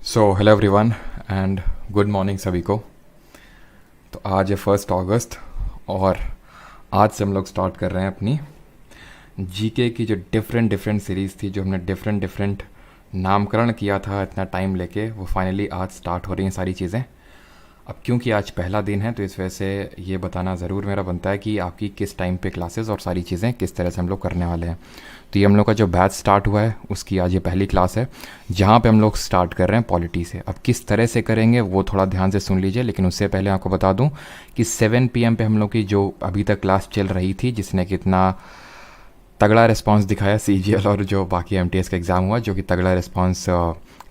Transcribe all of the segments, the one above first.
So hello everyone and good morning सभी को। तो आज है 1 अगस्त और आज से हम लोग स्टार्ट कर रहे हैं अपनी जीके की जो डिफरेंट डिफरेंट सीरीज़ थी, जो हमने डिफरेंट डिफरेंट नामकरण किया था इतना टाइम लेके, वो फाइनली आज स्टार्ट हो रही हैं सारी चीज़ें। अब क्योंकि आज पहला दिन है तो इस वजह से ये बताना ज़रूर मेरा बनता है कि आपकी किस टाइम पे क्लासेस और सारी चीज़ें किस तरह से हम लोग करने वाले हैं। तो ये हम लोग का जो बैच स्टार्ट हुआ है उसकी आज ये पहली क्लास है, जहाँ पे हम लोग स्टार्ट कर रहे हैं पॉलिटी से। अब किस तरह से करेंगे वो थोड़ा ध्यान से सुन लीजिए, लेकिन उससे पहले आपको बता दूं कि 7 PM पे हम लोग की जो अभी तक क्लास चल रही थी, जिसने कितना तगड़ा रिस्पांस दिखाया CGL और जो बाकी MTS का एग्ज़ाम हुआ, जो कि तगड़ा रिस्पांस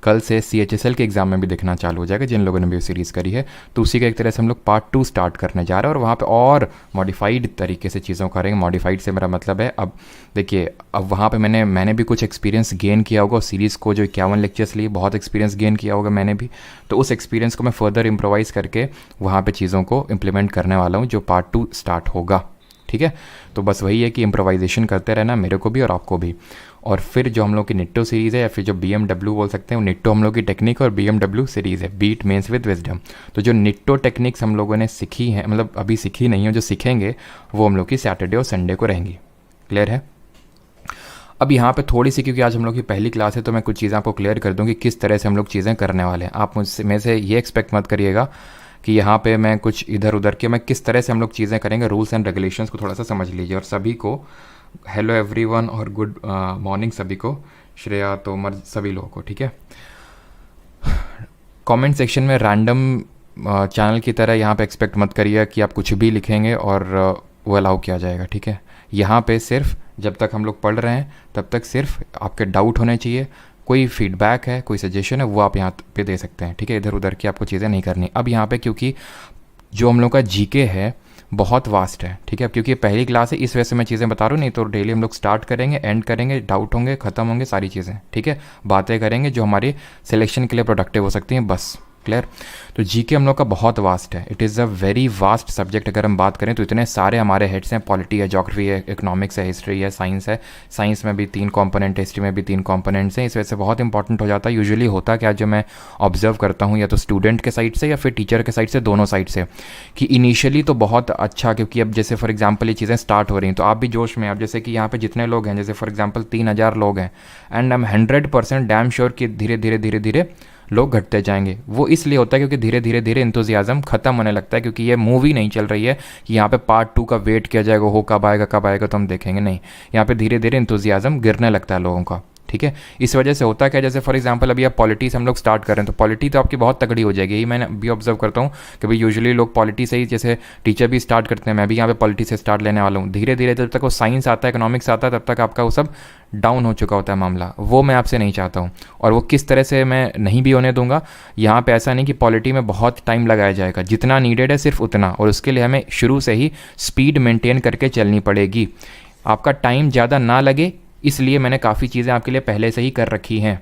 कल से CHSL के एग्ज़ाम में भी दिखना चालू हो जाएगा जिन लोगों ने भी सीरीज़ करी है। तो उसी का एक तरह से हम लोग पार्ट 2 स्टार्ट करने जा रहे हैं और वहाँ पे और मॉडिफाइड तरीके से चीज़ों करेंगे। मॉडिफाइड से मेरा मतलब है, अब देखिए, अब वहाँ पे मैंने भी कुछ एक्सपीरियंस गेन किया होगा। सीरीज़ को जो 51 लेक्चर्स लिए बहुत एक्सपीरियंस गेन किया होगा मैंने भी, तो उस एक्सपीरियंस को मैं फर्दर इम्प्रोवाइज़ करके वहाँ पर चीज़ों को इम्प्लीमेंट करने वाला हूँ जो पार्ट 2 स्टार्ट होगा। ठीक है, तो बस वही है कि इम्प्रोवाइजेशन करते रहना, मेरे को भी और आपको भी। और फिर जो हम लोग की निट्टो सीरीज़ है, या फिर जो BMW बोल सकते हैं, वो निट्टो हम लोग की टेक्निक और BMW सीरीज़ है, बीट मेंस विद विजडम। तो जो निट्टो टेक्निक्स हम लोगों ने सीखी हैं, मतलब अभी सीखी नहीं है, जो सीखेंगे वो हम लोग की सैटरडे और संडे को रहेंगी। क्लियर है? अब यहाँ पे थोड़ी सी, क्योंकि आज हम लोग की पहली क्लास है, तो मैं कुछ चीज़ें आपको क्लियर कर दूँ कि किस तरह से हम लोग चीज़ें करने वाले हैं। आप मुझसे में से ये एक्सपेक्ट मत करिएगा कि यहाँ पे मैं कुछ इधर उधर के, मैं किस तरह से हम लोग चीज़ें करेंगे, रूल्स एंड रेगुलेशंस को थोड़ा सा समझ लीजिए। और सभी को हेलो एवरीवन और गुड मॉर्निंग सभी को, श्रेया, तोमर, सभी लोगों को। ठीक है, कमेंट सेक्शन में रैंडम चैनल की तरह यहाँ पे एक्सपेक्ट मत करिए कि आप कुछ भी लिखेंगे और वो अलाउ किया जाएगा। ठीक है, यहाँ पे सिर्फ जब तक हम लोग पढ़ रहे हैं तब तक सिर्फ आपके डाउट होने चाहिए। कोई फीडबैक है, कोई सजेशन है, वो आप यहाँ पे दे सकते हैं। ठीक है, इधर उधर की आपको चीज़ें नहीं करनी। अब यहाँ पे क्योंकि जो हम लोग का जीके है बहुत वास्ट है। ठीक है, क्योंकि पहली क्लास है इस वजह से मैं चीज़ें बता रहा हूँ, नहीं तो डेली हम लोग स्टार्ट करेंगे, एंड करेंगे, डाउट होंगे, ख़त्म होंगे सारी चीज़ें। ठीक है, बातें करेंगे जो हमारी सिलेक्शन के लिए प्रोडक्टिव हो सकती हैं, बस। क्लियर? तो जीके हम लोग का बहुत वास्ट है, it is a very vast subject. अगर हम बात करें तो इतने सारे हमारे हेड्स हैं, पॉलिटी है, ज्योग्राफी है, इकोनॉमिक्स है, हिस्ट्री है, साइंस है। साइंस में भी 3 कॉम्पोनेंट, हिस्ट्री में भी 3 कॉम्पोनेंट्स हैं। इस वजह से बहुत इंपॉर्टेंट हो जाता है। यूजुअली होता क्या, जो मैं ऑब्जर्व करता हूँ, या तो स्टूडेंट के साइड से या फिर टीचर के साइड से, दोनों साइड से, कि इनिशियली तो बहुत अच्छा, क्योंकि अब जैसे फॉर एग्जांपल ये चीज़ें स्टार्ट हो रही हैं तो आप भी जोश में, अब जैसे कि यहाँ पे जितने लोग हैं, जैसे फॉर एग्जांपल 3000 लोग हैं, and I am 100% damn sure कि धीरे धीरे धीरे धीरे लोग घटते जाएंगे। वो इसलिए होता है क्योंकि धीरे धीरे धीरे इंतुजियाज़म खत्म होने लगता है, क्योंकि ये मूवी नहीं चल रही है कि यहाँ पे पार्ट 2 का वेट किया जाएगा, हो कब आएगा कब आएगा तो हम देखेंगे, नहीं। यहाँ पे धीरे धीरे इंतुजियाज़म गिरने लगता है लोगों का। ठीक है, इस वजह से होता क्या, जैसे फॉर एग्जांपल अभी आप पॉलिटी से हम लोग स्टार्ट कर रहे हैं तो पॉलिटी तो आपकी बहुत तगड़ी हो जाएगी। यही मैंने भी ऑब्जर्व करता हूँ कि भाई यूजुअली लोग पॉलिटी से ही, जैसे टीचर भी स्टार्ट करते हैं, मैं भी यहाँ पे पॉलिटी से स्टार्ट लेने वाला हूँ। धीरे धीरे जब तक वो साइंस आता है, इकोनॉमिक्स आता है, तब तक आपका वो सब डाउन हो चुका होता है मामला। वो मैं आपसे नहीं चाहता हूँ, और वो किस तरह से मैं नहीं भी होने दूंगा। यहाँ पे ऐसा नहीं कि पॉलिटी में बहुत टाइम लगाया जाएगा, जितना नीडेड है सिर्फ उतना, और उसके लिए हमें शुरू से ही स्पीड मेंटेन करके चलनी पड़ेगी। आपका टाइम ज़्यादा ना लगे, इसलिए मैंने काफ़ी चीज़ें आपके लिए पहले से ही कर रखी हैं।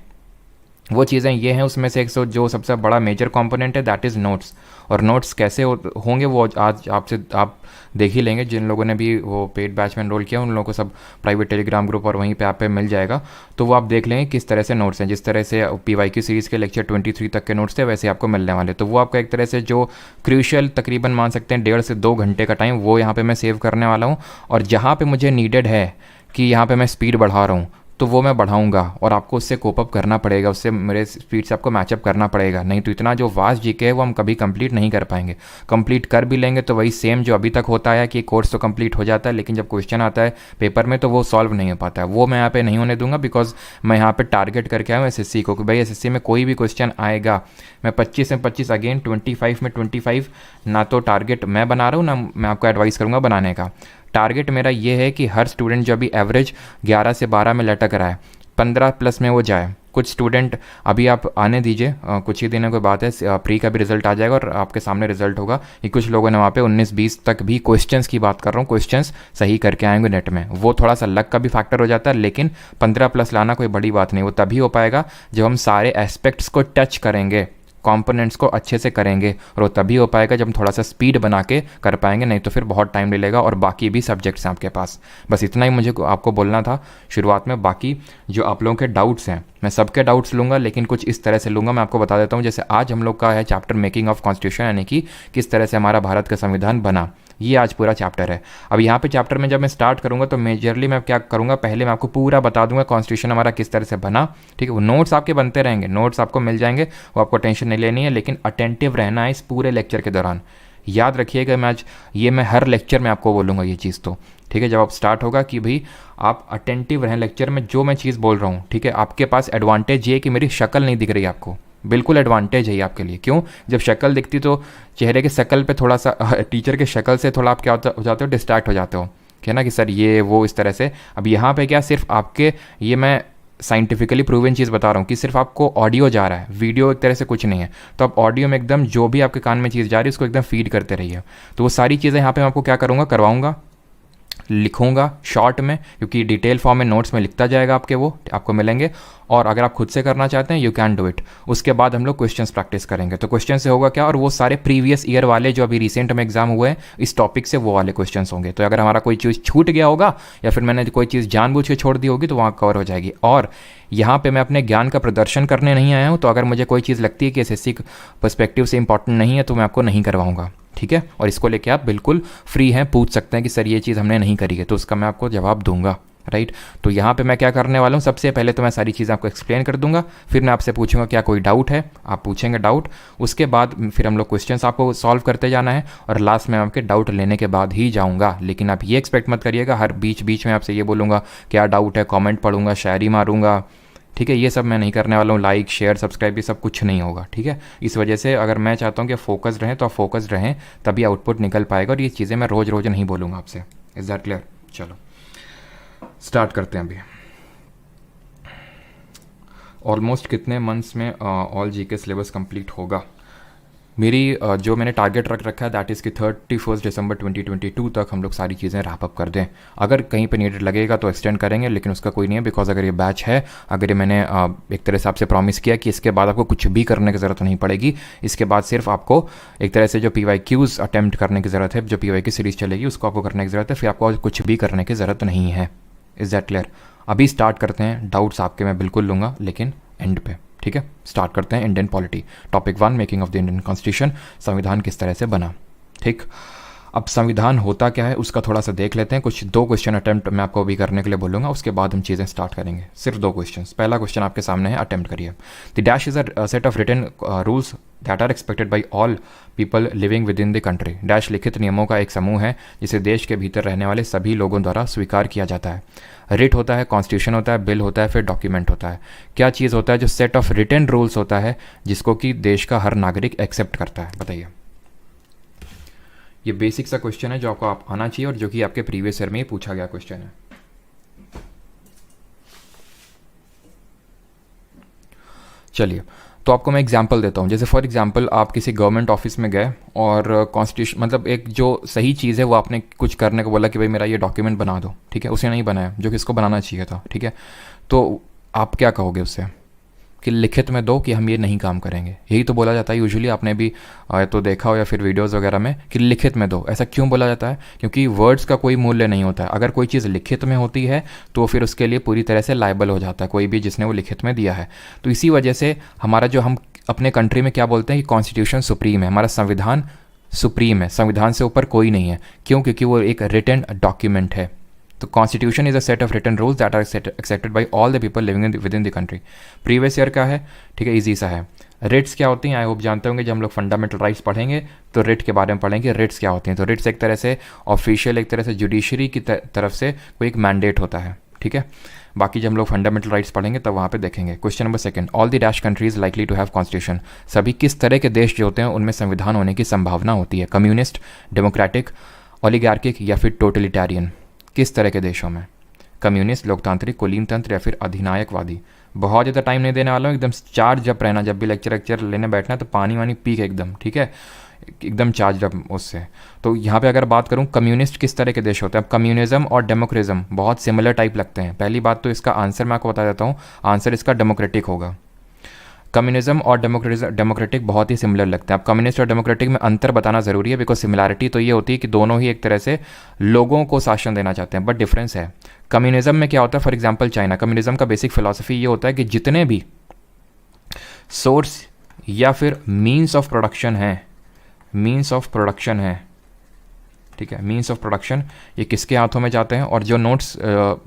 वो चीज़ें ये हैं, उसमें से जो सबसे बड़ा मेजर कंपोनेंट है दैट इज़ नोट्स। और नोट्स कैसे होंगे वो आज आपसे आप देख ही लेंगे। जिन लोगों ने भी वो पेड बैच में एनरोल किया उन लोगों को सब प्राइवेट टेलीग्राम ग्रुप और वहीं पे आप पे मिल जाएगा, तो वो आप देख लेंगे किस तरह से नोट्स हैं। जिस तरह से PYQ सीरीज़ के लेक्चर 23 तक के नोट्स थे वैसे आपको मिलने वाले। तो वो आपका एक तरह से जो क्रूशियल तकरीबन मान सकते हैं 1.5 से 2 घंटे का टाइम, वो यहाँ पर मैं सेव करने वाला हूँ। और जहाँ पर मुझे नीडेड है कि यहाँ पे मैं स्पीड बढ़ा रहा हूँ तो वो मैं बढ़ाऊंगा, और आपको उससे कोप अप करना पड़ेगा, उससे मेरे स्पीड से आपको मैचअप करना पड़ेगा। नहीं तो इतना जो वास्ट जीके है वो हम कभी कंप्लीट नहीं कर पाएंगे। कंप्लीट कर भी लेंगे तो वही सेम जो अभी तक होता है कि कोर्स तो कंप्लीट हो जाता है, लेकिन जब क्वेश्चन आता है पेपर में तो वो सॉल्व नहीं हो पाता है। वो मैं यहाँ पे नहीं होने दूंगा, बिकॉज मैं यहाँ पे टारगेट करके आया हूँ SSC को कि भाई SSC में कोई भी क्वेश्चन आएगा, मैं 25 में 25 अगेन 25 में 25 ना तो टारगेट मैं बना रहा हूँ, ना मैं आपको एडवाइस करूँगा बनाने का। टारगेट मेरा ये है कि हर स्टूडेंट जो अभी एवरेज 11 से 12 में लटक रहा है, 15 प्लस में वो जाए। कुछ स्टूडेंट अभी आप आने दीजिए, कुछ ही दिनों की बात है, प्री का भी रिजल्ट आ जाएगा और आपके सामने रिजल्ट होगा कि कुछ लोगों ने वहाँ पे 19-20 तक भी क्वेश्चंस की बात कर रहा हूँ, क्वेश्चंस सही करके आएंगे नेट में। वो थोड़ा सा लक का भी फैक्टर हो जाता है, लेकिन 15 प्लस लाना कोई बड़ी बात नहीं। वो तभी हो पाएगा जब हम सारे एस्पेक्ट्स को टच करेंगे, कंपोनेंट्स को अच्छे से करेंगे, और वो तभी हो पाएगा जब हम थोड़ा सा स्पीड बना के कर पाएंगे, नहीं तो फिर बहुत टाइम ले लेगा। और बाकी भी सब्जेक्ट्स हैं आपके पास। बस इतना ही मुझे आपको बोलना था शुरुआत में। बाकी जो आप लोगों के डाउट्स हैं, मैं सबके डाउट्स लूँगा, लेकिन कुछ इस तरह से लूँगा। मैं आपको बता देता हूँ, जैसे आज हम लोग का है चैप्टर मेकिंग ऑफ कॉन्स्टिट्यूशन, यानी कि किस तरह से हमारा भारत का संविधान बना, ये आज पूरा चैप्टर है। अब यहाँ पे चैप्टर में जब मैं स्टार्ट करूँगा तो मेजरली मैं क्या करूँगा, पहले मैं आपको पूरा बता दूंगा कॉन्स्टिट्यूशन हमारा किस तरह से बना, ठीक है। वो नोट्स आपके बनते रहेंगे, नोट्स आपको मिल जाएंगे, वो आपको टेंशन नहीं लेनी है, लेकिन अटेंटिव रहना है इस पूरे लेक्चर के दौरान। याद रखिएगा, मैं हर लेक्चर में आपको बोलूँगा ये चीज़, तो ठीक है। जब आप स्टार्ट होगा कि भाई आप अटेंटिव रहें लेक्चर में, जो मैं चीज़ बोल रहा हूँ, ठीक है। आपके पास एडवांटेज ये कि मेरी शक्ल नहीं दिख रही आपको, बिल्कुल एडवांटेज है आपके लिए। क्यों? जब शक्ल दिखती तो चेहरे के शक्ल पे थोड़ा सा टीचर के शक्ल से थोड़ा आप क्या हो जाते हो, डिस्ट्रैक्ट हो जाते हो, क्या ना, कि सर ये वो इस तरह से। अब यहाँ पे क्या, सिर्फ आपके, ये मैं साइंटिफिकली प्रूवन चीज़ बता रहा हूँ कि सिर्फ आपको ऑडियो जा रहा है, वीडियो एक तरह से कुछ नहीं है। तो आप ऑडियो में एकदम जो भी आपके कान में चीज़ जा रही है उसको एकदम फीड करते रहिए। तो वो सारी चीज़ें यहाँ पे मैं आपको क्या करूँगा, करवाऊँगा, लिखूंगा शॉर्ट में, क्योंकि डिटेल फॉर्म में नोट्स में लिखता जाएगा आपके, वो आपको मिलेंगे। और अगर आप खुद से करना चाहते हैं, यू कैन डू इट। उसके बाद हम लोग क्वेश्चंस प्रैक्टिस करेंगे। तो क्वेश्चन से होगा क्या, और वो सारे प्रीवियस ईयर वाले जो अभी रिसेंट में एग्जाम हुए हैं इस टॉपिक से, वो वाले क्वेश्चंस होंगे। तो अगर हमारा कोई चीज़ छूट गया होगा या फिर मैंने कोई चीज़ जानबूझ के छोड़ दी होगी तो वहाँ कवर हो जाएगी। और यहाँ पे मैं अपने ज्ञान का प्रदर्शन करने नहीं आया हूँ, तो अगर मुझे कोई चीज़ लगती है कि एसएससी पर्सपेक्टिव से इंपॉर्टेंट नहीं है तो मैं आपको नहीं करवाऊंगा, ठीक है। और इसको लेके आप बिल्कुल फ्री हैं, पूछ सकते हैं कि सर ये चीज़ हमने नहीं करी है, तो उसका मैं आपको जवाब दूंगा, राइट। तो यहाँ पे मैं क्या करने वाला हूँ, सबसे पहले तो मैं सारी चीज़ें आपको एक्सप्लेन कर दूंगा, फिर मैं आपसे पूछूंगा क्या कोई डाउट है, आप पूछेंगे डाउट, उसके बाद फिर हम लोग क्वेश्चंस आपको सॉल्व करते जाना है, और लास्ट में आपके डाउट लेने के बाद ही जाऊँगा। लेकिन आप ये एक्सपेक्ट मत करिएगा हर बीच बीच में आपसे ये बोलूँगा क्या डाउट है, कॉमेंट पढ़ूंगा, शायरी मारूंगा, ठीक है। ये सब मैं नहीं करने वाला हूँ, लाइक शेयर सब्सक्राइब ये सब कुछ नहीं होगा, ठीक है। इस वजह से अगर मैं चाहता हूँ कि फोकस्ड रहें तो आप फोकस्ड रहें, तभी आउटपुट निकल पाएगा। और ये चीज़ें मैं रोज़ रोज़ नहीं बोलूँगा आपसे। Is that clear? चलो स्टार्ट करते हैं। अभी ऑलमोस्ट कितने मंथ्स में ऑल जीके सिलेबस कंप्लीट होगा? मेरी जो मैंने टारगेट रख रखा है दैट इज़ कि 31 दिसंबर 2022 तक हम लोग सारी चीज़ें रैप अप कर दें। अगर कहीं पे नीडेड लगेगा तो एक्सटेंड करेंगे, लेकिन उसका कोई नहीं है, बिकॉज अगर ये बैच है, अगर ये मैंने एक तरह से आपसे प्रॉमिस किया कि इसके बाद आपको कुछ भी करने की ज़रूरत नहीं पड़ेगी। इसके बाद सिर्फ आपको एक तरह से जो PYQs अटैम्प्ट करने की ज़रूरत है, जो PYQ सीरीज़ चलेगी उसको आपको करने की ज़रूरत है, फिर आपको कुछ भी करने की ज़रूरत नहीं है। Is that clear? अभी स्टार्ट करते हैं। डाउट्स आपके मैं बिल्कुल लूँगा, लेकिन एंड पे, ठीक है। स्टार्ट करते हैं। Indian polity, topic 1, making of the Indian constitution, संविधान किस तरह से बना, ठीक। अब संविधान होता क्या है उसका थोड़ा सा देख लेते हैं। कुछ 2 क्वेश्चन अटैम्प्ट मैं आपको अभी करने के लिए बोलूँगा, उसके बाद हम चीज़ें स्टार्ट करेंगे। सिर्फ 2 क्वेश्चन। पहला क्वेश्चन आपके सामने है, अटैम्प्ट करिए। The dash is a set of written rules that are expected by all people living within the country. Dash लिखित नियमों का एक समूह है जिसे देश के भीतर रहने वाले सभी लोगों द्वारा स्वीकार किया जाता है। रिट होता है, कॉन्स्टिट्यूशन होता है, बिल होता है, फिर डॉक्यूमेंट होता है। क्या चीज़ होता है जो सेट ऑफ रिटन रूल्स होता है जिसको कि देश का हर नागरिक एक्सेप्ट करता है? बताइए। ये बेसिक सा क्वेश्चन है जो आपको आना चाहिए, और जो कि आपके प्रीवियस ईयर में ही पूछा गया क्वेश्चन है। चलिए, तो आपको मैं एग्जांपल देता हूँ। जैसे फॉर एग्जांपल आप किसी गवर्नमेंट ऑफिस में गए और कॉन्स्टिट्यूशन, मतलब एक जो सही चीज़ है वो आपने कुछ करने को बोला कि भाई मेरा ये डॉक्यूमेंट बना दो, ठीक है। उसे नहीं बनाया जो कि इसको बनाना चाहिए था, ठीक है। तो आप क्या कहोगे उससे कि लिखित में दो कि हम ये नहीं काम करेंगे? यही तो बोला जाता है यूजुअली, आपने भी तो देखा हो या फिर वीडियोस वगैरह में कि लिखित में दो। ऐसा क्यों बोला जाता है? क्योंकि वर्ड्स का कोई मूल्य नहीं होता है। अगर कोई चीज़ लिखित में होती है तो फिर उसके लिए पूरी तरह से लायबल हो जाता है कोई भी जिसने वो लिखित में दिया है। तो इसी वजह से हमारा जो, हम अपने कंट्री में क्या बोलते हैं कि कॉन्स्टिट्यूशन सुप्रीम है, हमारा संविधान सुप्रीम है, संविधान से ऊपर कोई नहीं है। क्यों? क्योंकि वो एक रिटन डॉक्यूमेंट है। तो constitution is a set of written rules that are accepted by all the people living within the country. Previous year का है, ठीक है, इजी सा है। रिट्स क्या होती हैं? आई होप जानते होंगे। जब हम लोग फंडामेंटल राइट्स पढ़ेंगे तो रिट के बारे में पढ़ेंगे। रिट्स क्या होती हैं? तो रिट्स एक तरह से ऑफिशियल, एक तरह से जुडिशरी की तरफ से कोई एक मैंडेट होता है, ठीक है। बाकी जब हम लोग फंडामेंटल राइट्स पढ़ेंगे तब वहाँ पे देखेंगे। Question number 2, all the dash countries likely to have constitution. सभी किस तरह के देश जो होते हैं उनमें संविधान होने की संभावना होती है? कम्युनिस्ट, डेमोक्रेटिक, ओलिगार्किक या फिर टोटलिटेरियन? किस तरह के देशों में? कम्युनिस्ट, लोकतांत्रिक, कुलीन तंत्र या फिर अधिनायकवादी? बहुत ज़्यादा टाइम नहीं देने वाला हूँ, एकदम चार्ज अप रहना। जब भी लेक्चर लेने बैठना है तो पानी वानी पी के एकदम, ठीक है, एकदम चार्ज अप उससे। तो यहाँ पे अगर बात करूँ कम्युनिस्ट किस तरह के देश होते हैं, अब कम्युनिज्म और डेमोक्रेज्म बहुत सिमिलर टाइप लगते हैं। पहली बात तो इसका आंसर मैं आपको बता देता हूँ, आंसर इसका डेमोक्रेटिक होगा। कम्युनिज्म और डेमोक्रेटिक बहुत ही सिमिलर लगते हैं। अब कम्युनिस्ट और डेमोक्रेटिक में अंतर बताना ज़रूरी है, बिकॉज सिमिलैरिटी तो ये होती है कि दोनों ही एक तरह से लोगों को शासन देना चाहते हैं, बट डिफरेंस है। कम्युनिज्म में क्या होता है, फॉर एग्जांपल चाइना, कम्युनिज्म का बेसिक फिलॉसफी ये होता है कि जितने भी सोर्स या फिर मीन्स ऑफ प्रोडक्शन है, ठीक है, मीन्स ऑफ प्रोडक्शन, ये किसके हाथों में जाते हैं। और जो नोट्स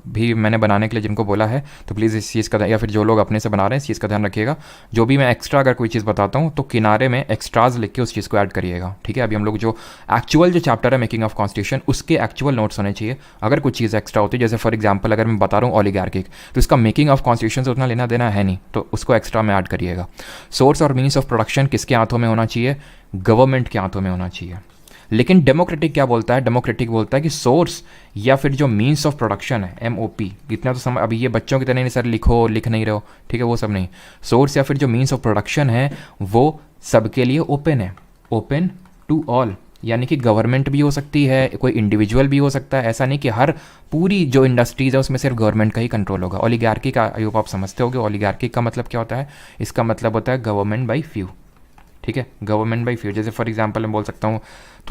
भी मैंने बनाने के लिए जिनको बोला है, तो प्लीज़ इस चीज़ का, या फिर जो लोग अपने से बना रहे हैं, इस चीज़ का ध्यान रखिएगा। जो भी मैं एक्स्ट्रा अगर कोई चीज़ बताता हूँ तो किनारे में एक्स्ट्राज लिख के उस चीज़ को ऐड करिएगा, ठीक है। अभी हम लोग जो एक्चुअल जो चैप्टर है मेकिंग ऑफ कॉन्स्टिट्यूशन, उसके एक्चुअल नोट्स होने चाहिए। अगर कुछ चीज़ एक्स्ट्रा होती है, जैसे फॉर एग्जाम्पल अगर मैं बता रहा हूँ ओलिगार्किक, तो इसका मेकिंग ऑफ कॉन्स्टिट्यूशन से उतना लेना देना है नहीं, तो उसको एक्स्ट्रा में ऐड करिएगा। सोर्स और मीन्स ऑफ प्रोडक्शन किसके हाथों में होना चाहिए, गवर्नमेंट के हाथों में होना चाहिए। लेकिन डेमोक्रेटिक क्या बोलता है, डेमोक्रेटिक बोलता है कि सोर्स या फिर जो मीन्स ऑफ प्रोडक्शन है, MOP, इतना तो समझ, अभी ये बच्चों की तरह नहीं सर लिखो लिख नहीं रहे हो, ठीक है, वो सब नहीं। सोर्स या फिर जो मीन्स ऑफ प्रोडक्शन है वो सबके लिए ओपन है, ओपन टू ऑल, यानी कि गवर्नमेंट भी हो सकती है, कोई इंडिविजुअल भी हो सकता है। ऐसा नहीं कि हर पूरी जो इंडस्ट्रीज़ है उसमें सिर्फ गवर्नमेंट का ही कंट्रोल होगा। ओलिगार्की का आई होप आप समझते होगे, ओलिगार्की का मतलब क्या होता है, इसका मतलब होता है गवर्नमेंट बाई फ्यू, ठीक है, गवर्नमेंट बाई फ्यू। जैसे फॉर एग्जांपल मैं बोल सकता हूँ,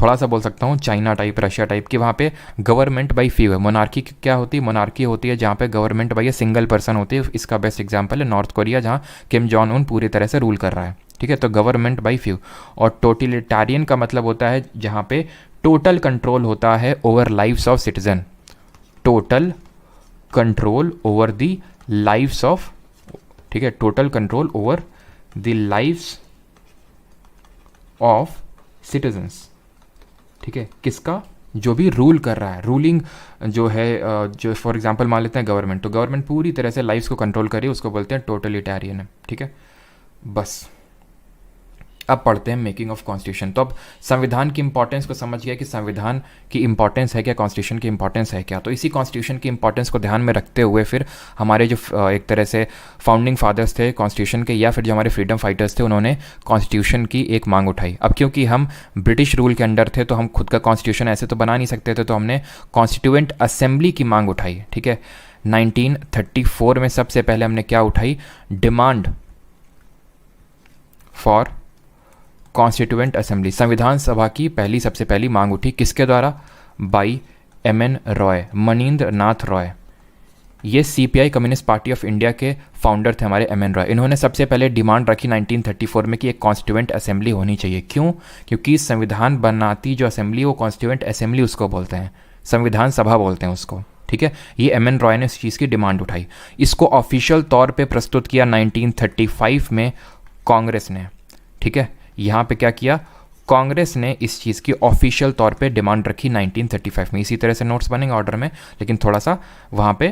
थोड़ा सा बोल सकता हूँ चाइना टाइप, रशिया टाइप की, वहाँ पे गवर्नमेंट बाई फ्यू है। मोनार्की क्या होती है, मोनार्की होती है जहाँ पे government by a single person होती है। इसका बेस्ट एग्जांपल है नॉर्थ कोरिया, जहाँ किम जॉन उन पूरी तरह से रूल कर रहा है, ठीक है, तो गवर्नमेंट बाई फ्यू। और टोटलिटेरियन का मतलब होता है जहाँ पे टोटल कंट्रोल होता है over lives of citizen, total control over the lives of, ठीक है, total control over the lives of citizens, ठीक है, किसका, जो भी रूल कर रहा है, रूलिंग जो है, जो फॉर एग्जांपल मान लेते हैं गवर्नमेंट, तो गवर्नमेंट पूरी तरह से लाइव्स को कंट्रोल करे, उसको बोलते हैं टोटलिटेरियन है, ठीक है। बस अब पढ़ते हैं मेकिंग ऑफ कॉन्स्टिट्यूशन। तो अब संविधान की इंपॉर्टेंस को समझ गया कि संविधान की इंपॉर्टेंस है क्या, कॉन्स्टिट्यूशन की इंपॉर्टेंस है क्या। तो इसी कॉन्स्टिट्यूशन की इंपॉर्टेंस को ध्यान में रखते हुए फिर हमारे जो एक तरह से फाउंडिंग फादर्स थे कॉन्स्टिट्यूशन के, या फिर जो हमारे फ्रीडम फाइटर्स थे, उन्होंने कॉन्स्टिट्यूशन की एक मांग उठाई। अब क्योंकि हम ब्रिटिश रूल के अंडर थे तो हम खुद का कॉन्स्टिट्यूशन ऐसे तो बना नहीं सकते थे, तो हमने कॉन्स्टिट्यूएंट असेंबली की मांग उठाई, ठीक है। 1934 में सबसे पहले हमने क्या उठाई, डिमांड फॉर कॉन्स्टिट्यूएंट असेंबली, संविधान सभा की सबसे पहली मांग उठी, किसके द्वारा, बाई MN रॉय, मनींद्र नाथ रॉय। ये CPI communist party of India के फाउंडर थे हमारे MN रॉय। इन्होंने सबसे पहले डिमांड रखी 1934 में कि एक कॉन्स्टिट्यूएंट असेंबली होनी चाहिए। क्यों, क्योंकि संविधान बनाती जो असेंबली, वो कॉन्स्टिट्यूएंट असेंबली उसको बोलते हैं, संविधान सभा बोलते हैं उसको, ठीक है। ये MN रॉय ने इस चीज़ की डिमांड उठाई। इसको ऑफिशियल तौर पे प्रस्तुत किया 1935 में कांग्रेस ने, ठीक है। यहाँ पे क्या किया, कांग्रेस ने इस चीज़ की ऑफिशियल तौर पे डिमांड रखी 1935 में। इसी तरह से नोट्स बनेंगे ऑर्डर में, लेकिन थोड़ा सा वहाँ पे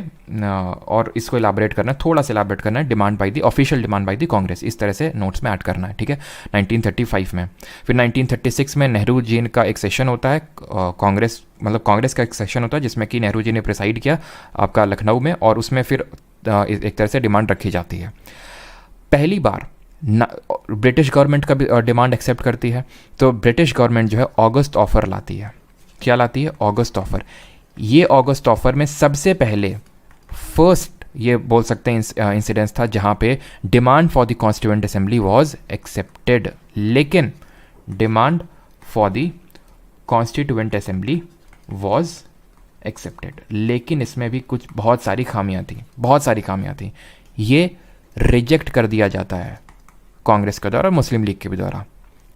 और इसको इलाबरेट करना है, थोड़ा सा इलाबरेट करना है, demand by the official demand by the Congress, इस तरह से नोट्स में ऐड करना है, ठीक है, 1935 में। फिर 1936 में नेहरू जी का एक सेशन होता है, कांग्रेस का एक सेशन होता है जिसमें कि नेहरू जी ने प्रिसाइड किया आपका लखनऊ में, और उसमें फिर एक तरह से डिमांड रखी जाती है। पहली बार ब्रिटिश गवर्नमेंट का भी डिमांड एक्सेप्ट करती है, तो ब्रिटिश गवर्नमेंट जो है ऑगस्ट ऑफर लाती है। क्या लाती है, ऑगस्ट ऑफर। ये ऑगस्ट ऑफर में सबसे पहले फर्स्ट ये बोल सकते हैं इंसिडेंस था जहाँ पे demand for the constituent assembly was accepted, लेकिन demand for the constituent assembly was accepted, लेकिन इसमें भी कुछ बहुत सारी खामियां थी। ये रिजेक्ट कर दिया जाता है कांग्रेस के द्वारा, मुस्लिम लीग के भी द्वारा।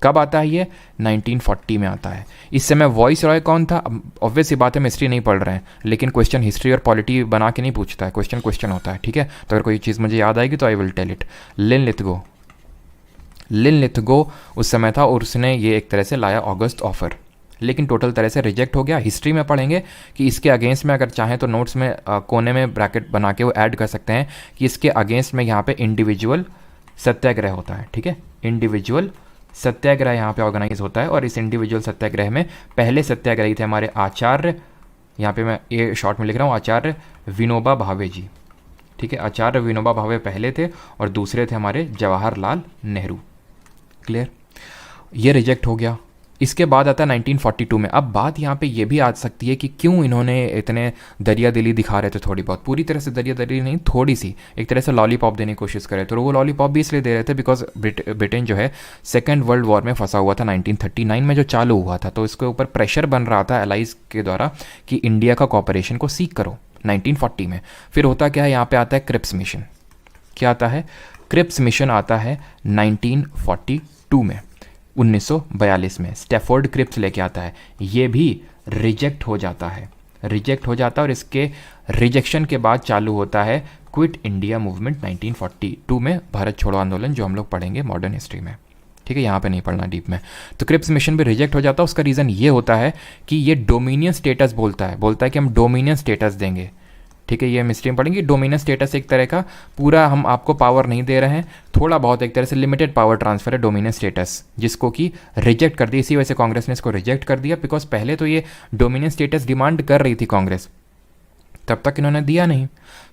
कब आता है ये, 1940 में आता है। इस समय वॉइस रॉय कौन था, ऑब्वियस सी बात है, हम हिस्ट्री नहीं पढ़ रहे हैं, लेकिन क्वेश्चन हिस्ट्री और पॉलिटी बना के नहीं पूछता है, क्वेश्चन होता है, ठीक है। तो अगर कोई चीज़ मुझे याद आएगी तो I will tell it. Linlithgow उस समय था, और उसने ये एक तरह से लाया ऑगस्ट ऑफर, लेकिन टोटल तरह से रिजेक्ट हो गया। हिस्ट्री में पढ़ेंगे कि इसके अगेंस्ट में, अगर चाहें तो नोट्स में कोने में ब्रैकेट बना के वो ऐड कर सकते हैं कि इसके अगेंस्ट में यहाँ पे इंडिविजुअल सत्याग्रह होता है, ठीक है। इंडिविजुअल सत्याग्रह यहाँ पे ऑर्गेनाइज होता है, और इस इंडिविजुअल सत्याग्रह में पहले सत्याग्रही थे हमारे आचार्य, यहाँ पे मैं ये शॉर्ट में लिख रहा हूँ, आचार्य विनोबा भावे जी, ठीक है। आचार्य विनोबा भावे पहले थे, और दूसरे थे हमारे जवाहरलाल नेहरू। क्लियर, ये रिजेक्ट हो गया। इसके बाद आता है 1942 में। अब बात यहाँ पे ये भी आ सकती है कि क्यों इन्होंने इतने दरिया दिली दिखा रहे थे, थोड़ी बहुत, पूरी तरह से दरिया दिली नहीं, थोड़ी सी, एक तरह से लॉलीपॉप देने की कोशिश करे। तो वो लॉलीपॉप भी इसलिए दे रहे थे बिकॉज ब्रिटेन जो है सेकेंड वर्ल्ड वॉर में फंसा हुआ था 1939 में, जो चालू हुआ था। तो इसके ऊपर प्रेशर बन रहा था एलाइज के द्वारा कि इंडिया का कॉपरेशन को सीक करो 1940 में। फिर होता क्या है, यहाँ पे आता है क्रिप्स मिशन। क्या आता है? क्रिप्स मिशन आता है 1942 में, 1942 में स्टैफोर्ड क्रिप्स लेके आता है। ये भी रिजेक्ट हो जाता है, रिजेक्ट हो जाता है, और इसके रिजेक्शन के बाद चालू होता है क्विट इंडिया मूवमेंट 1942 में, भारत छोड़ो आंदोलन, जो हम लोग पढ़ेंगे मॉडर्न हिस्ट्री में। ठीक है, यहाँ पे नहीं पढ़ना डीप में। तो क्रिप्स मिशन भी रिजेक्ट हो जाता है। उसका रीज़न ये होता है कि ये डोमिनियन स्टेटस बोलता है कि हम डोमिनियन स्टेटस देंगे। ठीक है, ये हम हिस्ट्री में पढ़ेंगे। डोमिनियन स्टेटस एक तरह का पूरा हम आपको पावर नहीं दे रहे हैं, थोड़ा बहुत एक तरह से लिमिटेड पावर ट्रांसफर है डोमिनियन स्टेटस, जिसको कि रिजेक्ट कर दिया। इसी वजह से कांग्रेस ने इसको रिजेक्ट कर दिया, बिकॉज पहले तो ये डोमिनियन स्टेटस डिमांड कर रही थी कांग्रेस, तब तक इन्होंने दिया नहीं।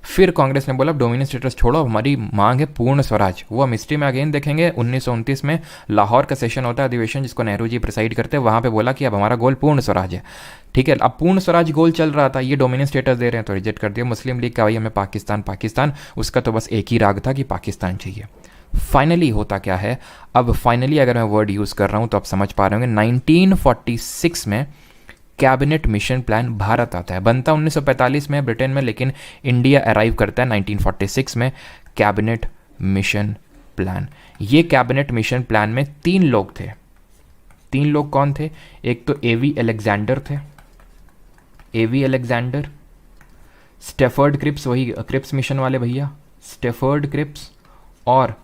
फिर कांग्रेस ने बोला डोमिनियन स्टेटस छोड़ो, हमारी मांग है पूर्ण स्वराज। वो हम हिस्ट्री में अगेन देखेंगे। 1929 में लाहौर का सेशन होता है, अधिवेशन, जिसको नेहरू जी प्रिसाइड करते हैं। वहाँ पे बोला कि अब हमारा गोल पूर्ण स्वराज है। ठीक है, अब पूर्ण स्वराज गोल चल रहा था, ये डोमिनियन स्टेटस दे रहे हैं, तो रिजेक्ट कर दिया। मुस्लिम लीग का भाई हमें पाकिस्तान पाकिस्तान, उसका तो बस एक ही राग था कि पाकिस्तान चाहिए। फाइनली होता क्या है, अब फाइनली अगर मैं वर्ड यूज़ कर रहा हूँ तो आप समझ पा रहे होंगे, 1946 में कैबिनेट मिशन प्लान भारत आता है। बनता 1945 में ब्रिटेन में, लेकिन इंडिया अराइव करता है 1946 में कैबिनेट मिशन प्लान। ये कैबिनेट मिशन प्लान में 3 लोग थे। 3 लोग कौन थे? एक तो एवी अलेक्जेंडर थे, एवी अलेक्जेंडर, स्टैफर्ड क्रिप्स, वही क्रिप्स मिशन वाले भैया, स्टैफर्ड क्रिप्स, और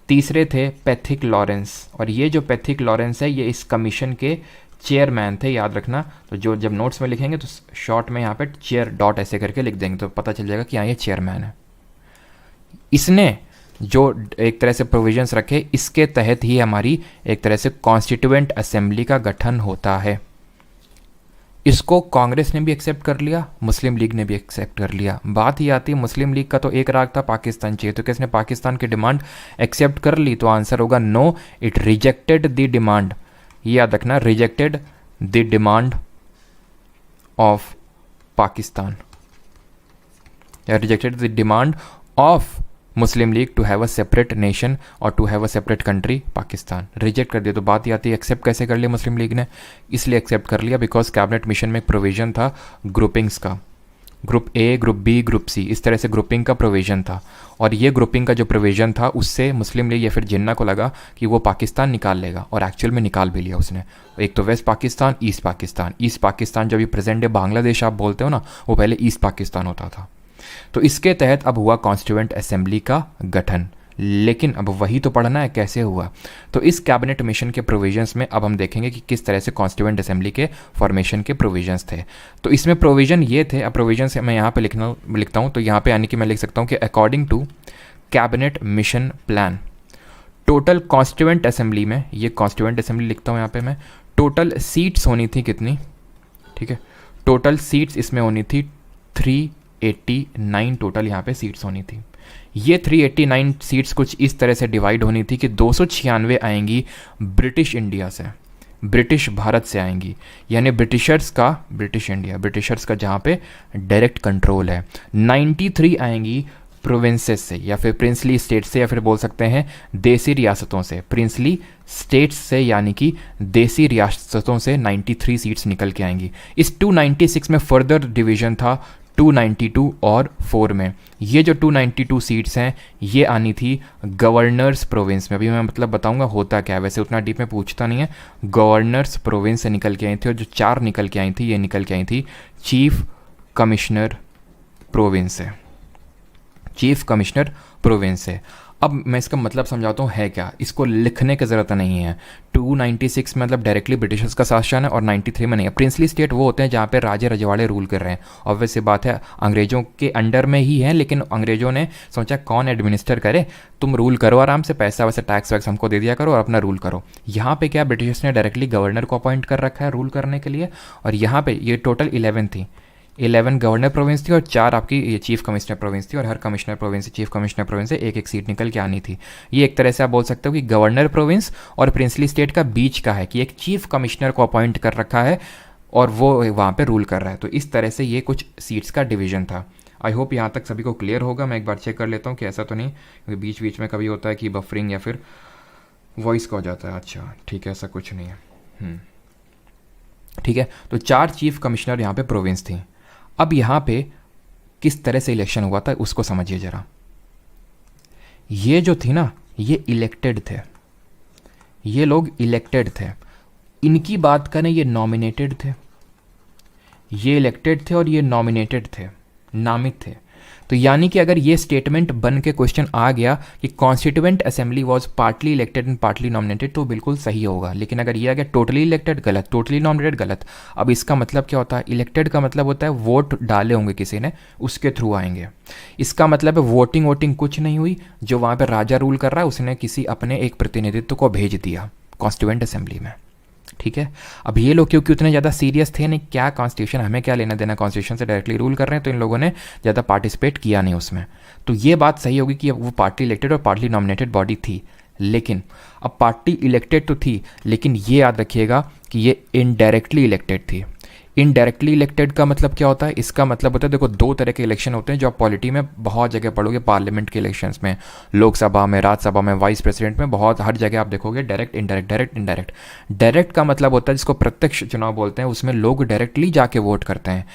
तीसरे थे पैथिक लॉरेंस। और ये जो पैथिक लॉरेंस है, ये इस कमीशन के चेयरमैन थे, याद रखना। तो जो जब नोट्स में लिखेंगे तो शॉर्ट में यहाँ पे चेयर डॉट ऐसे करके लिख देंगे, तो पता चल जाएगा कि हाँ ये चेयरमैन है। इसने जो एक तरह से प्रोविजंस रखे, इसके तहत ही हमारी एक तरह से कॉन्स्टिट्यूएंट असेंबली का गठन होता है। इसको कांग्रेस ने भी एक्सेप्ट कर लिया, मुस्लिम लीग ने भी एक्सेप्ट कर लिया। बात ही आती है, मुस्लिम लीग का तो एक राग था, पाकिस्तान चाहिए, तो किसने पाकिस्तान की डिमांड एक्सेप्ट कर ली? तो आंसर होगा no, it rejected the demand. ये याद रखना, rejected the demand of Pakistan, या rejected the demand of Muslim League to have a separate nation और to have a separate country Pakistan. Reject कर दिया। तो बात ही आती है एक्सेप्ट कैसे कर लिया मुस्लिम लीग ने? इसलिए एक्सेप्ट कर लिया बिकॉज कैबिनेट मिशन में एक प्रोविजन था ग्रुपिंग्स का, group A, group B, group C, इस तरह से ग्रुपिंग का प्रोविजन था। और ये ग्रुपिंग का जो प्रोविजन था, उससे मुस्लिम लीग या फिर जिन्ना को लगा कि वो पाकिस्तान निकाल लेगा, और एक्चुअल में निकाल भी लिया उसने। एक तो West Pakistan, East Pakistan. East Pakistan जो अभी प्रेजेंट डे बांग्लादेश आप बोलते हो ना, वो पहले ईस्ट पाकिस्तान होता था। तो इसके तहत अब हुआ कॉन्स्टिट्यूएंट असेंबली का गठन। लेकिन अब वही तो पढ़ना है कैसे हुआ। तो इस कैबिनेट मिशन के प्रोविजंस में अब हम देखेंगे कि किस तरह से कॉन्स्टिट्यूएंट असेंबली के फॉर्मेशन के प्रोविजंस थे। तो इसमें प्रोविजन ये थे, अब प्रोविजन से मैं यहाँ पे लिखता हूँ, तो यहाँ पे यानी कि मैं लिख सकता हूँ कि according to cabinet mission plan, total constituent assembly में, ये कॉन्स्टिट्यूएंट असेंबली लिखता हूँ यहाँ पे मैं, टोटल सीट्स होनी थी कितनी? ठीक है, टोटल सीट्स इसमें होनी थी 389 टोटल यहाँ पे सीट्स होनी थी। ये 389 सीट्स कुछ इस तरह से डिवाइड होनी थी कि 296 आएंगी ब्रिटिश इंडिया से, ब्रिटिश भारत से आएंगी, यानी ब्रिटिशर्स का, ब्रिटिश इंडिया, ब्रिटिशर्स का जहाँ पे डायरेक्ट कंट्रोल है। 93 आएंगी प्रोविंसेस से या फिर प्रिंसली स्टेट्स से, या फिर बोल सकते हैं देसी रियासतों से, प्रिंसली स्टेट्स से यानी कि देसी रियासतों से 93 सीट्स निकल के आएंगी। इस 296 में फर्दर डिवीजन था 292 और 4 में। ये जो 292 सीट्स हैं ये आनी थी गवर्नर्स प्रोविंस में। अभी मैं मतलब बताऊंगा होता क्या है, वैसे उतना डीप में पूछता नहीं है। गवर्नर्स प्रोविंस से निकल के आई थी, और जो 4 निकल के आई थी, ये निकल के आई थी चीफ कमिश्नर प्रोविंस से, चीफ कमिश्नर प्रोविंस से। अब मैं इसका मतलब समझाता हूँ है क्या, इसको लिखने की ज़रूरत नहीं है। 296 मतलब डायरेक्टली ब्रिटिशर्स का शासन है, और 93 में नहीं है। प्रिंसली स्टेट वो होते हैं जहाँ पे राजे रजवाड़े रूल कर रहे हैं। ऑब्वियस सी बात है, अंग्रेज़ों के अंडर में ही हैं, लेकिन अंग्रेज़ों ने सोचा कौन एडमिनिस्टर करे, तुम रूल करो आराम से, पैसा वैसे टैक्स वैक्स हमको दे दिया करो और अपना रूल करो। यहाँ पे क्या, ब्रिटिशर्स ने डायरेक्टली गवर्नर को अपॉइंट कर रखा है रूल करने के लिए, और यहाँ पे ये टोटल 11 थी। 11 गवर्नर प्रोविंस थी और 4 आपकी ये चीफ कमिश्नर प्रोविंस थी, और हर कमिश्नर प्रोविंस से, चीफ कमिश्नर प्रोविंस से एक एक सीट निकल के आनी थी। ये एक तरह से आप बोल सकते हो कि गवर्नर प्रोविंस और प्रिंसली स्टेट का बीच का है, कि एक चीफ कमिश्नर को अपॉइंट कर रखा है और वो वहाँ पे रूल कर रहा है। तो इस तरह से ये कुछ सीट्स का डिवीजन था। आई होप यहाँ तक सभी को क्लियर होगा। मैं एक बार चेक कर लेता हूँ कि ऐसा तो नहीं, क्योंकि बीच बीच में कभी होता है कि बफरिंग या फिर वॉइस का हो जाता है। अच्छा ठीक है, ऐसा कुछ नहीं है। ठीक है, तो 4 चीफ कमिश्नर यहाँ पे प्रोविंस थी। अब यहाँ पे किस तरह से इलेक्शन हुआ था उसको समझिए ज़रा। ये जो थी ना, ये इलेक्टेड थे, ये लोग इलेक्टेड थे। इनकी बात करें, ये नॉमिनेटेड थे। ये इलेक्टेड थे और ये नॉमिनेटेड थे, नामित थे। तो यानी कि अगर ये स्टेटमेंट बन के क्वेश्चन आ गया कि constituent assembly was partly elected and partly nominated, तो बिल्कुल सही होगा। लेकिन अगर ये आ गया टोटली इलेक्टेड, गलत, टोटली नॉमिनेटेड, गलत। अब इसका मतलब क्या होता है? इलेक्टेड का मतलब होता है वोट डाले होंगे किसी ने, उसके थ्रू आएंगे। इसका मतलब है वोटिंग वोटिंग कुछ नहीं हुई, जो वहाँ पर राजा रूल कर रहा है उसने किसी अपने एक प्रतिनिधित्व को भेज दिया कॉन्स्टिट्यूएंट असेंबली में। ठीक है, अब ये लोग क्योंकि उतने ज़्यादा सीरियस थे नहीं, क्या कॉन्स्टिट्यूशन, हमें क्या लेना देना, कॉन्स्टिट्यूशन से डायरेक्टली रूल कर रहे हैं, तो इन लोगों ने ज़्यादा पार्टिसिपेट किया नहीं उसमें। तो ये बात सही होगी कि वो पार्टी इलेक्टेड और पार्टली नॉमिनेटेड बॉडी थी। लेकिन अब पार्टी इलेक्टेड तो थी, लेकिन ये याद रखिएगा कि ये इनडायरेक्टली इलेक्टेड थी। इनडायरेक्टली इलेक्टेड का मतलब क्या होता है? इसका मतलब होता है, देखो 2 तरह के इलेक्शन होते हैं जो आप पॉलिटी में बहुत जगह पढ़ोगे, पार्लियामेंट के इलेक्शंस में, लोकसभा में, राज्यसभा में, वाइस प्रेसिडेंट में, बहुत हर जगह आप देखोगे direct, indirect, direct, indirect. Direct का मतलब होता है जिसको प्रत्यक्ष चुनाव बोलते हैं, उसमें लोग डायरेक्टली जाके वोट करते हैं,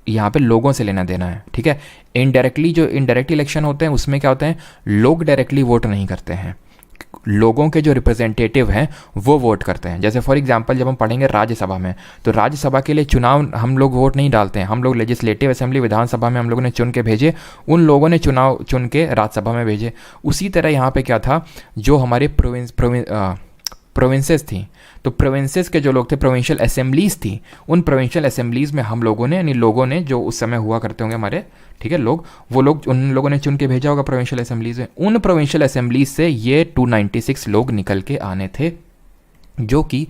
यहाँ पे लोगों से लेना देना है। ठीक है, इनडायरेक्टली जो इनडायरेक्ट इलेक्शन होते हैं उसमें क्या होते हैं, लोग डायरेक्टली वोट नहीं करते हैं, लोगों के जो रिप्रेजेंटेटिव हैं वो वोट करते हैं। जैसे फॉर एग्जांपल जब हम पढ़ेंगे राज्यसभा में, तो राज्यसभा के लिए चुनाव हम लोग वोट नहीं डालते हैं, हम लोग लेजिस्लेटिव असेंबली, विधानसभा में हम लोगों ने चुन के भेजे, उन लोगों ने चुनाव चुन के राज्यसभा में भेजे। उसी तरह यहाँ पे क्या था, जो हमारे प्रोविंसेस थी, तो प्रोविंसेस के जो लोग थे, प्रोविंशियल असेंबलीज थी, उन प्रोविंशियल असेंबलीज में हम लोगों ने, यानी लोगों ने जो उस समय हुआ करते होंगे हमारे, ठीक है, लोग, वो लोग, उन लोगों ने चुन के भेजा होगा प्रोविंशियल असेंबलीज में। उन प्रोविंशियल असेंबलीज से ये 296 लोग निकल के आने थे, जो कि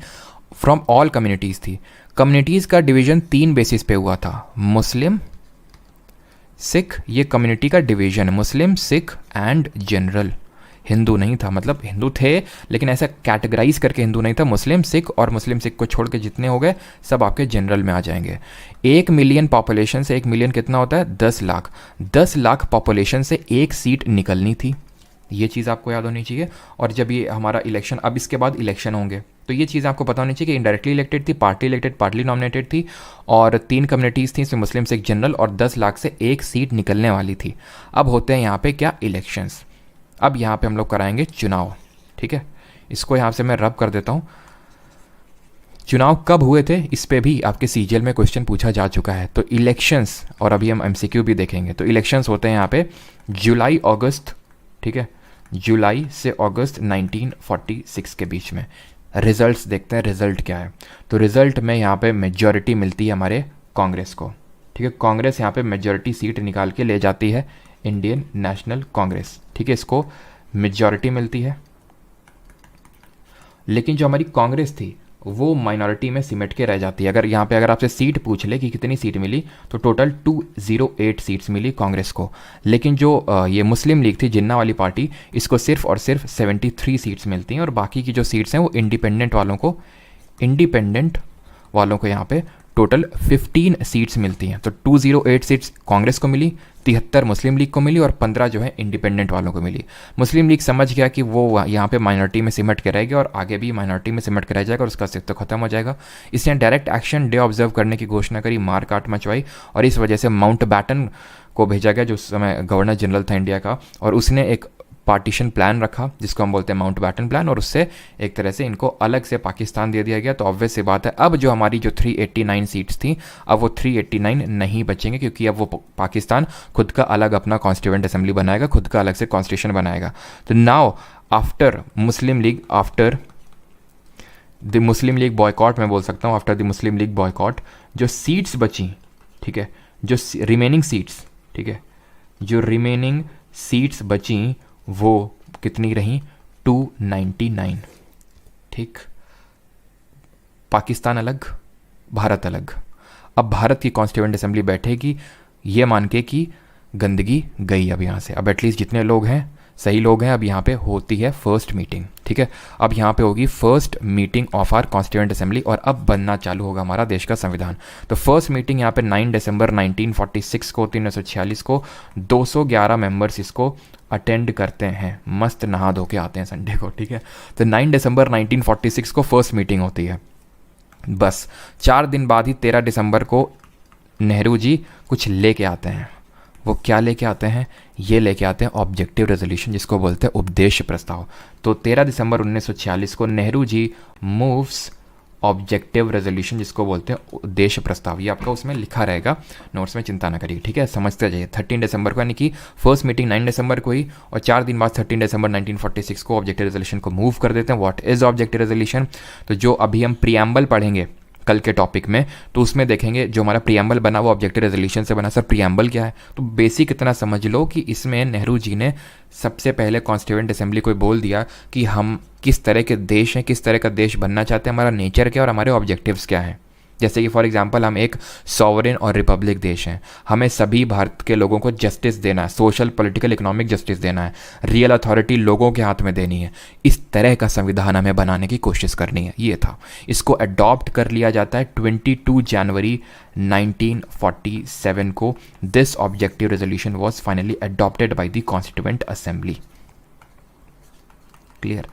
फ्रॉम ऑल कम्युनिटीज़ थी। कम्युनिटीज़ का डिवीज़न 3 बेसिस पे हुआ था, मुस्लिम, सिख, ये कम्युनिटी का division, Muslim, Sikh and general. Hindu नहीं था, मतलब हिंदू थे लेकिन ऐसा कैटेगराइज करके हिंदू नहीं था। मुस्लिम, सिख, और मुस्लिम सिख को छोड़ के जितने हो गए सब आपके जनरल में आ जाएंगे। 1 मिलियन पॉपुलेशन से, 1 मिलियन कितना होता है? 10 लाख। 10 लाख पॉपुलेशन से एक सीट निकलनी थी, ये चीज़ आपको याद होनी चाहिए। और जब ये हमारा इलेक्शन, अब इसके बाद इलेक्शन होंगे, तो ये चीज़ आपको पता होनी चाहिए कि इनडायरेक्टली इलेक्टेड थी, पार्टी इलेक्टेड, पार्टली नॉमिनेटेड थी, और 3 कम्युनिटीज़ थी, इसमें मुस्लिम, सिख, जनरल, और 10 लाख से एक सीट निकलने वाली थी। अब होते हैं यहाँ पे क्या? इलेक्शंस। अब यहाँ पे हम लोग कराएंगे चुनाव। ठीक है, इसको यहाँ से मैं रब कर देता हूँ। चुनाव कब हुए थे, इस पे भी आपके सीजीएल में क्वेश्चन पूछा जा चुका है। तो इलेक्शंस, और अभी हम एमसीक्यू भी देखेंगे। तो इलेक्शंस होते हैं यहाँ पे जुलाई अगस्त, ठीक है, जुलाई से अगस्त 1946 के बीच में। रिजल्ट्स देखते हैं, रिजल्ट क्या है। तो रिजल्ट में यहाँ पे मेजॉरिटी मिलती है हमारे कांग्रेस को। ठीक है, कांग्रेस यहाँ पे मेजॉरिटी सीट निकाल के ले जाती है, इंडियन नेशनल कांग्रेस। ठीक है, इसको मेजॉरिटी मिलती है। लेकिन जो हमारी कांग्रेस थी वो माइनॉरिटी में सिमट के रह जाती है। अगर यहाँ पे अगर आपसे सीट पूछ ले कि कितनी सीट मिली, तो टोटल 208 सीट्स मिली कांग्रेस को। लेकिन जो ये मुस्लिम लीग थी, जिन्ना वाली पार्टी, इसको सिर्फ और सिर्फ 73 सीट्स मिलती हैं, और बाकी की जो सीट्स हैं वो इंडिपेंडेंट वालों को यहाँ पे टोटल 15 सीट्स मिलती हैं। तो 208 सीट्स कांग्रेस को मिली, 73 मुस्लिम लीग को मिली, और 15 जो है इंडिपेंडेंट वालों को मिली। मुस्लिम लीग समझ गया कि वो यहाँ पे माइनॉरिटी में सिमट के रहेगी, और आगे भी माइनॉरिटी में सिमट के रह जाएगा, और उसका अस्तित्व खत्म हो जाएगा। इसने डायरेक्ट एक्शन डे ऑब्जर्व करने की घोषणा करी, मार काट मचवाई, और इस वजह से माउंट बैटन को भेजा गया, जो उस समय गवर्नर जनरल था इंडिया का, और उसने एक पार्टीशन प्लान रखा जिसको हम बोलते हैं माउंट बैटन प्लान, और उससे एक तरह से इनको अलग से पाकिस्तान दे दिया गया। तो ऑब्वियस सी बात है, अब जो हमारी जो 389 सीट्स थी, अब वो 389 नहीं बचेंगे, क्योंकि अब वो पाकिस्तान खुद का अलग अपना कॉन्स्टिट्यूएंट असेंबली बनाएगा, खुद का अलग से कॉन्स्टिट्यूशन बनाएगा। तो now after Muslim league, after the Muslim league boycott, मैं बोल सकता हूँ after the Muslim league boycott, जो सीट्स बची, ठीक है, जो रिमेनिंग सीट्स, ठीक है, जो रिमेनिंग सीट्स बची वो कितनी रही? 299। ठीक, पाकिस्तान अलग, भारत अलग। अब भारत की कॉन्स्टिट्यूएंट असेंबली बैठेगी ये मान के कि गंदगी गई अब यहाँ से, अब एटलीस्ट जितने लोग हैं सही लोग हैं, अब यहाँ पे होती है फर्स्ट मीटिंग, ठीक है। अब यहाँ पे होगी first meeting of our constituent assembly और अब बनना चालू होगा हमारा देश का संविधान। तो फर्स्ट मीटिंग यहाँ पे 9 दिसंबर 1946 को 1946 को 211 मेंबर्स इसको अटेंड करते हैं, मस्त नहा धो के आते हैं संडे को, ठीक है। तो 9 दिसंबर 1946 को फर्स्ट मीटिंग होती है। बस 4 दिन बाद ही 13 दिसंबर को नेहरू जी कुछ लेके आते हैं। वो क्या लेके आते हैं? ये लेके आते हैं ऑब्जेक्टिव रेजोल्यूशन, जिसको बोलते हैं उपदेश प्रस्ताव। तो 13 दिसंबर 1946 को Nehru ji moves objective resolution, जिसको बोलते हैं उद्देश्य प्रस्ताव। ये आपका उसमें लिखा रहेगा नोट्स में, चिंता ना करिए, ठीक है, समझते जाइए। 13 दिसंबर को, यानी कि फर्स्ट मीटिंग 9 दिसंबर को ही और 4 दिन बाद 13 दिसंबर 1946 को ऑब्जेक्टिव रेजोल्यूशन को मूव कर देते हैं। What is objective resolution? तो जो अभी हम प्रीएम्बल पढ़ेंगे कल के टॉपिक में, तो उसमें देखेंगे जो हमारा प्रीएम्बल बना वो ऑब्जेक्टिव रेजोल्यूशन से बना। सर प्रीएम्बल क्या है? तो बेसिक इतना समझ लो कि इसमें नेहरू जी ने सबसे पहले कॉन्स्टिट्यूएंट असेंबली को बोल दिया कि हम किस तरह के देश हैं, किस तरह का देश बनना चाहते हैं, हमारा नेचर क्या और हमारे ऑब्जेक्टिव्स क्या हैं। जैसे कि फॉर एग्जांपल हम एक सॉवरेन और रिपब्लिक देश हैं, हमें सभी भारत के लोगों को जस्टिस देना है, सोशल पॉलिटिकल इकोनॉमिक जस्टिस देना है, रियल अथॉरिटी लोगों के हाथ में देनी है। इस तरह का संविधान हमें बनाने की कोशिश करनी है, ये था। इसको अडॉप्ट कर लिया जाता है 22 जनवरी 1947 को। This objective resolution was finally adopted by the constituent assembly. Clear?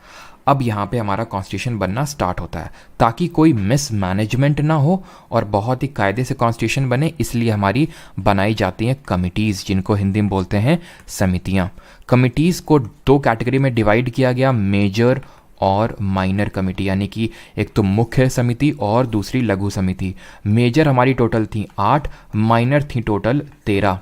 अब यहाँ पे हमारा कॉन्स्टिट्यूशन बनना स्टार्ट होता है ताकि कोई मिसमैनेजमेंट ना हो और बहुत ही कायदे से कॉन्स्टिट्यूशन बने, इसलिए हमारी बनाई जाती हैं कमिटीज़, जिनको हिंदी में बोलते हैं समितियाँ। कमिटीज़ को 2 कैटेगरी में डिवाइड किया गया, मेजर और माइनर कमेटी, यानी कि एक तो मुख्य समिति और दूसरी लघु समिति। मेजर हमारी टोटल थी 8, माइनर थी टोटल 13।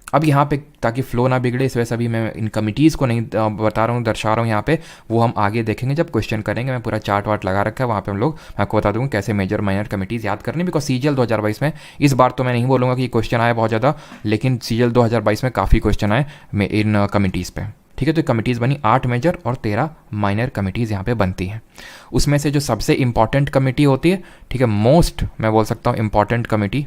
अब यहाँ पे ताकि फ्लो ना बिगड़े इस वजह से अभी मैं इन कमिटीज़ को नहीं बता रहा हूँ, दर्शा रहा हूँ यहाँ पे, वो हम आगे देखेंगे जब क्वेश्चन करेंगे। मैं पूरा चार्ट वार्ट लगा रखा है वहाँ पे, हम लोग, मैं आपको बता दूँगा कैसे मेजर माइनर कमिटीज़ याद करनी, बिकॉज सीजीएल 2022 में इस बार तो मैं नहीं बोलूँगा कि क्वेश्चन आए बहुत ज़्यादा, लेकिन सीजीएल 2022 में काफ़ी क्वेश्चन आए इन कमिटीज़ पे, ठीक है। तो कमिटीज़ बनी 8 मेजर और 13 माइनर कमिटीज़ यहाँ पे बनती हैं। उसमें से जो सबसे इंपॉर्टेंट कमेटी होती है, ठीक है, मोस्ट मैं बोल सकता हूँ important committee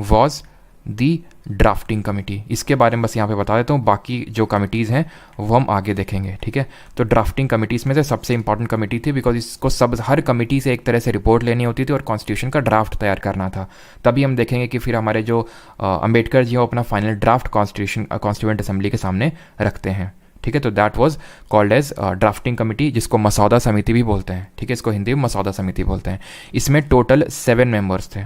was the drafting committee. इसके बारे में बस यहाँ पे बता देता हूँ, बाकी जो कमिटीज़ हैं वो हम आगे देखेंगे, ठीक है। तो ड्राफ्टिंग कमिटीज़ में से सबसे इंपॉर्टेंट कमेटी थी, बिकॉज इसको हर कमेटी से एक तरह से रिपोर्ट लेनी होती थी और कॉन्स्टिट्यूशन का ड्राफ्ट तैयार करना था। तभी हम देखेंगे कि फिर हमारे जो अम्बेडकर जी वो अपना फाइनल ड्राफ्ट कॉन्स्टिट्यूएंट असेंबली के सामने रखते हैं, ठीक है। तो that was called as drafting committee, जिसको मसौदा समिति भी बोलते हैं, ठीक है। इसको हिंदी में मसौदा समिति बोलते हैं। इसमें टोटल 7 मेंबर्स थे,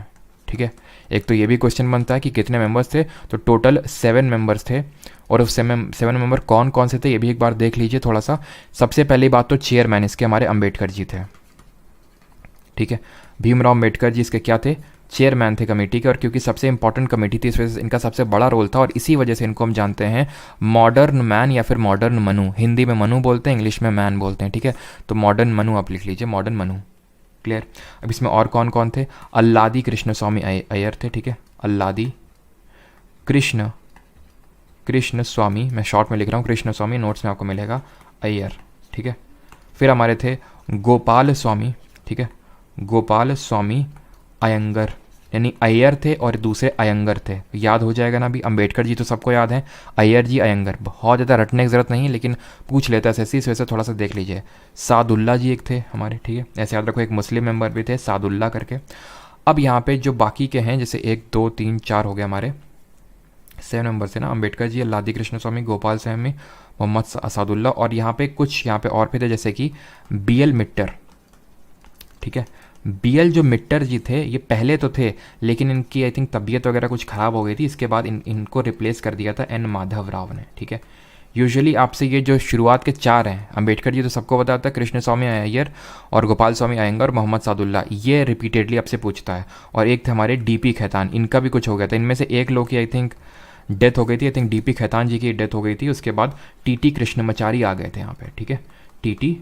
ठीक है। एक तो ये भी क्वेश्चन बनता है कि कितने मेंबर्स थे, तो टोटल 7 मेंबर्स थे। और उस 7 मेंबर कौन कौन से थे ये भी एक बार देख लीजिए थोड़ा सा। सबसे पहली बात तो चेयरमैन इसके हमारे अम्बेडकर जी थे, ठीक है। भीमराव अम्बेडकर जी इसके क्या थे? चेयरमैन थे कमेटी के। और क्योंकि सबसे इंपॉर्टेंट कमेटी थी इस वजह से इनका सबसे बड़ा रोल था और इसी वजह से इनको हम जानते हैं मॉडर्न मैन या फिर मॉडर्न मनु। हिंदी में मनु बोलते हैं, इंग्लिश में मैन बोलते हैं, ठीक है। तो मॉडर्न मनु आप लिख लीजिए, मॉडर्न मनु। क्लियर? अब इसमें और कौन कौन थे? अल्लादी कृष्ण स्वामी अय्यर थे, ठीक है। अल्लादी कृष्ण स्वामी, मैं शॉर्ट में लिख रहा हूँ, कृष्ण स्वामी, नोट्स में आपको मिलेगा अय्यर, ठीक है। फिर हमारे थे गोपाल स्वामी, ठीक है, गोपाल स्वामी अयंगर, यानी अय्यर थे और दूसरे अयंगर थे। याद हो जाएगा ना अभी, अम्बेडकर जी तो सबको याद है, अय्यर जी अयंगर बहुत ज़्यादा रटने की ज़रूरत नहीं है, लेकिन पूछ लेता है ऐसे, इस वजह से थोड़ा सा देख लीजिए। सादुल्ला जी एक थे हमारे, ठीक है, ऐसे याद रखो। एक मुस्लिम मेंबर भी थे सादुल्ला करके। अब यहाँ पे जो बाकी के हैं, जैसे 1 2 3 4 हो गए हमारे 7 नंबर से ना, अम्बेडकर जी, अल्लादी कृष्ण स्वामी, गोपाल स्वामी, मोहम्मद सादुल्ला। और यहाँ पे कुछ यहाँ पे और भी थे, जैसे कि BL मिट्टर, ठीक है। BL जो मिट्टर जी थे ये पहले तो थे, लेकिन इनकी आई थिंक तबीयत वगैरह कुछ ख़राब हो गई थी, इसके बाद इनको रिप्लेस कर दिया था N माधव राव ने, ठीक है। यूजुअली आपसे ये जो शुरुआत के 4 हैं, अम्बेडकर जी तो सबको बताता है, कृष्ण स्वामी अय्यर और गोपाल स्वामी अयंगर और मोहम्मद सादुल्ला, ये रिपीटेडली आपसे पूछता है। और एक थे हमारे DP खैतान, इनका भी कुछ हो गया था। इनमें से एक लोग की आई थिंक डेथ हो गई थी, आई थिंक DP खैतान जी की डेथ हो गई थी। उसके बाद TT कृष्णमाचारी आ गए थे यहाँ पे, ठीक है, TT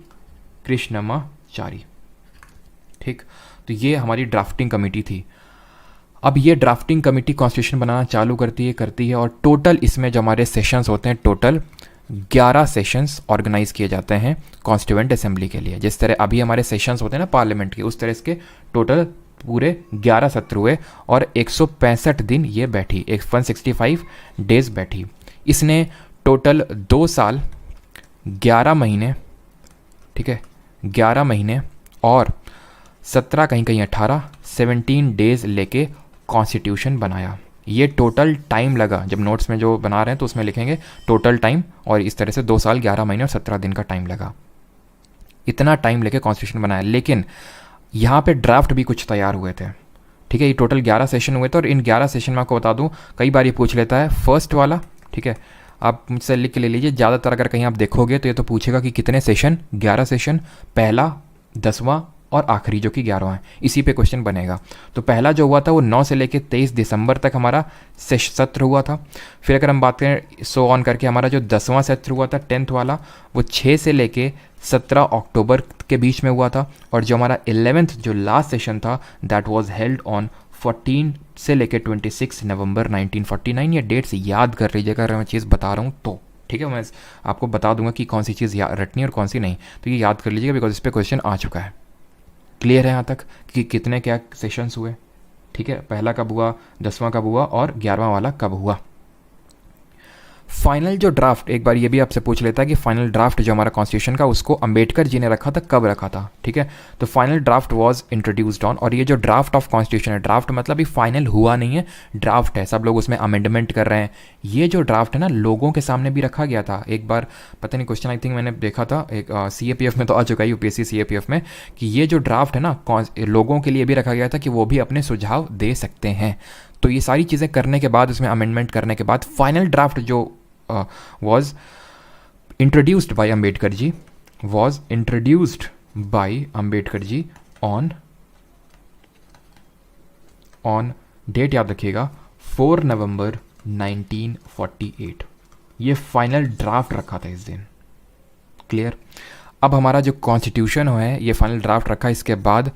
कृष्णमाचारी, ठीक। तो ये हमारी ड्राफ्टिंग कमेटी थी। अब ये ड्राफ्टिंग कमेटी कॉन्स्टिट्यूशन बनाना चालू करती है और टोटल इसमें जो हमारे सेशंस होते हैं, टोटल 11 सेशंस ऑर्गेनाइज किए जाते हैं कॉन्स्टिट्यूएंट असेंबली के लिए। जिस तरह अभी हमारे सेशंस होते हैं ना पार्लियामेंट के, उस तरह इसके टोटल पूरे 11 सत्र हुए और 165 दिन ये बैठी, 165 डेज बैठी। इसने टोटल 2 साल 11 महीने, ठीक है, 11 महीने और 17 कहीं कहीं 17 डेज लेके कॉन्स्टिट्यूशन बनाया। ये टोटल टाइम लगा, जब नोट्स में जो बना रहे हैं तो उसमें लिखेंगे टोटल टाइम, और इस तरह से 2 साल 11 महीने और 17 दिन का टाइम लगा। इतना टाइम लेके कॉन्स्टिट्यूशन बनाया। लेकिन यहाँ पे ड्राफ्ट भी कुछ तैयार हुए थे, ठीक है। ये टोटल 11 सेशन हुए थे और इन 11 सेशन में आपको बता दूँ, कई बार ये पूछ लेता है फर्स्ट वाला, ठीक है, आप मुझसे लिख के ले लीजिए। ज़्यादातर अगर कहीं आप देखोगे तो ये तो पूछेगा कि कितने सेशन, 11 सेशन, पहला, 10वां और आखिरी जो कि 11वां है, इसी पे क्वेश्चन बनेगा। तो पहला जो हुआ था वो 9 से लेके 23 दिसंबर तक हमारा सत्र हुआ था। फिर अगर हम बात करें सो ऑन करके, हमारा जो 10वां सत्र हुआ था 10th वाला, वो 6 से लेके 17 अक्टूबर के बीच में हुआ था। और जो हमारा 11th जो लास्ट सेशन था दैट वाज हेल्ड ऑन 14 से लेके 26 नवंबर 1949। ये डेट्स याद कर लीजिएगा अगर मैं चीज़ बता रहा हूँ तो, ठीक है। मैं आपको बता दूंगा कि कौन सी चीज़ रटनी है और कौन सी नहीं, तो ये याद कर लीजिएगा बिकॉज इस पर क्वेश्चन आ चुका है। क्लियर है यहाँ तक कि कितने क्या सेशंस हुए, ठीक है, पहला कब हुआ, 10वां कब हुआ और 11वां वाला कब हुआ। फाइनल जो ड्राफ्ट, एक बार ये भी आपसे पूछ लेता है कि फाइनल ड्राफ्ट जो हमारा कॉन्स्टिट्यूशन का उसको अंबेडकर जी ने रखा था, कब रखा था, ठीक है। तो final draft was introduced on, और ये जो ड्राफ्ट ऑफ कॉन्स्टिट्यूशन है, ड्राफ्ट मतलब ये फाइनल हुआ नहीं है, ड्राफ्ट है, सब लोग उसमें अमेंडमेंट कर रहे हैं। ये जो ड्राफ्ट है ना लोगों के सामने भी रखा गया था। एक बार पता नहीं क्वेश्चन आई थिंक मैंने देखा था एक CAPF में तो आ चुका है, UPSC CAPF में, कि ये जो ड्राफ्ट है ना लोगों के लिए भी रखा गया था कि वो भी अपने सुझाव दे सकते हैं। तो ये सारी चीज़ें करने के बाद, उसमें अमेंडमेंट करने के बाद फाइनल ड्राफ्ट जो was introduced by Ambedkar ji, was introduced by Ambedkar ji on date याद रखिएगा 4 नवंबर 1948। ये फाइनल ड्राफ्ट रखा था इस दिन। क्लियर। अब हमारा जो कॉन्स्टिट्यूशन है ये फाइनल ड्राफ्ट रखा, इसके बाद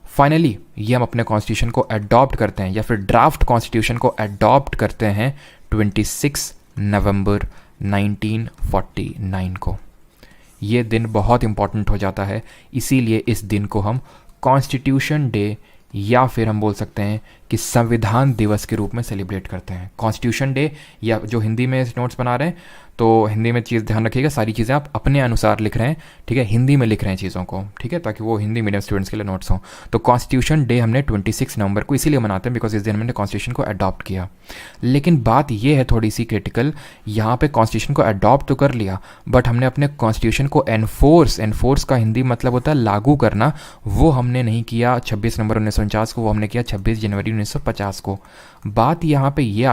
फाइनली ये हम अपने कॉन्स्टिट्यूशन को अडॉप्ट करते हैं या फिर ड्राफ्ट कॉन्स्टिट्यूशन को अडॉप्ट करते हैं 26 नवंबर 1949 को। ये दिन बहुत इंपॉर्टेंट हो जाता है, इसीलिए इस दिन को हम कॉन्स्टिट्यूशन डे या फिर हम बोल सकते हैं कि संविधान दिवस के रूप में सेलिब्रेट करते हैं। कॉन्स्टिट्यूशन डे, या जो हिंदी में नोट्स बना रहे हैं तो हिंदी में चीज़ ध्यान रखिएगा, सारी चीज़ें आप अपने अनुसार लिख रहे हैं, ठीक है, हिंदी में लिख रहे हैं चीज़ों को, ठीक है, ताकि वो हिंदी मीडियम स्टूडेंट्स के लिए नोट्स हों। तो कॉन्स्टिट्यूशन डे हमने 26 नवंबर को इसीलिए मनाते हैं बिकॉज इस दिन हमने कॉन्स्टिट्यूशन को अडॉप्ट किया। लेकिन बात ये है थोड़ी सी क्रिटिकल, यहाँ पे कॉन्स्टिट्यूशन को अडॉप्ट तो कर लिया बट हमने अपने कॉन्स्टिट्यूशन को एनफोर्स का हिंदी मतलब होता है लागू करना, वो हमने नहीं किया 26 नवंबर 1949 को, वो हमने किया 26 जनवरी 1950 को। बात यहाँ पे ये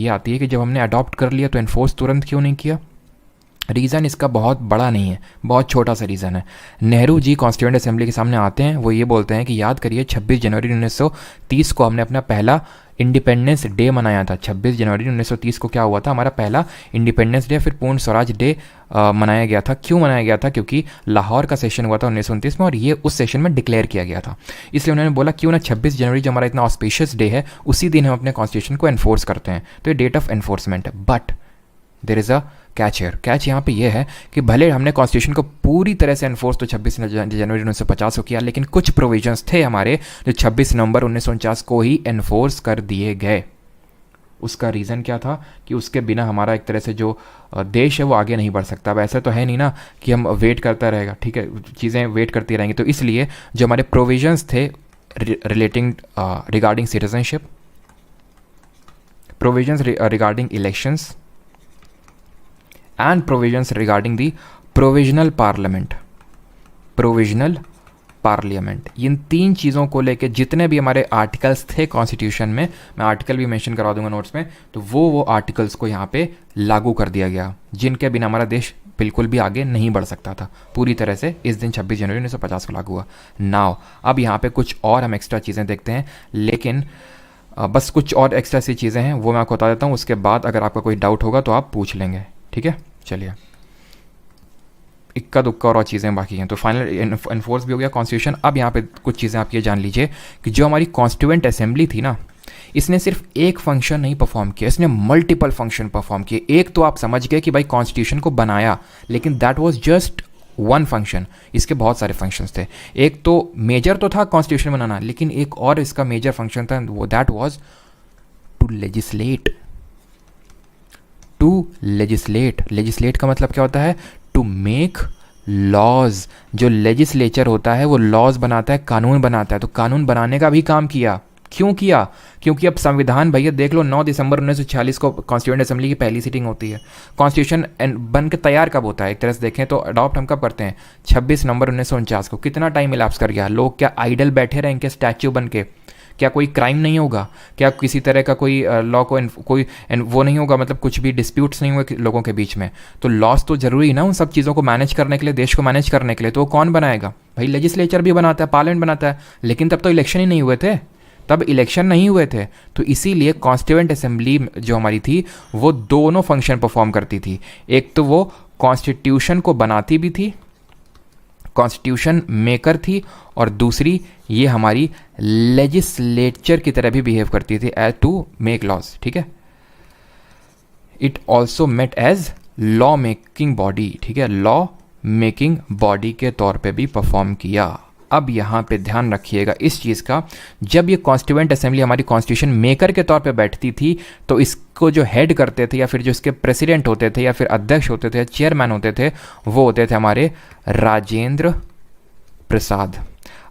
आती है कि जब हमने अडॉप्ट कर लिया तो एनफोर्स तुरंत क्यों नहीं किया। रीज़न इसका बहुत बड़ा नहीं है, बहुत छोटा सा रीज़न है। नेहरू जी कॉन्स्टिट्यूएंट असेंबली के सामने आते हैं, वो ये बोलते हैं कि याद करिए 26 जनवरी 1930 को हमने अपना पहला इंडिपेंडेंस डे मनाया था। 26 जनवरी 1930 को क्या हुआ था, हमारा पहला इंडिपेंडेंस डे, फिर पूर्ण स्वराज डे मनाया गया था। क्यों मनाया गया था, क्योंकि लाहौर का सेशन हुआ था 1929 में और ये उस सेशन में डिक्लेयर किया गया था। इसलिए उन्होंने बोला क्यों ना 26 जनवरी जो हमारा इतना ऑस्पिशियस डे है उसी दिन हम अपने कॉन्स्टिट्यूशन को एनफोर्स करते हैं। तो ये डेट ऑफ एनफोर्समेंट है। But there is a catch here. Catch यहाँ पे ये है कि भले हमने कॉन्स्टिट्यूशन को पूरी तरह से एनफोर्स तो 26 जनवरी 1950 को किया, लेकिन कुछ प्रोविजंस थे हमारे जो 26 नवंबर 1949 को ही एनफोर्स कर दिए गए। उसका रीज़न क्या था कि उसके बिना हमारा एक तरह से जो देश है वो आगे नहीं बढ़ सकता। अब ऐसा तो है नहीं ना कि हम वेट करता रहेगा, ठीक है, चीज़ें वेट करती रहेंगी। तो इसलिए जो हमारे प्रोविजंस थे regarding citizenship, provisions regarding elections and provisions regarding the provisional parliament, इन 3 चीज़ों को लेके जितने भी हमारे आर्टिकल्स थे कॉन्स्टिट्यूशन में, मैं आर्टिकल भी मेंशन करवा दूंगा नोट्स में, तो वो आर्टिकल्स को यहाँ पे लागू कर दिया गया जिनके बिना हमारा देश बिल्कुल भी आगे नहीं बढ़ सकता था पूरी तरह से। इस दिन 26 जनवरी 1950 को लागू हुआ। नाउ अब यहाँ पे कुछ और हम एक्स्ट्रा चीज़ें देखते हैं, लेकिन बस कुछ और एक्स्ट्रा सी चीज़ें हैं वो मैं आपको बता देता हूँ, उसके बाद अगर आपका कोई डाउट होगा तो आप पूछ लेंगे, ठीक है। चलिए, इक्का दुक्का और चीज़ें बाकी हैं। तो फाइनल एनफोर्स भी हो गया कॉन्स्टिट्यूशन। अब यहाँ पे कुछ चीज़ें आप ये जान लीजिए कि जो हमारी कॉन्स्टिट्यूएंट असेंबली थी ना, इसने सिर्फ एक फंक्शन नहीं परफॉर्म किया, इसने मल्टीपल फंक्शन परफॉर्म किए। एक तो आप समझ गए कि भाई कॉन्स्टिट्यूशन को बनाया, लेकिन that was just one function, इसके बहुत सारे फंक्शंस थे। एक तो मेजर तो था कॉन्स्टिट्यूशन बनाना, लेकिन एक और इसका मेजर फंक्शन था, वो that was to legislate. To legislate, legislate का मतलब क्या होता है? To make laws. जो लेजिस्लेचर होता है वो लॉज बनाता है, कानून बनाता है। तो कानून बनाने का भी काम किया। क्यों किया? क्योंकि अब संविधान भैया देख लो, 9 दिसंबर 1946 को कॉन्स्टिट्यूएंट असेंबली की पहली सीटिंग होती है। कॉन्स्टिट्यूशन बन के तैयार कब होता है? एक तरह से देखें तो अडॉप्ट हम कब करते हैं? 26 नवंबर 1949 को। कितना टाइम इलाप्स कर गया? लोग क्या आइडल बैठे रहें इनके स्टैच्यू बन के? क्या कोई क्राइम नहीं होगा? क्या किसी तरह का कोई लॉ को कोई वो नहीं होगा, मतलब कुछ भी डिस्प्यूट्स नहीं हुए लोगों के बीच में? तो लॉस तो जरूरी है ना उन सब चीज़ों को मैनेज करने के लिए, देश को मैनेज करने के लिए। तो वो कौन बनाएगा भाई? लेजिस्लेचर भी बनाता है, पार्लियामेंट बनाता है। लेकिन तब तो इलेक्शन ही नहीं हुए थे, तब इलेक्शन नहीं हुए थे। तो इसीलिए कॉन्स्टिट्यूएंट असेंबली जो हमारी थी वो दोनों फंक्शन परफॉर्म करती थी। एक तो वो कॉन्स्टिट्यूशन को बनाती भी थी, कॉन्स्टिट्यूशन मेकर थी, और दूसरी ये हमारी लेजिस्लेचर की तरह भी बिहेव करती थी एज टू मेक लॉज। ठीक है, it also met as law making body. ठीक है, लॉ मेकिंग बॉडी के तौर पे भी परफॉर्म किया। अब यहाँ पे ध्यान रखिएगा इस चीज़ का, जब ये कॉन्स्टिट्यूएंट असेंबली हमारी कॉन्स्टिट्यूशन मेकर के तौर पे बैठती थी, तो इसको जो हेड करते थे या फिर जो इसके प्रेसिडेंट होते थे या फिर अध्यक्ष होते थे, चेयरमैन होते थे, वो होते थे हमारे राजेंद्र प्रसाद।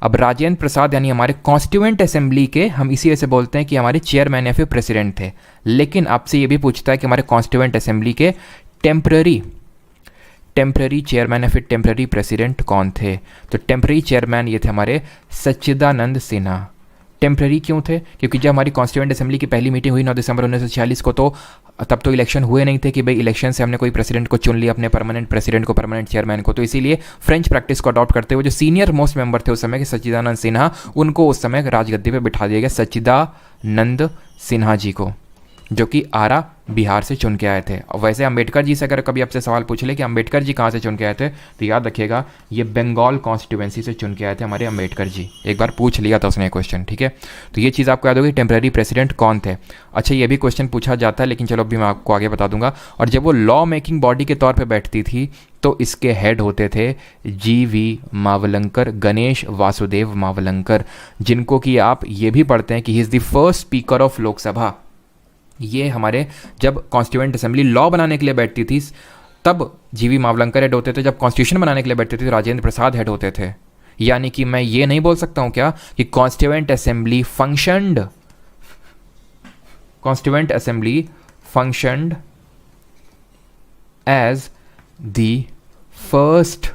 अब राजेंद्र प्रसाद यानी हमारे कॉन्स्टिट्यूएंट असेंबली के, हम इसी वजह से बोलते हैं कि हमारे चेयरमैन या फिर प्रेसिडेंट थे। लेकिन आपसे ये भी पूछता है कि हमारे कॉन्स्टिट्यूएंट असेंबली के टेम्पररी चेयरमैन या फिर टेम्पररी प्रेसिडेंट कौन थे? तो टेम्पररी चेयरमैन ये थे हमारे सच्चिदानंद सिन्हा। टेम्पररी क्यों थे? क्योंकि जब हमारी कॉन्स्टिट्यूएंट असेंबली की पहली मीटिंग हुई 9 दिसंबर 1946 को, तो तब तो इलेक्शन हुए नहीं थे कि भाई इलेक्शन से हमने कोई प्रेसिडेंट को चुन लिया, अपने परमानेंट प्रेसिडेंट को, परमानेंट चेयरमैन को। तो इसीलिए फ्रेंच प्रैक्टिस को अडॉप्ट करते हुए जो सीनियर मोस्ट मेंबर थे उस समय के सच्चिदानंद सिन्हा, उनको उस समय राजगद्दी पे बिठा दिया गया, सच्चिदानंद सिन्हा जी को, जो कि आरा बिहार से चुन के आए थे। वैसे अंबेडकर जी से अगर कभी आपसे सवाल पूछ ले कि अंबेडकर जी कहाँ से चुन के आए थे, तो याद रखिएगा ये बंगाल कॉन्स्टिट्यूएंसी से चुन के आए थे हमारे अंबेडकर जी। एक बार पूछ लिया था उसने क्वेश्चन। ठीक है, तो ये चीज़ आपको याद होगी, टेम्पररी प्रेसिडेंट कौन थे। अच्छा, ये भी क्वेश्चन पूछा जाता है, लेकिन चलो अभी मैं आपको आगे बता दूंगा। और जब वो लॉ मेकिंग बॉडी के तौर पर बैठती थी, तो इसके हेड होते थे GV मावलंकर, गणेश वासुदेव मावलंकर, जिनको कि आप ये भी पढ़ते हैं कि he is the first speaker of Lok Sabha. ये हमारे जब कॉन्स्टिट्यूएंट असेंबली लॉ बनाने के लिए बैठती थी, तब GV मावलंकर हेड होते थे। जब कॉन्स्टिट्यूशन बनाने के लिए बैठते थे तो राजेंद्र प्रसाद हेड होते थे। यानी कि मैं ये नहीं बोल सकता हूं क्या कि constituent assembly functioned as the first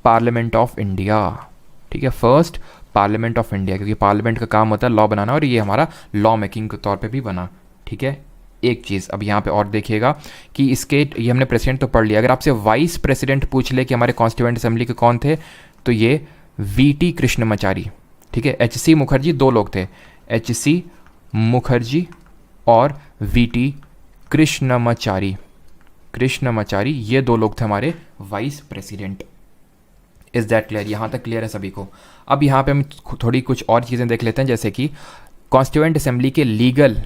parliament of India. ठीक है, फर्स्ट पार्लियामेंट ऑफ इंडिया, क्योंकि पार्लियामेंट का काम होता है लॉ बनाना, और ये हमारा लॉ मेकिंग के तौर पे भी बना। ठीक है, एक चीज़ अब यहाँ पे और देखिएगा कि इसके, ये हमने प्रेसिडेंट तो पढ़ लिया, अगर आपसे वाइस प्रेसिडेंट पूछ ले कि हमारे कॉन्स्टिट्यूएंट असेंबली के कौन थे, तो ये VT कृष्णमाचारी। ठीक है, HC मुखर्जी, दो लोग थे, HC मुखर्जी और VT कृष्णमाचारी, ये दो लोग थे हमारे vice president. Is that clear? यहाँ तक क्लियर है सभी को? अब यहाँ पे हम थोड़ी कुछ और चीज़ें देख लेते हैं, जैसे कि कॉन्स्टिट्यूएंट असेंबली के लीगल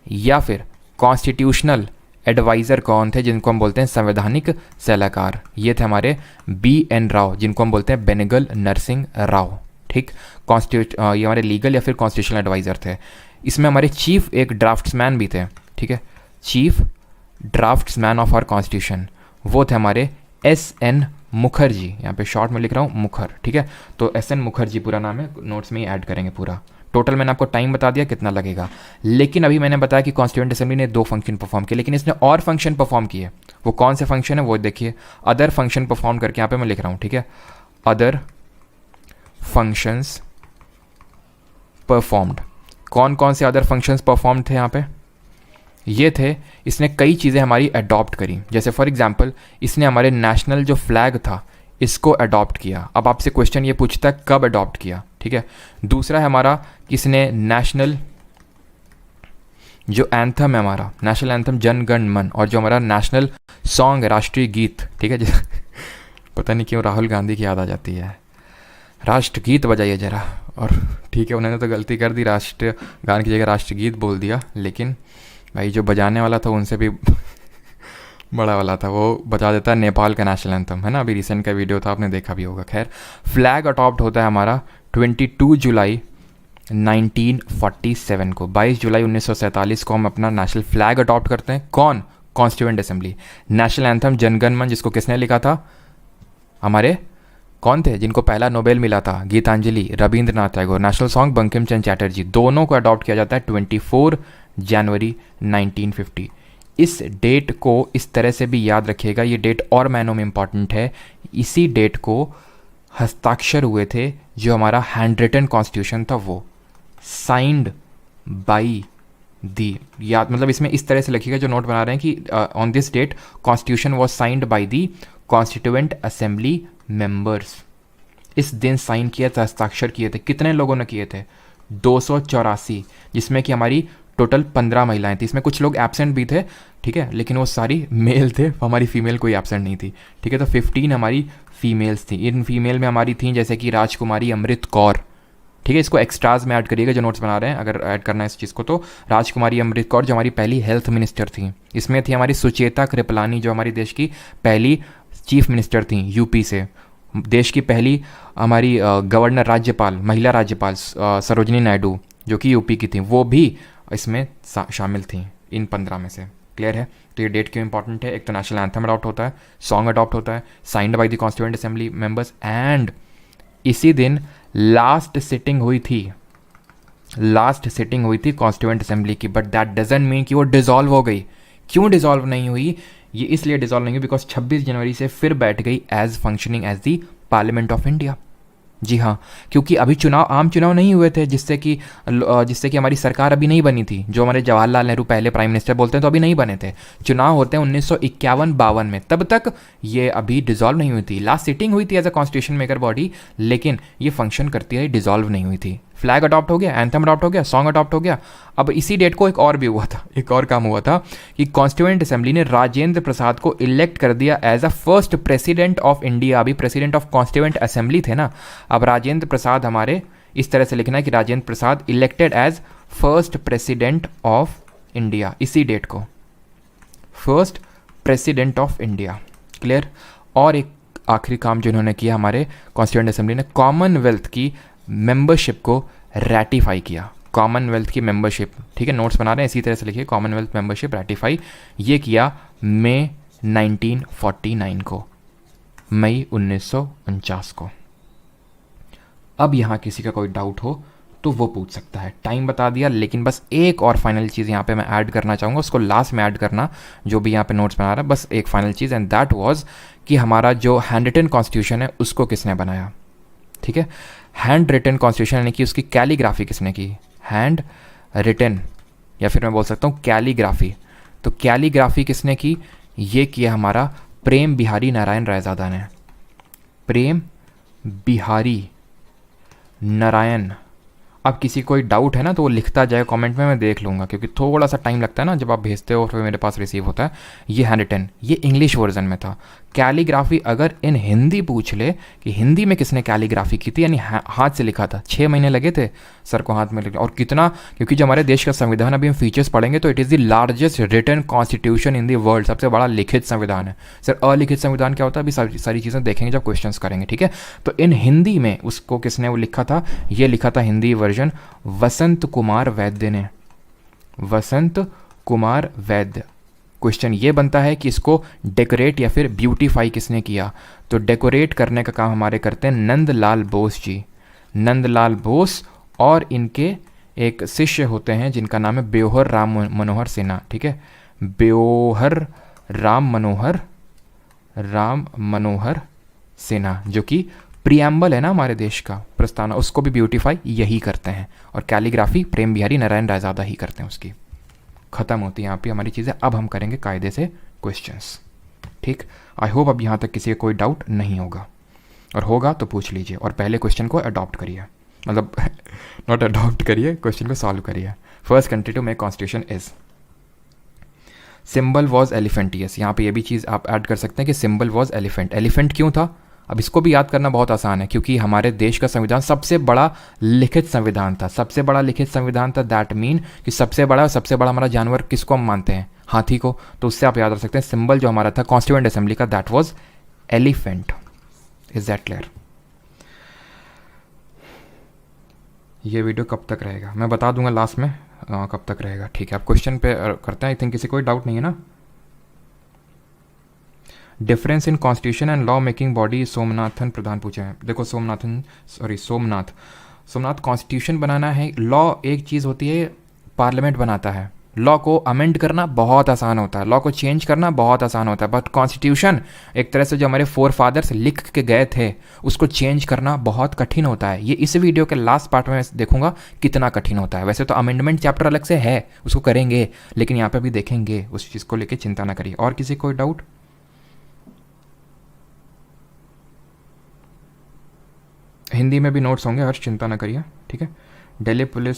या फिर कॉन्स्टिट्यूशनल एडवाइज़र कौन थे, जिनको हम बोलते हैं संवैधानिक सलाहकार। ये थे हमारे BN राव, जिनको हम बोलते हैं बेनेगल नरसिंह राव। ठीक, ये हमारे लीगल या फिर कॉन्स्टिट्यूशनल एडवाइज़र थे। इसमें हमारे चीफ एक ड्राफ्ट्समैन भी थे। ठीक है, chief draftsman of our constitution, वो थे हमारे SN मुखर्जी। यहाँ पे शॉर्ट में लिख रहा हूँ मुखर। ठीक है, तो SN मुखर्जी पूरा नाम है, नोट्स में ही ऐड करेंगे पूरा। टोटल मैंने आपको टाइम बता दिया कितना लगेगा, लेकिन अभी मैंने बताया कि कॉन्स्टिट्यूएंट असेंबली ने 2 फंक्शन परफॉर्म किए, लेकिन इसने और फंक्शन परफॉर्म किए। वो कौन से फंक्शन है वो देखिए, अदर फंक्शन परफॉर्म करके यहाँ पे मैं लिख रहा हूँ। ठीक है, अदर फंक्शंस परफॉर्म्ड। कौन कौन से अदर फंक्शंस परफॉर्म थे यहाँ पे? ये थे, इसने कई चीज़ें हमारी अडॉप्ट करी। जैसे फॉर एग्जांपल इसने हमारे नेशनल जो फ्लैग था इसको अडॉप्ट किया। अब आपसे क्वेश्चन ये पूछता है कब अडॉप्ट किया। ठीक है, दूसरा है हमारा किसने नेशनल जो एंथम है हमारा, नेशनल एंथम जन गण मन, और जो हमारा नेशनल सॉन्ग है राष्ट्रीय गीत। ठीक है, पता नहीं क्यों राहुल गांधी की याद आ जाती है, राष्ट्रगीत बजाइए जरा। और ठीक है, उन्होंने तो गलती कर दी, राष्ट्र गान की जगह राष्ट्रगीत बोल दिया, लेकिन भाई जो बजाने वाला था उनसे भी बड़ा वाला था वो, बता देता है नेपाल का नेशनल एंथम है ना, अभी रिसेंट का वीडियो था, आपने देखा भी होगा। खैर, फ्लैग अडॉप्ट होता है हमारा 22 जुलाई 1947 को। 22 जुलाई 1947 को हम अपना नेशनल फ्लैग अडॉप्ट करते हैं। कौन? Constituent assembly. नेशनल एंथम जनगण मन, जिसको किसने लिखा था? हमारे कौन थे जिनको पहला नोबेल मिला था? गीतांजलि, रविंद्रनाथ टैगोर। National song Bankim Chandra Chatterjee. दोनों को अडॉप्ट किया जाता है 24 जनवरी 1950। इस डेट को इस तरह से भी याद रखिएगा, ये डेट और मायनों में इंपॉर्टेंट है। इसी डेट को हस्ताक्षर हुए थे जो हमारा हैंड रिटन कॉन्स्टिट्यूशन था, वो साइंड बाई दी, याद मतलब इसमें इस तरह से लिखिएगा जो नोट बना रहे हैं कि on this date constitution was signed by the constituent assembly members. इस दिन साइन किया था, हस्ताक्षर किए थे। कितने लोगों ने किए थे? 284, जिसमें कि हमारी टोटल 15 महिलाएं थी। इसमें कुछ लोग एब्सेंट भी थे, ठीक है, लेकिन वो सारी मेल थे, हमारी फीमेल कोई एब्सेंट नहीं थी, ठीक है। तो 15 हमारी फीमेल्स थी। इन फीमेल में हमारी थी जैसे कि राजकुमारी अमृत कौर, ठीक है। इसको एक्स्ट्राज में ऐड करिएगा जो नोट्स बना रहे हैं, अगर ऐड करना है इस चीज़ को तो। राजकुमारी अमृत कौर जो हमारी पहली हेल्थ मिनिस्टर थी। इसमें थी हमारी सुचेता कृपलानी जो हमारी देश की पहली चीफ मिनिस्टर थी यूपी से। देश की पहली हमारी गवर्नर राज्यपाल, महिला राज्यपाल सरोजनी नायडू जो कि यूपी की थी, वो भी इसमें शामिल थी इन 15 में से। क्लियर है? तो ये डेट क्यों इंपॉर्टेंट है? एक तो नेशनल एंथम अडॉप्ट होता है, सॉन्ग अडॉप्ट होता है, signed by the constituent assembly members, and इसी दिन लास्ट सिटिंग हुई थी कॉन्स्टिट्यूएंट असेंबली की। बट दैट डजंट मीन कि वो डिसॉल्व हो गई। क्यों डिसॉल्व नहीं हुई? ये इसलिए डिसॉल्व नहीं हुई बिकॉज 26 जनवरी से फिर बैठ गई as functioning as the parliament of India. जी हाँ, क्योंकि अभी आम चुनाव नहीं हुए थे, जिससे कि हमारी सरकार अभी नहीं बनी थी। जो हमारे जवाहरलाल नेहरू पहले प्राइम मिनिस्टर बोलते हैं तो अभी नहीं बने थे। चुनाव होते हैं 1951-52 में, तब तक ये अभी डिसॉल्व नहीं हुई थी। लास्ट सिटिंग हुई थी as a constitution maker body, लेकिन ये फंक्शन करती है, डिसॉल्व नहीं हुई थी। फ्लैग अडॉप्ट हो गया, एंथम अडॉप्ट हो गया, सॉन्ग अडॉप्ट हो गया। अब इसी डेट को एक और भी हुआ था, एक और काम हुआ था कि कॉन्स्टिट्यूएंट असेंबली ने राजेंद्र प्रसाद को इलेक्ट कर दिया as a first president of India. अभी प्रेसिडेंट ऑफ कॉन्स्टिट्यूएंट असेंबली थे ना, अब राजेंद्र प्रसाद हमारे इस तरह से लिखना है कि Rajendra Prasad elected as first president of India. इसी डेट को first president of India. Clear? और एक आखिरी काम जो इन्होंने किया हमारे कॉन्स्टिट्यूएंट असेंबली ने, कॉमनवेल्थ की मेंबरशिप को रैटिफाई किया। कॉमनवेल्थ की मेंबरशिप, ठीक है, नोट्स बना रहे हैं इसी तरह से लिखिए, कॉमनवेल्थ मेंबरशिप रैटिफाई ये किया मई 1949 को, मई 1949 को। अब यहाँ किसी का कोई डाउट हो तो वो पूछ सकता है। टाइम बता दिया, लेकिन बस एक और फाइनल चीज़ यहाँ पे मैं ऐड करना चाहूँगा, उसको लास्ट में ऐड करना, जो भी यहाँ पे नोट्स बना रहा है, बस एक final cheese, and that was कि हमारा जो हैंड रिटन कॉन्स्टिट्यूशन है उसको किसने बनाया। ठीक है, हैंड रिटन कॉन्स्टिट्यूशन यानी कि उसकी कैलीग्राफी किसने की? हैंड रिटन, या फिर मैं बोल सकता हूँ कैलीग्राफी। तो कैलीग्राफी किसने की? ये किया हमारा प्रेम बिहारी नारायण रायजादा ने। प्रेम बिहारी नारायण। अब किसी कोई डाउट है ना तो वो लिखता जाए कमेंट में, मैं देख लूँगा, क्योंकि थोड़ा सा टाइम लगता है ना जब आप भेजते हो और फिर मेरे पास रिसीव होता है। ये हैंड रिटन, ये इंग्लिश वर्जन में था। कैलीग्राफी अगर इन हिंदी पूछ ले कि हिंदी में किसने कैलीग्राफी की थी, यानी हाथ से लिखा था, 6 महीने लगे थे सर को हाथ में लिखने। और कितना, क्योंकि जो हमारे देश का संविधान अभी हम फीचर्स पढ़ेंगे तो it is the largest written constitution in the world, सबसे बड़ा लिखित संविधान है। सर अलिखित संविधान क्या होता है, अभी सारी चीज़ें देखेंगे जब क्वेश्चन करेंगे, ठीक है। तो इन हिंदी में उसको किसने वो लिखा था? ये लिखा था हिंदी वर्जन वसंत कुमार वैद्य ने। वसंत कुमार वैद्य। क्वेश्चन ये बनता है कि इसको डेकोरेट या फिर ब्यूटीफाई किसने किया? तो डेकोरेट करने का काम हमारे करते हैं नंदलाल बोस जी। नंदलाल बोस, और इनके एक शिष्य होते हैं जिनका नाम है ब्योहर राम मनोहर सिन्हा। ठीक है, ब्योहर राम मनोहर सिन्हा, जो कि प्रियम्बल है ना हमारे देश का, प्रस्तावना, उसको भी ब्यूटीफाई यही करते हैं। और कैलीग्राफी प्रेम बिहारी नारायण रायजादा ही करते हैं। उसकी खत्म होती है यहाँ पे हमारी चीज़ें। अब हम करेंगे कायदे से क्वेश्चंस। ठीक, आई होप अब यहाँ तक किसी का कोई डाउट नहीं होगा, और होगा तो पूछ लीजिए। और पहले क्वेश्चन को अडॉप्ट करिए, मतलब नॉट अडॉप्ट करिए, क्वेश्चन को सॉल्व करिए। First country to make constitution is, symbol was elephant. Yes, यहाँ पे ये भी चीज़ आप ऐड कर सकते हैं कि सिंबल वॉज एलिफेंट। एलिफेंट क्यों था? अब इसको भी याद करना बहुत आसान है, क्योंकि हमारे देश का संविधान सबसे बड़ा लिखित संविधान था। सबसे बड़ा लिखित संविधान था, दैट मीन कि सबसे बड़ा हमारा जानवर किसको हम मानते हैं? हाथी को, तो उससे आप याद रख सकते हैं सिंबल जो हमारा था कॉन्स्टिट्यूएंट असेंबली का, that was elephant. Is that clear? ये वीडियो कब तक रहेगा मैं बता दूंगा लास्ट में, कब तक रहेगा। ठीक है, आप क्वेश्चन पे करते हैं। आई थिंक किसी कोई डाउट नहीं है ना? Difference in constitution and law making body, Somnathan Pradhan पूछे हैं। देखो सोमनाथ कॉन्स्टिट्यूशन बनाना है, लॉ एक चीज़ होती है, पार्लियामेंट बनाता है। लॉ को अमेंड करना बहुत आसान होता है, लॉ को चेंज करना बहुत आसान होता है, बट कॉन्स्टिट्यूशन एक तरह से जो हमारे फोर फादर्स लिख के गए थे उसको चेंज करना बहुत कठिन होता है। ये इस वीडियो के लास्ट पार्ट में देखूंगा कितना कठिन होता है। वैसे तो अमेंडमेंट चैप्टर अलग से है, उसको करेंगे, लेकिन यहाँ पे भी देखेंगे, उस चीज़ को लेकर चिंता ना करिए। और किसी कोई डाउट? हिंदी में भी नोट्स होंगे, हर्ष चिंता ना करिए, ठीक है। दिल्ली पुलिस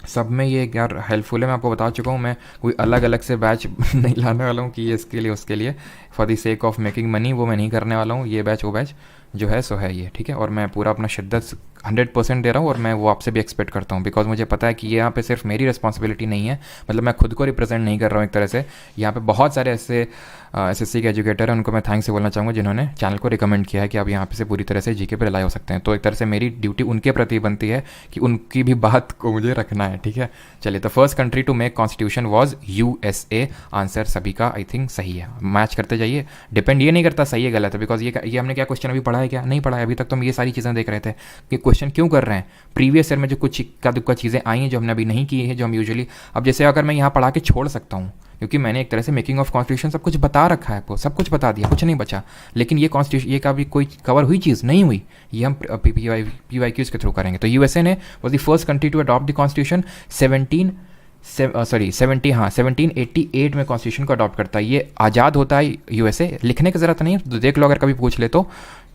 सब में ये यार हेल्पफुल है, मैं आपको बता चुका हूँ। मैं कोई अलग अलग से बैच नहीं लाने वाला हूँ कि ये इसके लिए उसके लिए for the sake of making money, वो मैं नहीं करने वाला हूँ। ये बैच वो बैच जो है सो है ये, ठीक है। और मैं पूरा अपना शिद्दत 100% दे रहा हूँ, और मैं वो आपसे भी एक्सपेक्ट करता हूँ, बिकॉज मुझे पता है कि ये यहाँ पे सिर्फ मेरी रिस्पॉन्सिबिलिटी नहीं है, मतलब मैं खुद को रिप्रेजेंट नहीं कर रहा हूँ एक तरह से। यहाँ पे बहुत सारे ऐसे एसएससी के एजुकेटर हैं, उनको मैं थैंक्स से बोलना चाहूँगा जिन्होंने चैनल को रिकमेंड किया है कि आप यहाँ पे से पूरी तरह से जीके पे रिलाई हो सकते हैं। तो एक तरह से मेरी ड्यूटी उनके प्रति बनती है कि उनकी भी बात को मुझे रखना है, ठीक है। चलिए, तो first country to make constitution was USA. Answer सभी का आई थिंक सही है। मैच करते जाइए, डिपेंड ये नहीं करता सही है गलत है, बिकॉज ये हमने क्या क्वेश्चन अभी पढ़ा है, क्या नहीं पढ़ा है अभी तक। तो हम ये सारी चीज़ें देख रहे थे कि क्वेश्चन क्यों कर रहे हैं। प्रीवियस ईयर में जो कुछ इक्का दुक्का चीज़ें आई हैं जो हमने अभी नहीं की है, जो हम यूजुअली, अब जैसे अगर मैं यहाँ पढ़ा के छोड़ सकता हूँ क्योंकि मैंने एक तरह से मेकिंग ऑफ कॉन्स्टिट्यूशन सब कुछ बता रखा है, आपको सब कुछ बता दिया, कुछ नहीं बचा। लेकिन ये कॉन्स्टिट्यूशन ये कभी कोई कवर हुई चीज़ नहीं हुई, ये हम PYQs के थ्रू करेंगे। तो यूएसए ने was the first country to adopt the constitution 1788 में कॉन्स्टिट्यूशन को अडॉप्ट करता है। ये आज़ाद होता है यूएसए, लिखने की ज़रूरत नहीं है, तो देख लो अगर कभी पूछ ले तो,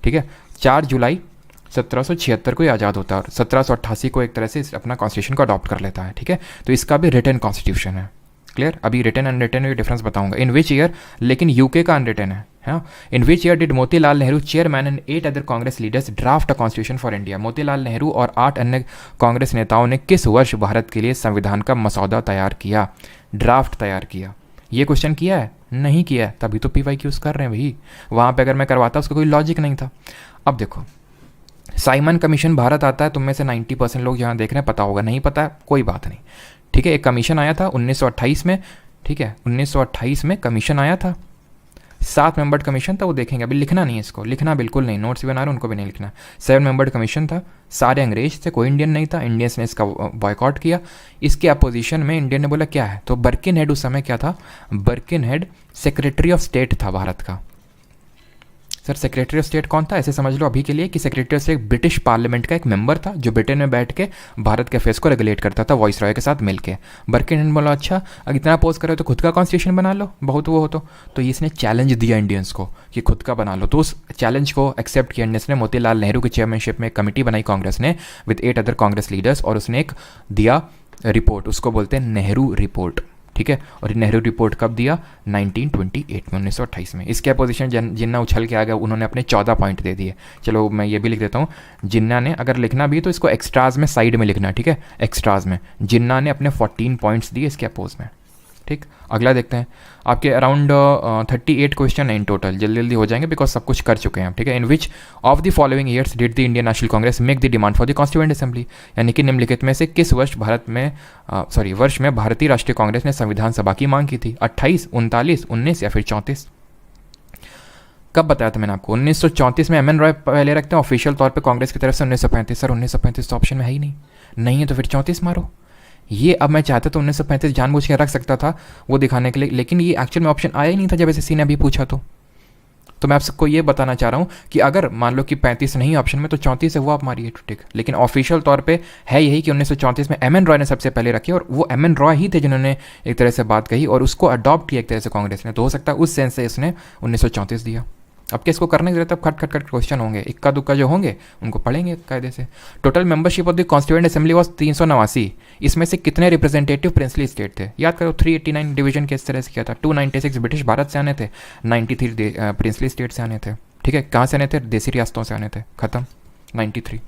ठीक है। 4 जुलाई 1776 को ये आज़ाद होता है और 1788 को एक तरह से अपना कॉन्स्टिट्यूशन को अडॉप्ट कर लेता है, ठीक है। तो इसका भी रिटन कॉन्स्टिट्यूशन है, क्लियर। अभी रिटन अनरिटन में डिफरेंस बताऊंगा। इन विच ईयर, लेकिन यूके का अनरिटन है, हाँ। In which year did Motilal Nehru chairman and 8 other Congress leaders draft a constitution for India. Motilal Nehru और 8 अन्य कांग्रेस नेताओं ने किस वर्ष भारत के लिए संविधान का मसौदा तैयार किया, ड्राफ्ट तैयार किया? ये क्वेश्चन किया है? नहीं किया है, तभी तो PYQs कर रहे हैं भाई। वहाँ पे अगर मैं करवाता उसका कोई लॉजिक नहीं था। अब देखो, साइमन कमीशन भारत आता है, तुम में से 90% लोग यहाँ देख रहे हैं पता होगा, नहीं पता है कोई बात नहीं, ठीक है। एक कमीशन आया था 1928 में, ठीक है, 1928 में कमीशन आया था, 7 मेंबर्ड कमीशन था। वो देखेंगे, अभी लिखना नहीं है इसको, लिखना बिल्कुल नहीं, नोट्स भी बना रहे उनको भी नहीं लिखना। 7 मेंबर्ड कमीशन था, सारे अंग्रेज थे, कोई इंडियन नहीं था। इंडियंस ने इसका बॉयकॉट किया। इसके अपोजिशन में इंडियन ने बोला क्या है, तो बर्किनहेड उस समय क्या था, बर्किनहेड सेक्रेटरी ऑफ स्टेट था भारत का। सर सेक्रेटरी ऑफ स्टेट कौन था? ऐसे समझ लो अभी के लिए कि secretary of state British parliament का एक मेंबर था जो ब्रिटेन में बैठ के भारत के अफेयर्स को रेगुलेट करता था वॉइस रॉय के साथ मिलके। बर्किनहेड बोला अच्छा अगर इतना अपोज करे तो खुद का कॉन्स्टिट्यूशन बना लो, बहुत वो हो तो इसने चैलेंज दिया इंडियंस को कि खुद का बना लो। तो उस चैलेंज को एक्सेप्ट किया इंडियंस ने। मोतीलाल नेहरू की चेयरमैनशिप में एक कमेटी बनाई कांग्रेस ने विद 8 अदर कांग्रेस लीडर्स, और उसने एक दिया रिपोर्ट, उसको बोलते हैं नेहरू रिपोर्ट, ठीक है। और नेहरू रिपोर्ट कब दिया? 1928 में, 1928 में। इसके अपोजिशन जिन्ना उछल के आ गया, उन्होंने अपने 14 पॉइंट दे दिए। चलो मैं ये भी लिख देता हूँ, जिन्ना ने, अगर लिखना भी तो इसको एक्स्ट्राज में साइड में लिखना, ठीक है, एक्स्ट्राज में। जिन्ना ने अपने 14 पॉइंट्स दिए इसके अपोज में, ठीक। अगला देखते हैं, आपके अराउंड 38 क्वेश्चन है इन टोटल, जल्दी जल्दी हो जाएंगे बिकॉज सब कुछ कर चुके हैं हम, ठीक है। In which of the following years did the Indian National Congress make the demand for the constituent assembly, यानी कि निम्नलिखित में से किस वर्ष वर्ष में भारतीय राष्ट्रीय कांग्रेस ने संविधान सभा की मांग की थी? 28, 39, 19 या फिर 34? कब बताया था मैंने आपको? 1934 में MN रॉय पहले रखते हैं ऑफिशियल तौर पर कांग्रेस की तरफ से। 1935, सर 1935 तो ऑप्शन में है ही नहीं है तो फिर 34 मारो। ये अब मैं चाहता तो 1935 जानबूझ के रख सकता था वो दिखाने के लिए, लेकिन ये एक्चुअल में ऑप्शन आया ही नहीं था जब SSC ने अभी पूछा। तो मैं आप सबको ये बताना चाह रहा हूँ कि अगर मान लो कि 35 नहीं ऑप्शन में तो 34 है वो आप मारिए, ठीक। लेकिन ऑफिशियल तौर पे है यही कि 1934 में MN रॉय ने सबसे पहले रखी, और वो MN रॉय ही थे जिन्होंने एक तरह से बात कही और उसको अडॉप्ट किया एक तरह से कांग्रेस ने। तो हो सकता है उस सेंस से इसने 1934 दिया। अब क्या इसको करने की जरूरत है? खट खट खट क्वेश्चन होंगे, इक्का दुक्का जो होंगे उनको पढ़ेंगे कायदे से। Total membership of the constituent assembly was 389। इसमें से कितने रिप्रेजेंटेटिव प्रिंसली स्टेट थे? याद करो, 389 डिवीजन किस तरह से किया था। 296 ब्रिटिश भारत से आने थे, 93 प्रिंसली स्टेट से आने थे, ठीक है। कहाँ से आने थे? देसी रियासतों से आने थे, खत्म, 93।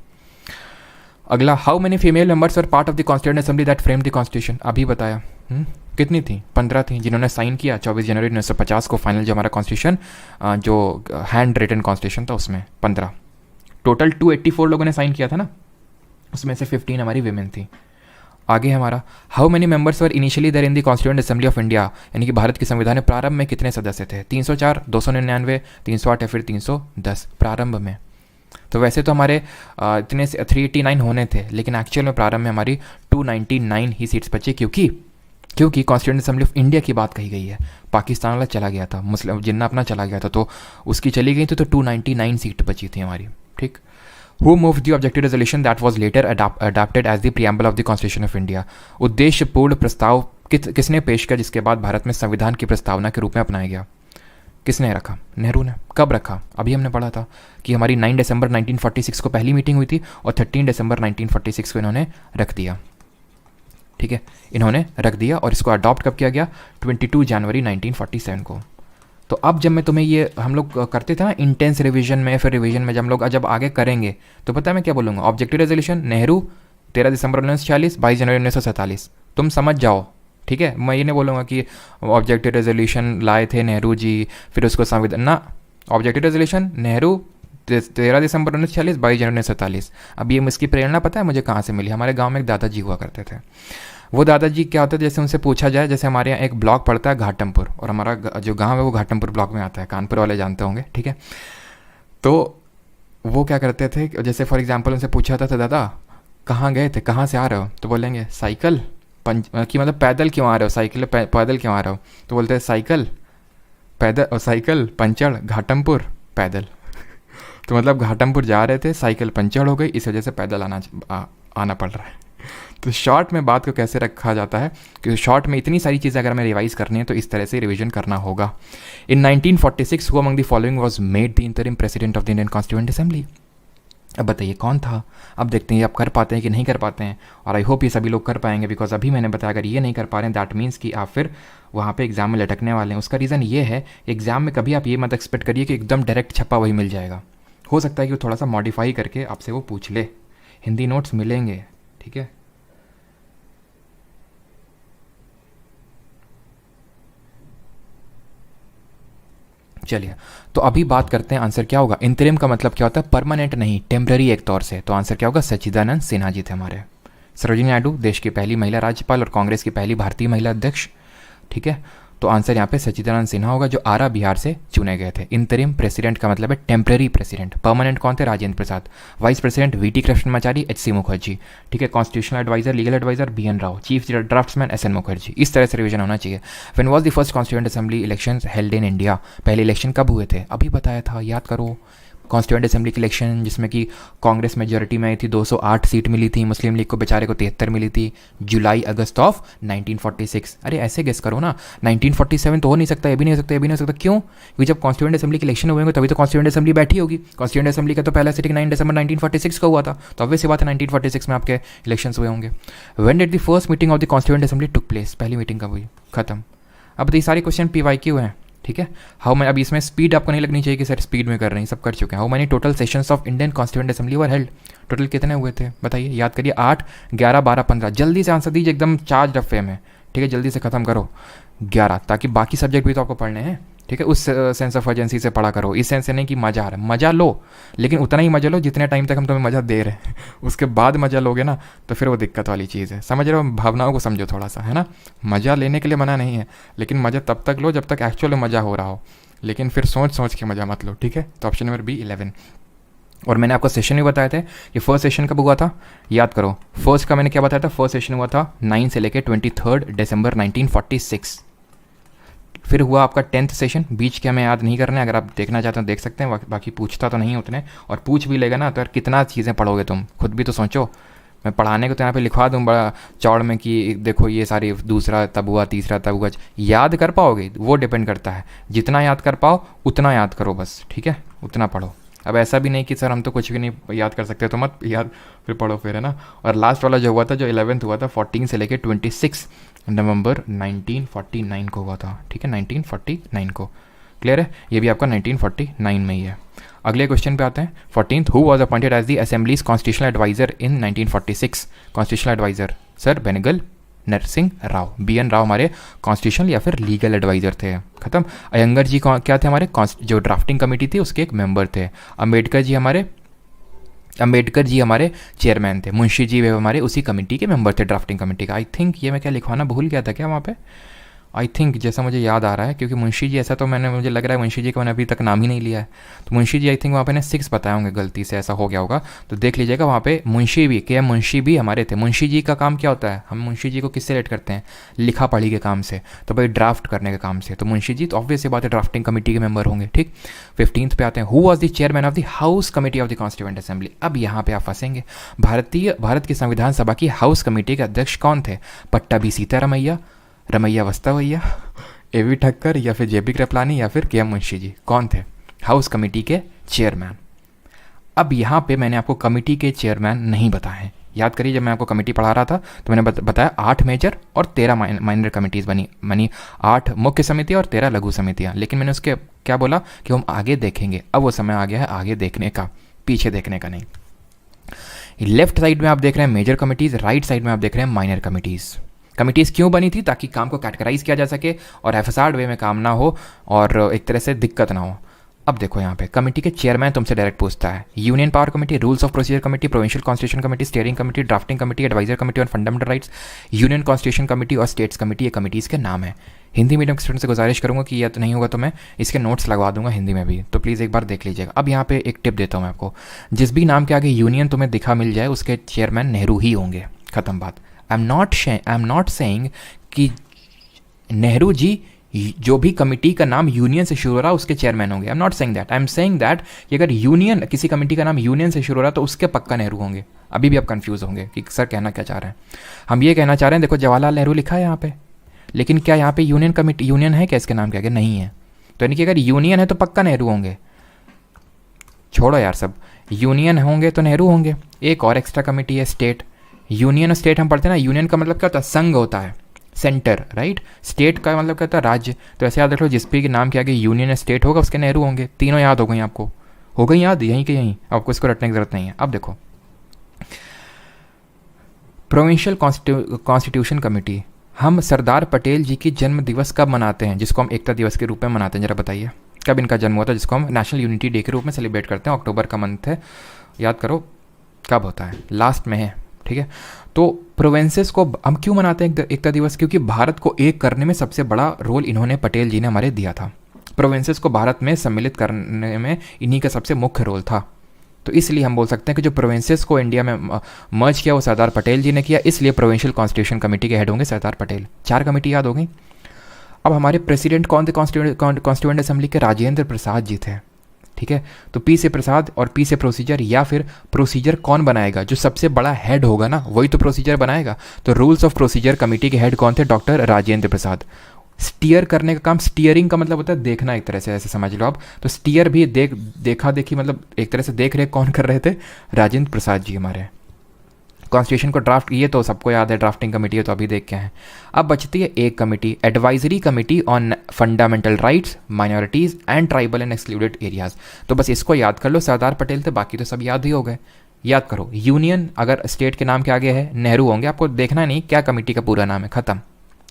अगला, how many female members are part of the constituent assembly that frame the constitution? अभी बताया, कितनी थी? 15 थी, जिन्होंने साइन किया 24 जनवरी 1950 को फाइनल जो हमारा कॉन्स्टिट्यूशन, जो हैंड रिटन कॉन्स्टिट्यूशन था उसमें 15। टोटल 284 लोगों ने साइन किया था ना, उसमें से 15 हमारी वीमेन थी। आगे हमारा how many members were initially there in the constituent assembly of India, यानी कि भारत के संविधान में प्रारंभ में कितने सदस्य थे? 304, 299, 308 या फिर 310 प्रारंभ में। तो वैसे तो हमारे इतने 389 होने थे, लेकिन एक्चुअल में प्रारंभ में हमारी 299 ही सीट्स बची, क्योंकि कॉन्स्टिट्यूएंट असेंबली ऑफ इंडिया की बात कही गई है। पाकिस्तान वाला चला गया था, मुस्लिम जिन्ना अपना चला गया था, तो उसकी चली गई थी, तो 299 सीट बची थी हमारी। ठीक। Who moved the objective resolution that was later adopted as the preamble of the Constitution of India? उद्देश्यपूर्ण प्रस्ताव किसने पेश किया जिसके बाद भारत में संविधान की प्रस्तावना के रूप में अपनाया गया? किसने रखा? नेहरू ने। कब रखा? अभी हमने पढ़ा था कि हमारी 9 दिसंबर 1946 को पहली मीटिंग हुई थी और 13 दिसंबर 1946 को इन्होंने रख दिया। ठीक है, इन्होंने रख दिया और इसको अडॉप्ट कब किया गया? 22 जनवरी 1947 को। तो अब जब मैं तुम्हें ये हम लोग करते थे ना इंटेंस रिवीजन में, फिर रिवीजन में जब आगे करेंगे तो पता है मैं क्या बोलूँगा? ऑब्जेक्टिव रेजोल्यूशन नेहरू 13 दिसंबर 1946, 22 जनवरी 1947, तुम समझ जाओ। ठीक है, मैं ये नहीं बोलूँगा कि ऑब्जेक्टिव रेजोल्यूशन लाए थे नेहरू जी, फिर उसको संविधान ना। ऑब्जेक्टिव रेजोल्यूशन नेहरू 13 दिसंबर 1946, 22 जनवरी 1947। अब ये इसकी प्रेरणा पता है मुझे कहाँ से मिली? हमारे गाँव में एक दादाजी हुआ करते थे। वो दादाजी क्या होता है, जैसे उनसे पूछा जाए, जैसे हमारे यहाँ एक ब्लॉक पड़ता है घाटमपुर, और हमारा जो गांव है वो घाटमपुर ब्लॉक में आता है, कानपुर वाले जानते होंगे। ठीक है, तो वो क्या करते थे, जैसे फॉर एग्जांपल उनसे पूछा था, दादा कहाँ गए थे, कहाँ से आ रहे हो? तो बोलेंगे साइकिल कि मतलब पैदल क्यों आ रहे हो, साइकिल पैदल क्यों आ रहे हो? तो बोलते हैं साइकिल पैदल, साइकिल पंचर घाटमपुर पैदल। तो मतलब घाटमपुर जा रहे थे, साइकिल पंचर हो गई, इस वजह से पैदल आना पड़ रहा है। तो शॉर्ट में बात को कैसे रखा जाता है कि शॉर्ट में इतनी सारी चीज़ें अगर हमें रिवाइज करनी है तो इस तरह से रिवीजन करना होगा। इन 1946 who among the following was made the interim president of the Indian constituent assembly? अब बताइए कौन था? अब देखते हैं आप कर पाते हैं कि नहीं कर पाते हैं, और आई होप ये सभी लोग कर पाएंगे, बिकॉज अभी मैंने बताया अगर ये नहीं कर पा रहे हैं दैट मीन्स कि आप फिर वहाँ पे एग्जाम में लटकने वाले हैं। उसका रीज़न ये है, एग्जाम में कभी आप ये मत एक्सपेक्ट करिए कि एकदम डायरेक्ट छपा वही मिल जाएगा। हो सकता है कि वो थोड़ा सा मॉडिफाई करके आपसे वो पूछ ले। हिंदी नोट्स मिलेंगे, ठीक है। चलिए, तो अभी बात करते हैं आंसर क्या होगा। इंतरिम का मतलब क्या होता है? परमानेंट नहीं, टेम्पररी एक तौर से। तो आंसर क्या होगा? सच्चिदानंद सिन्हा जी थे हमारे। सरोजिनी नायडू देश की पहली महिला राज्यपाल और कांग्रेस की पहली भारतीय महिला अध्यक्ष। ठीक है, तो आंसर यहाँ पे सच्चिदानंद सिन्हा होगा, जो आरा बिहार से चुने गए थे। इंतरिम प्रेसिडेंट का मतलब है टेम्पररी प्रेसिडेंट। परमानेंट कौन थे? राजेंद्र प्रसाद। Vice president VT Krishnamachari, HC. मुखर्जी। ठीक है, constitutional advisor, legal advisor BN. Rau, chief draftsman SN. Mukherjee. इस तरह से रिवीजन होना चाहिए। When was the first constituent assembly elections held in India? पहले इलेक्शन कब हुए थे? अभी बताया था, याद करो। कॉन्स्टिट्यूएंट असेंबली की इलेक्शन जिसमें कि कांग्रेस मेजॉरिटी में आई थी, 208 सीट मिली थी, मुस्लिम लीग को बेचारे को 73 मिली थी। जुलाई अगस्त ऑफ 1946। अरे ऐसे गेस करो ना, 1947 तो हो नहीं सकता, ये भी नहीं हो सकता, ये भी नहीं हो सकता। क्यों? क्योंकि जब कॉन्स्टिट्यूएंट असेंबली की इलेक्शन हुए तभी तो कॉन्स्टिट्यूएंट असेंबली बैठी होगी। कॉन्स्टिट्यूएंट असेंबली का तो पहला सिटिंग 9 दिसंबर 1946 को हुआ था, तो ऑब्वियस सी बात है 1946 में आपके इलेक्शन हुए होंगे। When did the first meeting of the constituent assembly took place? पहली मीटिंग कब हुई? खत्म। अब ये सारे क्वेश्चन PYQ हैं, ठीक है। हाउ मैनी, अब इसमें स्पीड आपको नहीं लगनी चाहिए कि सर स्पीड में कर रहे हैं, सब कर चुके हैं। How many total sessions of Indian constituent assembly were held? Total कितने हुए थे बताइए, याद करिए। 8, 11, 12, 15। जल्दी से आंसर दीजिए, एकदम चार्ज रफे में, ठीक है। जल्दी से ख़त्म करो 11, ताकि बाकी सब्जेक्ट भी तो आपको पढ़ने हैं, ठीक है। उस सेंस ऑफ अर्जेंसी से पढ़ा करो, इस सेंस से नहीं कि मज़ा आ रहा है। मज़ा लो, लेकिन उतना ही मज़ा लो जितने टाइम तक हम तुम्हें मज़ा दे रहे हैं। उसके बाद मज़ा लोगे ना तो फिर वो दिक्कत वाली चीज़ है। समझ रहे हो? भावनाओं को समझो थोड़ा सा, है ना। मज़ा लेने के लिए मना नहीं है, लेकिन मज़ा तब तक लो जब तक एक्चुअल में मज़ा हो रहा हो, लेकिन फिर सोच सोच के मज़ा मत लो, ठीक है। तो ऑप्शन नंबर बी 11। और मैंने आपको सेशन भी बताए थे कि फर्स्ट सेशन कब हुआ था, याद करो। फर्स्ट का मैंने क्या बताया था? फर्स्ट सेशन हुआ था 9 से लेकर 23 दिसंबर 1946। फिर हुआ आपका 10th सेशन, बीच के हमें याद नहीं करना है, अगर आप देखना चाहते हो देख सकते हैं, बाकी पूछता तो नहीं उतने, और पूछ भी लेगा ना तो यार कितना चीज़ें पढ़ोगे तुम, खुद भी तो सोचो। मैं पढ़ाने को तो यहाँ पे लिखवा दूँ बड़ा चौड़ में कि देखो ये सारी दूसरा तब हुआ, तीसरा तब हुआ। याद कर पाओगे वो डिपेंड करता है, जितना याद कर पाओ उतना याद करो बस, ठीक है, उतना पढ़ो। अब ऐसा भी नहीं कि सर हम तो कुछ भी नहीं याद कर सकते, तो मत याद फिर पढ़ो फिर, है ना। और लास्ट वाला जो हुआ था, जो 11th हुआ था, 14 से लेकर 26 नवंबर 1949 को हुआ था, ठीक है, 1949 को। क्लियर है? ये भी आपका 1949 में ही है। अगले क्वेश्चन पे आते हैं। 14th, who was appointed as the assembly's constitutional adviser in 1946? Constitutional adviser sir Benegal? Narsing Rau. BN Rau हमारे कॉन्स्टिट्यूशनल या फिर लीगल एडवाइज़र थे, ख़त्म। अयंगर जी क्या थे हमारे जो ड्राफ्टिंग कमेटी थी उसके एक मेंबर थे। अंबेडकर जी हमारे चेयरमैन थे। मुंशी जी वे हमारे उसी कमेटी के मेंबर थे, ड्राफ्टिंग कमेटी का। आई थिंक ये मैं क्या लिखवाना भूल गया था क्या वहाँ पे, आई थिंक जैसा मुझे याद आ रहा है, क्योंकि मुंशी जी ऐसा तो मुझे लग रहा है मुंशी जी का मैंने अभी तक नाम ही नहीं लिया है। तो मुंशी जी आई थिंक वहाँ पे ने 6 बताए होंगे, गलती से ऐसा हो गया होगा तो देख लीजिएगा। वहाँ पे मुंशी भी के मुंशी भी हमारे थे। मुंशी जी का काम क्या होता है, हम मुंशी जी को किससे रिलेट करते हैं, लिखा पढ़ी के काम से, तो भाई ड्राफ्ट करने के काम से। तो मुंशी जी तो ऑब्वियस बात है ड्राफ्टिंग कमेटी के मेंबर होंगे, ठीक। 15th पे आते हैं, who was the chairman of the house committee of the constituent assembly. अब यहाँ पे आप फंसेंगे, भारत की संविधान सभा की हाउस कमेटी के अध्यक्ष कौन थे, पट्टाभी सीतारमैया, रमैया वस्तावैया, AV ठक्कर या फिर JB कृपलानी या फिर KM मुंशी जी, कौन थे हाउस कमेटी के चेयरमैन। अब यहाँ पे मैंने आपको कमेटी के चेयरमैन नहीं बताए। याद करिए जब मैं आपको कमेटी पढ़ा रहा था तो मैंने बताया 8 मेजर और 13 माइनर कमेटीज़ बनी 8 मुख्य समितियाँ और 13 लघु समितियाँ। लेकिन मैंने उसके क्या बोला कि हम आगे देखेंगे, अब वो समय आ गया है आगे देखने का, पीछे देखने का नहीं। लेफ्ट साइड में आप देख रहे हैं मेजर कमिटीज़, राइट साइड में आप देख रहे हैं माइनर कमिटीज़। कमिटीज़ क्यों बनी थी, ताकि काम को कैटेगराइज किया जा सके और एफएसआर वे में काम ना हो और एक तरह से दिक्कत ना हो। अब देखो यहाँ पे कमेटी के चेयरमैन तुमसे डायरेक्ट पूछता है, union power committee, rules of procedure committee, provincial constitution committee, steering committee, drafting committee, adviser committee on fundamental rights, union constitution committee और स्टेट्स कमेटी, ये कमेटीज़ के नाम है। हिंदी मीडियम के स्टूडेंट से गुजारिश करूँगा कि यह तो नहीं होगा तो मैं इसके नोट्स लगवा दूंगा हिंदी में भी, तो प्लीज़ एक बार देख लीजिएगा। अब यहाँ पे एक टिप देता हूँ मैं आपको, जिस भी नाम के आगे यूनियन तुम्हें दिखा मिल जाए उसके चेयरमैन नेहरू ही होंगे, ख़त्म बात। आई एम नॉट सेइंग कि नेहरू जी जो भी कमेटी का नाम यूनियन से शुरू हो रहा है उसके चेयरमैन होंगे। I am not saying that, I am saying that कि अगर यूनियन किसी कमेटी का नाम यूनियन से शुरू हो रहा है तो उसके पक्का नेहरू होंगे। अभी भी आप कंफ्यूज होंगे कि सर कहना क्या चाह रहे हैं। हम ये कहना चाह रहे हैं, देखो जवाहरलाल नेहरू लिखा है यहाँ पे, लेकिन क्या यहाँ पे यूनियन कमेटी यूनियन है क्या इसके नाम के आगे, नहीं है। तो यानी कि अगर यूनियन है तो पक्का नेहरू होंगे। छोड़ो यार सब, यूनियन होंगे तो नेहरू होंगे। एक और एक्स्ट्रा कमेटी है स्टेट। यूनियन और स्टेट हम पढ़ते हैं ना, यूनियन का मतलब क्या होता है, संघ होता है, सेंटर, राइट। स्टेट का मतलब क्या होता है, राज्य। तो ऐसे याद रख लो, जिस भी के नाम के आगे यूनियन या स्टेट होगा उसके नेहरू होंगे। तीनों याद हो गई आपको, हो गई याद यहीं के यहीं, आपको इसको रटने की जरूरत नहीं है। अब देखो प्रोविंशियल कॉन्स्टिट्यूशन कमेटी, हम सरदार पटेल जी की जन्म दिवस कब मनाते हैं, जिसको हम एकता दिवस के रूप में मनाते हैं, जरा बताइए कब इनका जन्म हुआ था, जिसको हम नेशनल यूनिटी डे के रूप में सेलिब्रेट करते हैं। अक्टूबर का मंथ है, याद करो कब होता है, लास्ट में है, ठीक है। तो प्रोविंसेस को हम क्यों मनाते हैं एकता दिवस, क्योंकि भारत को एक करने में सबसे बड़ा रोल इन्होंने पटेल जी ने हमारे दिया था। प्रोविंसेस को भारत में सम्मिलित करने में इन्हीं का सबसे मुख्य रोल था। तो इसलिए हम बोल सकते हैं कि जो प्रोविंसेस को इंडिया में मर्ज किया वो सरदार पटेल जी ने किया, इसलिए प्रोविंशियल कॉन्स्टिट्यूशन कमेटी के हेड होंगे सरदार पटेल। 4 कमेटी याद हो गई। अब हमारे प्रेसिडेंट कौन थे कॉन्स्टिट्यूएंट असेंबली के, राजेंद्र प्रसाद जी थे, ठीक है। तो पी से प्रसाद और पी से प्रोसीजर, या फिर प्रोसीजर कौन बनाएगा, जो सबसे बड़ा हेड होगा ना वही तो प्रोसीजर बनाएगा। तो रूल्स ऑफ प्रोसीजर कमेटी के हेड कौन थे, डॉक्टर राजेंद्र प्रसाद। स्टीयर करने का काम, स्टीयरिंग का मतलब होता है देखना, एक तरह से ऐसे समझ लो आप। तो स्टीयर भी देखा देखी मतलब एक तरह से देख रेख कौन कर रहे थे, राजेंद्र प्रसाद जी हमारे। कॉन्स्टिट्यूशन को ड्राफ्ट, ये तो सबको याद है, ड्राफ्टिंग कमेटी है तो अभी देख के हैं। अब बचती है एक committee, advisory committee on fundamental rights, minorities and tribal and excluded areas. तो बस इसको याद कर लो, सरदार पटेल थे, बाकी तो सब याद ही हो गए। याद करो, यूनियन अगर स्टेट के नाम के आगे है नेहरू होंगे, आपको देखना नहीं क्या कमेटी का पूरा नाम है, खत्म,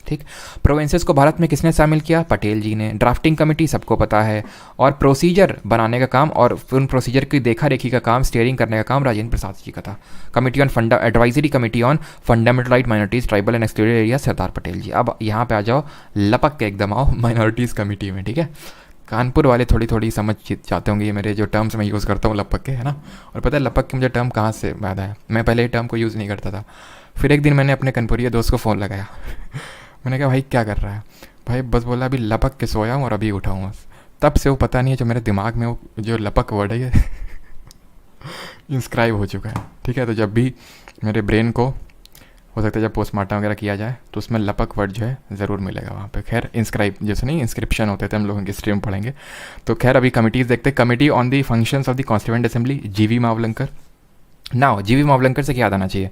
ठीक। प्रोविंसेस को भारत में किसने शामिल किया, पटेल जी ने। ड्राफ्टिंग कमेटी सबको पता है, और प्रोसीजर बनाने का काम और उन प्रोसीजर की देखा रेखी का काम, स्टीयरिंग करने का काम राजेंद्र प्रसाद जी का था। Committee on advisory committee on fundamental right, minorities, tribal and excluded area, Sardar Patel ji. अब यहाँ पे आ जाओ, लपक के एकदम आओ माइनॉरिटीज़ कमेटी में, ठीक है। कानपुर वाले थोड़ी समझ जाते होंगे ये मेरे जो टर्म्स मैं यूज़ करता हूँ लपक के, है ना। और पता है लपक के मुझे टर्म कहाँ से याद आया, मैं पहले ये टर्म को यूज़ नहीं करता था। फिर एक दिन मैंने अपने कनपुरिया दोस्त को फ़ोन लगाया मैंने कहा भाई क्या कर रहा है, भाई बस बोला अभी लपक के सोया हूँ और अभी उठा हूँ बस। तब से वो पता नहीं है जो मेरे दिमाग में वो जो लपक वर्ड है ये इंस्क्राइब हो चुका है, ठीक है। तो जब भी मेरे ब्रेन को हो सकता है जब पोस्टमार्टम वगैरह किया जाए तो उसमें लपक वर्ड जो है ज़रूर मिलेगा वहाँ पे। खैर इंस्क्राइब जैसे नहीं इंस्क्रिप्शन होते थे हम लोगों की स्ट्रीम पढ़ेंगे। तो खैर अभी कमिटीज़ देखते हैं। Committee on the functions of the constituent assembly, GV Mavalankar. ना हो GV मावलंकर से क्या याद आना चाहिए,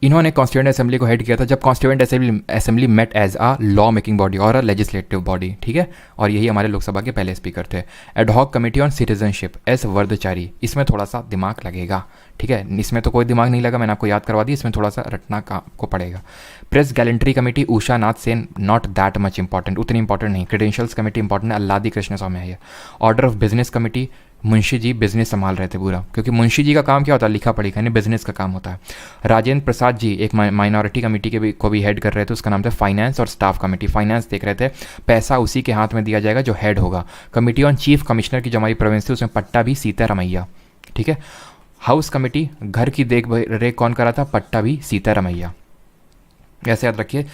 इन्होंने कॉन्स्टिट्यूएंट असेंबली को हेड किया था जब constituent assembly met as a law making body और अ लेजिस्लेटिव बॉडी, ठीक है। और यही हमारे लोकसभा के पहले स्पीकर थे। Ad hoc committee on citizenship S Varadachari, इसमें थोड़ा सा दिमाग लगेगा, ठीक है। इसमें तो कोई दिमाग नहीं लगा, मैंने आपको याद करवा दी, इसमें थोड़ा सा रटना का को पड़ेगा। प्रेस गैलेंट्री committee Usha Nath Sen, not that much important, उतनी इंपॉर्टेंट नहीं। क्रेडेंशियल्स कमेटी इंपॉर्टेंट है, अल्लादी कृष्ण स्वामी है। Order of business committee, Munshi ji business संभाल रहे थे पूरा, क्योंकि मुंशी जी का काम क्या होता है, लिखा पढ़ी का, यानी बिजनेस का काम होता है। राजेंद्र प्रसाद जी एक माइनॉरिटी कमेटी के को भी हेड कर रहे थे, उसका नाम था फाइनेंस और स्टाफ कमेटी। फाइनेंस देख रहे थे, पैसा उसी के हाथ में दिया जाएगा जो हेड होगा। कमेटी ऑन चीफ कमिश्नर की जो हमारी प्रोविंस थी उसमें पट्टा भी सीतारमैया, ठीक है। हाउस कमेटी, घर की देख रेख कौन करा था, पट्टा भी सीतारमैया। ऐसे याद रखिए,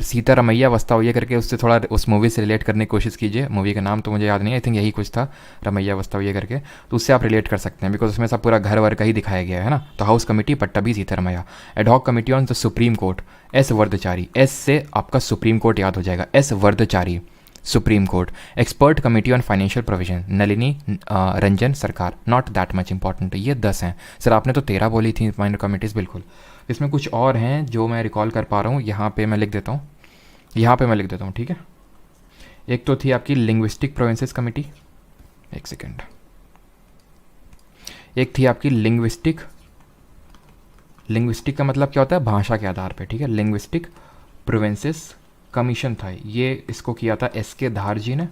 सीतारमैया वस्तावैया करके उससे थोड़ा उस मूवी से रिलेट करने की कोशिश कीजिए। मूवी का नाम तो मुझे याद नहीं, आई थिंक यही कुछ था, रमैया वस्तावैया करके, तो उससे आप रिलेट कर सकते हैं, बिकॉज उसमें सब पूरा घर वर का ही दिखाया गया है ना। तो house committee Pattabhi Sitaramayya. Ad hoc committee on the supreme court S Varadachari, S से आपका सुप्रीम कोर्ट याद हो जाएगा, S Varadachari supreme court. Expert committee on financial provision Nalini Ranjan Sarkar, not that much important. ये 10 हैं सर, आपने तो 13 बोली थी माइनर कमेटीज़, बिल्कुल। इसमें कुछ और हैं जो मैं रिकॉल कर पा रहा हूँ, यहाँ पे मैं लिख देता हूँ, यहाँ पे मैं लिख देता हूँ, ठीक है। एक तो थी आपकी लिंग्विस्टिक प्रोविंसेस कमेटी, एक सेकेंड, एक थी आपकी लिंग्विस्टिक, लिंग्विस्टिक का मतलब क्या होता है, भाषा के आधार पे, ठीक है। लिंग्विस्टिक प्रोविंसेस कमीशन था ये, इसको किया था एस के धार जी ने,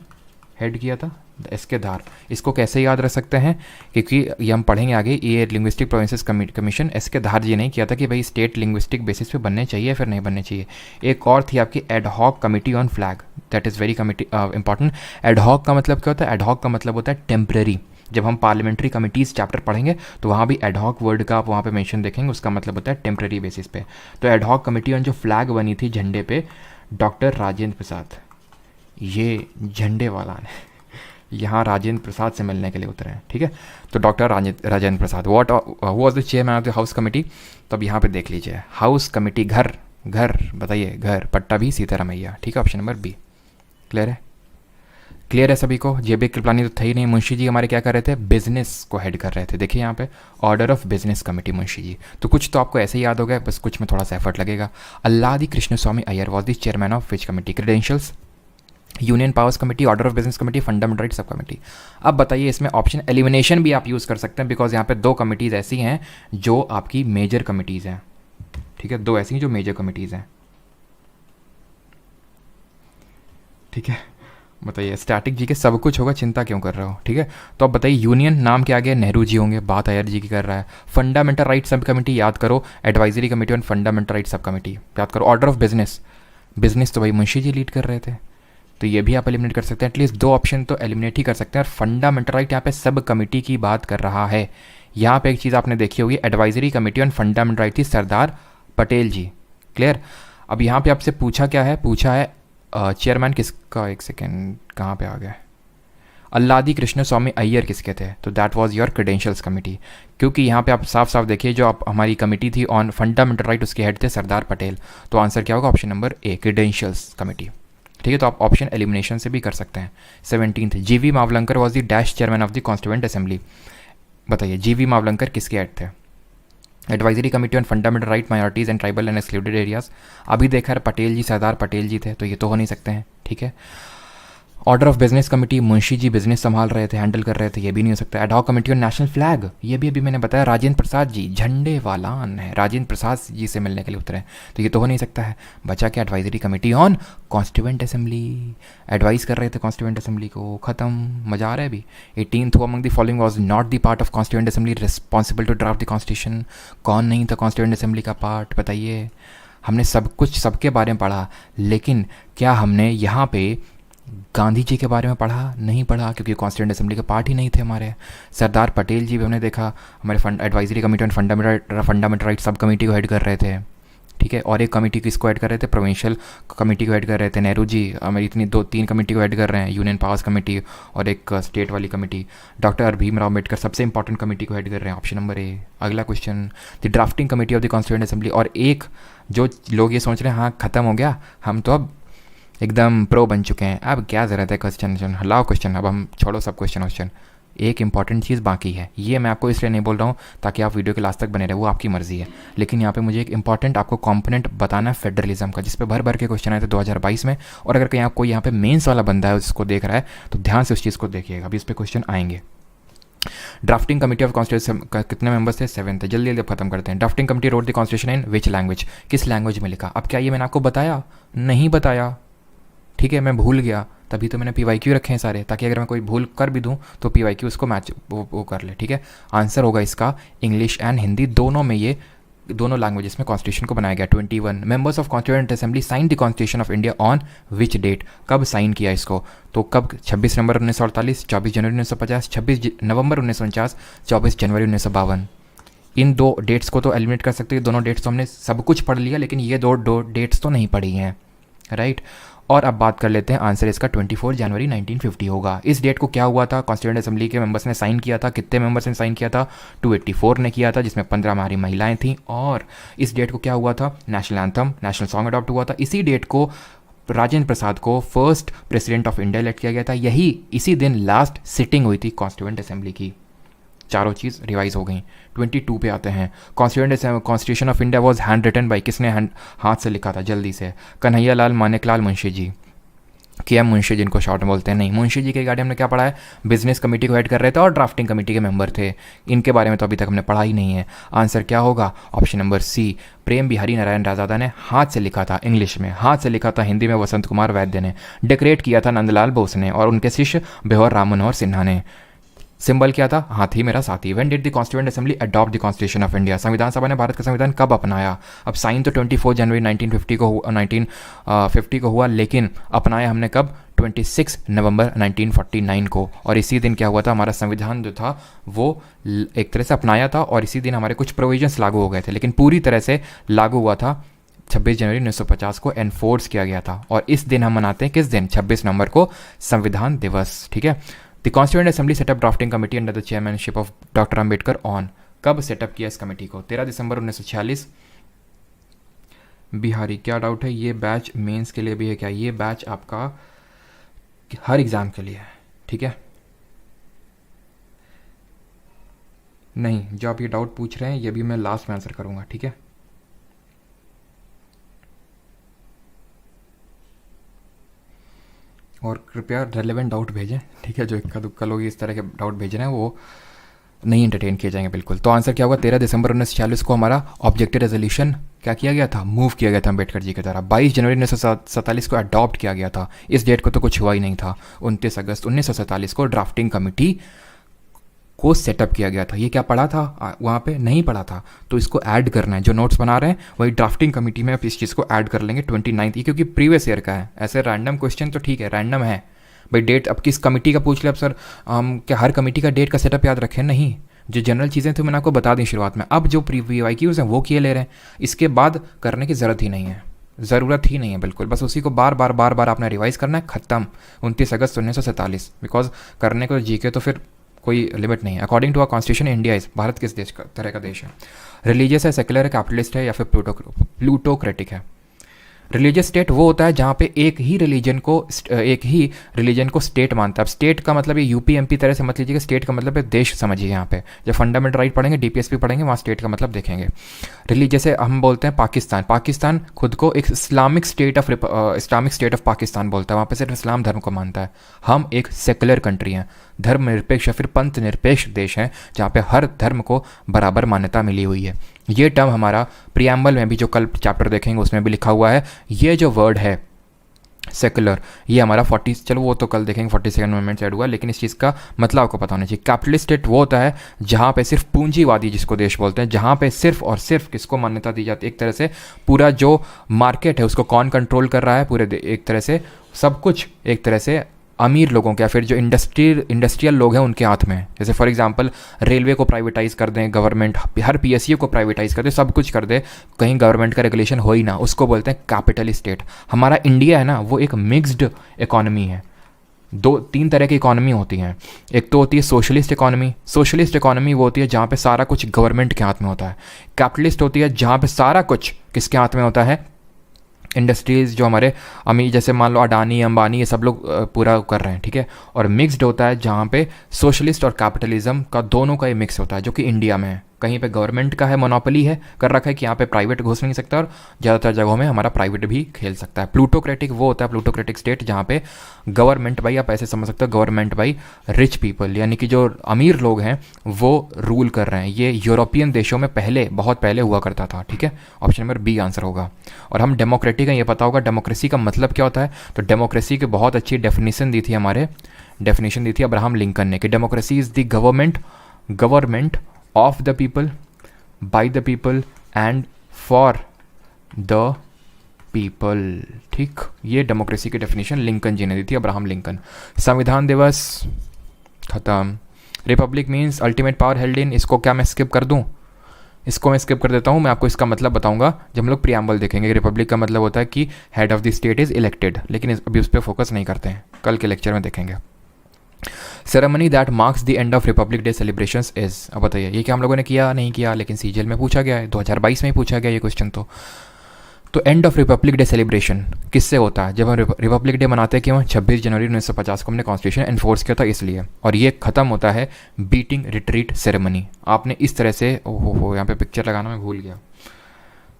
हेड किया था एस के धार। इसको कैसे याद रख सकते हैं, क्योंकि ये हम पढ़ेंगे आगे, ये लिंग्विस्टिक प्रोविंसेस कमीशन एस के धार जी ने किया था कि भाई स्टेट लिंग्विस्टिक बेसिस पे बनने चाहिए फिर नहीं बनने चाहिए। एक और थी आपकी ad hoc committee on flag, that is very committee important. Ad hoc का मतलब क्या होता है, एडहॉक का मतलब होता है टेम्पररी। जब हम पार्लियामेंट्री कमिटीज़ चैप्टर पढ़ेंगे तो वहाँ भी एडहॉक वर्ड का आप वहाँ पे मेंशन देखेंगे, उसका मतलब होता है टेम्पररी बेसिस पे। तो एडहॉक कमेटी ऑन जो फ्लैग बनी थी झंडे पे, डॉक्टर राजेंद्र प्रसाद, ये झंडे वाला ने यहाँ राजेंद्र प्रसाद से मिलने के लिए उतरे हैं, ठीक है। तो doctor Rajendra Prasad what was the chairman of the house committee. तो अब यहाँ पे देख लीजिए, हाउस कमेटी घर, घर बताइए, घर पट्टा भी सीतारमैया, ठीक है। ऑप्शन नंबर बी क्लियर है, क्लियर है सभी को। जेबी कृपलानी तो थे ही नहीं। मुंशी जी हमारे क्या कर रहे थे, बिजनेस को हेड कर रहे थे, देखिए यहाँ पे order of business committee Munshi ji. तो कुछ तो आपको ऐसे ही याद हो गया, बस कुछ में थोड़ा सा एफर्ट लगेगा। Alladi Krishnaswami Ayyar was the chairman of which committee. Credentials, union powers committee, order of business committee, fundamental right sub committee. अब बताइए इसमें ऑप्शन एलिमिनेशन भी आप यूज़ कर सकते हैं, बिकॉज यहाँ पे 2 कमिटीज़ ऐसी हैं जो आपकी मेजर कमिटीज़ हैं, ठीक है। 2 ऐसी हैं जो मेजर कमिटीज़ हैं, ठीक है। बताइए, स्टैटिक जी के सब कुछ होगा, चिंता क्यों कर रहे हो, ठीक है। तो अब बताइए, यूनियन नाम के आगे नेहरू जी होंगे, बात अय्यर जी की कर रहा है। फंडामेंटल राइट सब कमेटी याद करो, advisory committee on fundamental right sub committee याद करो। ऑर्डर ऑफ बिजनेस, बिजनेस तो भाई मुंशी जी लीड कर रहे थे, तो ये भी आप एलिमिनेट कर सकते हैं। एटलीस्ट 2 ऑप्शन तो एलिमिनेट ही कर सकते हैं। और फंडामेंटल राइट यहाँ पे सब कमेटी की बात कर रहा है। यहाँ पे एक चीज़ आपने देखी होगी, advisory committee on fundamental right थी सरदार पटेल जी, क्लियर। अब यहाँ पे आपसे पूछा क्या है, पूछा है चेयरमैन किसका, एक सेकेंड कहाँ पे आ गया, अल्लादी कृष्ण स्वामी अय्यर किसके थे, तो that was your credentials committee. क्योंकि यहाँ पे आप साफ साफ देखिए, जो आप हमारी कमेटी थी ऑन फंडामेंटल राइट उसके हेड थे सरदार पटेल। तो आंसर क्या होगा, ऑप्शन नंबर ए क्रेडेंशियल्स कमेटी, ठीक है। तो आप ऑप्शन एलिमिनेशन से भी कर सकते हैं। 17th, जीवी Mavalankar was the dash chairman of the constituent assembly. बताइए जीवी मावलंकर किसके हेड थे। Advisory committee on fundamental right minorities and tribal and excluded areas, अभी देखा है पटेल जी, सरदार पटेल जी थे, तो ये तो हो नहीं सकते हैं, ठीक है। Order of business committee, Munshi ji business संभाल रहे थे, हैंडल कर रहे थे, ये भी नहीं हो सकता। Ad hoc committee on national flag, ये भी अभी मैंने बताया राजेंद्र प्रसाद जी, झंडे वालान है, राजेंद्र प्रसाद जी से मिलने के लिए उतरे, तो ये तो हो नहीं सकता है। बचा क्या, advisory committee on constituent assembly, advice कर रहे थे कॉन्स्टिट्यूएंट असेंबली को, खत्म, मजा आ रहा है अभी। 18th, among the following was not the part of constituent assembly responsible to draft the constitution. कौन नहीं था कॉन्स्टिट्यूएंट असेंबली का पार्ट, बताइए। हमने सब कुछ सबके बारे में पढ़ा, लेकिन क्या हमने यहाँ पे गांधी जी के बारे में पढ़ा, नहीं पढ़ा, क्योंकि कॉन्स्टिट्यूएंट असेंबली के पार्ट ही नहीं थे हमारे। सरदार पटेल जी भी हमने देखा, हमारे advisory committee on fundamental right sub committee को हेड कर रहे थे, ठीक है। और एक कमेटी किसको ऐड कर रहे थे, प्रोविंशियल कमेटी को ऐड कर रहे थे नेहरू जी। हमारी इतनी 2-3 कमेटी को ऐड कर रहे हैं, यूनियन पावर्स कमेटी और एक स्टेट वाली कमेटी। डॉक्टर भीमराव अम्बेडकर सबसे इंपॉर्टेंट कमेटी को ऐड कर रहे हैं, ऑप्शन नंबर ए। अगला question, the drafting committee of the constituent assembly. और एक जो लोग ये सोच रहे हैं, हाँ खत्म हो गया, हम तो अब एकदम प्रो बन चुके हैं, अब क्या ज़रूरत है क्वेश्चन, हलाओ क्वेश्चन, अब हम छोड़ो सब क्वेश्चन। एक इंपॉर्टेंट चीज़ बाकी है, ये मैं आपको इसलिए नहीं बोल रहा हूँ ताकि आप वीडियो के लास्ट तक बने रहे, वो आपकी मर्ज़ी है, लेकिन यहाँ पे मुझे एक इंपॉर्टेंट आपको कंपोनेंट बताना है फेडरलिज्म का, जिस पे भर भर के क्वेश्चन आए थे 2022 में। और अगर कहीं कोई यहाँ पे मेंस वाला बंदा है उसको देख रहा है तो ध्यान से उस चीज़ को देखिएगा, अभी इस पर क्वेश्चन आएंगे। ड्राफ्टिंग कमेटी ऑफ कॉन्स्टिट्यूशन का कितने मेंबर्स थे? 7 थे। जल्दी जल्दी खत्म करते हैं। Drafting committee road the constitution in which language, किस लैंग्वेज में लिखा? अब क्या ये मैंने आपको बताया? नहीं बताया, ठीक है, मैं भूल गया, तभी तो मैंने PYQ रखे हैं सारे, ताकि अगर मैं कोई भूल कर भी दूं तो PYQ उसको मैच वो कर ले, ठीक है। आंसर होगा इसका इंग्लिश एंड हिंदी दोनों में, ये दोनों लैंग्वेजेस में कॉन्स्टिट्यूशन को बनाया गया। 21 members of constituent assembly sign the constitution of India on which date, कब साइन किया इसको? तो कब? 26 नवंबर 1948, 24 जनवरी 1950, 26 नवंबर 1949, 24 जनवरी 1952। इन दो डेट्स को तो एलिमिनेट कर सकते हैं, दोनों डेट्स तो हमने सब कुछ पढ़ लिया, लेकिन ये दो डेट्स तो नहीं पढ़ी हैं, राइट। और अब बात कर लेते हैं, आंसर इसका 24 जनवरी 1950 होगा। इस डेट को क्या हुआ था? कॉन्स्टिट्यूएंट असेंबली के मेंबर्स ने साइन किया था। कितने मेंबर्स ने साइन किया था? 284 ने किया था, जिसमें 15 हमारी महिलाएं थीं। और इस डेट को क्या हुआ था? National anthem, national song adopt हुआ था। इसी डेट को राजेंद्र प्रसाद को first president of India elect किया गया था। यही इसी दिन लास्ट सिटिंग हुई थी कॉन्स्टिट्यूएंट असेंबली की। चारों चीज़ रिवाइज हो गई। 22 पे आते हैं। Constitution of India was hand written by, किसने हाथ से लिखा था? जल्दी से। कन्हैया लाल मानेकलाल मुंशी जी, KM मुंशी जिनको शॉर्ट में बोलते हैं। नहीं, मुंशी जी के रिगार्डिंग हमने क्या पढ़ा है? बिजनेस कमेटी को हेड कर रहे थे और ड्राफ्टिंग कमेटी के मेंबर थे। इनके बारे में तो अभी तक हमने पढ़ा ही नहीं है। आंसर क्या होगा? ऑप्शन नंबर सी, प्रेम बिहारी नारायण राजादा ने हाथ से लिखा था, इंग्लिश में। हाथ से लिखा था, हिंदी में वसंत कुमार वैद्य ने। डेकोरेट किया था नंदलाल बोस ने, और उनके शिष्य बेहौर राम मनोहर सिन्हा ने। सिंबल क्या था? हाथी मेरा साथी। When did the constituent assembly adopt the constitution of India, संविधान सभा ने भारत का संविधान कब अपनाया? अब साइन तो 24 जनवरी 1950 को हुआ, लेकिन अपनाया हमने कब? 26 नवंबर 1949 को। और इसी दिन क्या हुआ था? हमारा संविधान जो था वो एक तरह से अपनाया था, और इसी दिन हमारे कुछ प्रोविजंस लागू हो गए थे, लेकिन पूरी तरह से लागू हुआ था 26 जनवरी 1950 को एनफोर्स किया गया था। और इस दिन हम मनाते हैं, किस दिन? 26 नवंबर को, संविधान दिवस, ठीक है। The constituent assembly setup drafting committee under the chairmanship of doctor Ambedkar on, कब सेटअप किया इस कमेटी को? 13 दिसंबर 1946। बिहारी, क्या डाउट है? ये बैच मेंस के लिए भी है क्या? ये बैच आपका हर एग्जाम के लिए है, ठीक है। नहीं, जो आप ये डाउट पूछ रहे हैं ये भी मैं लास्ट में आंसर करूंगा, ठीक है। और कृपया रेलेवेंट डाउट भेजें, ठीक है। जो इक्का दुक्का लोग इस तरह के डाउट भेज रहे हैं वो नहीं एंटरटेन किए जाएंगे बिल्कुल। तो आंसर क्या होगा? 13 दिसंबर 1946 को हमारा ऑब्जेक्टिव रेजोल्यूशन क्या किया गया था? मूव किया गया था अम्बेडकर जी की तरह। 22 जनवरी 1947 को अडॉप्ट किया गया था। इस डेट को तो कुछ हुआ ही नहीं था। 29 अगस्त 1947 को ड्राफ्टिंग कमेटी को सेटअप किया गया था। ये क्या पढ़ा था? वहाँ पे नहीं पढ़ा था, तो इसको ऐड करना है। जो नोट्स बना रहे हैं वही ड्राफ्टिंग कमेटी में आप इस चीज़ को ऐड कर लेंगे 29, क्योंकि प्रीवियस ईयर का है। ऐसे रैंडम क्वेश्चन तो ठीक है, रैंडम है भाई। डेट अब किस कमेटी का पूछ लिया? अब सर हम क्या हर कमेटी का डेट का सेटअप याद रखें? नहीं, जो जनरल चीज़ें थी मैंने आपको बता दी शुरुआत में। अब जो PYQs हैं वो किए ले रहे हैं, इसके बाद करने की ज़रूरत ही नहीं है, ज़रूरत ही नहीं है बिल्कुल। बस उसी को बार बार आपने रिवाइज़ करना है, ख़त्म। 29 अगस्त 1947, बिकॉज करने को जीके तो फिर कोई लिमिट नहीं है। According to our constitution India is, भारत किस देश का तरह का देश है? रिलीजियस है, सेकुलर है, कैपिटलिस्ट है, या फिर प्लूटोक्रेटिक है? रिलीजियस स्टेट वो होता है जहाँ पे एक ही रिलीजन को स्टेट मानता है। अब स्टेट का मतलब ये UP MP तरह से मत लीजिएगा, स्टेट का मतलब है देश समझिए। यहाँ पे जब फंडामेंटल राइट पढ़ेंगे, DPSP पढ़ेंगे, वहाँ स्टेट का मतलब देखेंगे। रिलीजियस है, हम बोलते हैं पाकिस्तान खुद को एक इस्लामिक स्टेट ऑफ पाकिस्तान बोलता है, वहाँ पे सिर्फ इस्लाम धर्म को मानता है। हम एक सेकुलर कंट्री हैं, धर्मनिरपेक्ष या फिर पंथ निरपेक्ष देश हैं, जहाँ पे हर धर्म को बराबर मान्यता मिली हुई है। ये टर्म हमारा प्रियम्बल में भी, जो कल चैप्टर देखेंगे उसमें भी लिखा हुआ है। ये जो वर्ड है सेकुलर, ये हमारा 40, चलो वो तो कल देखेंगे, 42nd अमेंडमेंट से ऐड हुआ, लेकिन इस चीज़ का मतलब आपको पता होना चाहिए। कैपिटलिस्ट स्टेट वो होता है जहाँ पे सिर्फ पूंजीवादी, जिसको देश बोलते हैं, जहाँ पे सिर्फ और सिर्फ किसको मान्यता दी जाती है? एक तरह से पूरा जो मार्केट है उसको कौन कंट्रोल कर रहा है? पूरे एक तरह से सब कुछ एक तरह से अमीर लोगों के या फिर जो इंडस्ट्रियल लोग हैं उनके हाथ में है। जैसे फॉर एग्जांपल रेलवे को प्राइवेटाइज कर दें गवर्नमेंट, हर PSU को प्राइवेटाइज कर दे, सब कुछ कर दे, कहीं गवर्नमेंट का रेगुलेशन हो ही ना, उसको बोलते हैं कैपिटलिस्ट स्टेट। हमारा इंडिया है ना, वो एक मिक्स्ड इकोनॉमी है। 2-3 तरह की इकोनॉमी होती हैं। एक तो होती है सोशलिस्ट इकोनॉमी। सोशलिस्ट इकोनॉमी वो होती है जहाँ पे सारा कुछ गवर्नमेंट के हाथ में होता है। कैपिटलिस्ट होती है जहाँ पे सारा कुछ किसके हाथ में होता है? इंडस्ट्रीज़ जो हमारे अमीर, जैसे मान लो अडानी अंबानी, ये सब लोग पूरा कर रहे हैं, ठीक है। और मिक्स्ड होता है जहाँ पे सोशलिस्ट और कैपिटलिज्म का दोनों का ही मिक्स होता है, जो कि इंडिया में है। कहीं पे गवर्नमेंट का है, मोनोपोली है कर रखा है कि यहाँ पे प्राइवेट घुस नहीं सकता, और ज़्यादातर जगहों में हमारा प्राइवेट भी खेल सकता है। प्लूटोक्रेटिक वो होता है, प्लूटोक्रेटिक स्टेट, जहाँ पे गवर्नमेंट बाई, आप ऐसे समझ सकते हो, गवर्नमेंट बाई रिच पीपल, यानी कि जो अमीर लोग हैं वो रूल कर रहे हैं। ये यूरोपियन देशों में पहले, बहुत पहले हुआ करता था, ठीक है। ऑप्शन नंबर बी आंसर होगा। और हम डेमोक्रेटिक हैं, ये पता होगा डेमोक्रेसी का मतलब क्या होता है। तो डेमोक्रेसी की बहुत अच्छी डेफिनेशन दी थी अब्राहम लिंकन ने, कि democracy is the government of the people, bye the people and for the people, ठीक। ये डेमोक्रेसी की डेफिनेशन लिंकन जी ने दी थी, अब्राहम लिंकन। संविधान दिवस खत्म। Republic means ultimate power held in, इसको क्या मैं स्किप कर दूं? इसको मैं स्किप कर देता हूँ। मैं आपको इसका मतलब बताऊंगा जब हम लोग प्रियम्बल देखेंगे। रिपब्लिक का मतलब होता है कि head of the state is elected, लेकिन अभी उस पर फोकस नहीं करते हैं, कल के लेक्चर में देखेंगे। Ceremony that marks the end of Republic day celebrations is, अब बताइए ये क्या हम लोगों ने किया नहीं किया, लेकिन सीजीएल में पूछा गया है, 2022 में ही पूछा गया ये क्वेश्चन। तो end of Republic day celebration किससे होता है? जब हम रिपब्लिक डे मनाते हैं क्यों? 26 जनवरी 1950 को हमने कॉन्स्टिट्यूशन एनफोर्स किया था इसलिए। और ये ख़त्म होता है बीटिंग रिट्रीट सेरेमनी। आपने इस तरह से, ओहो यहाँ पे पिक्चर लगाना मैं भूल गया,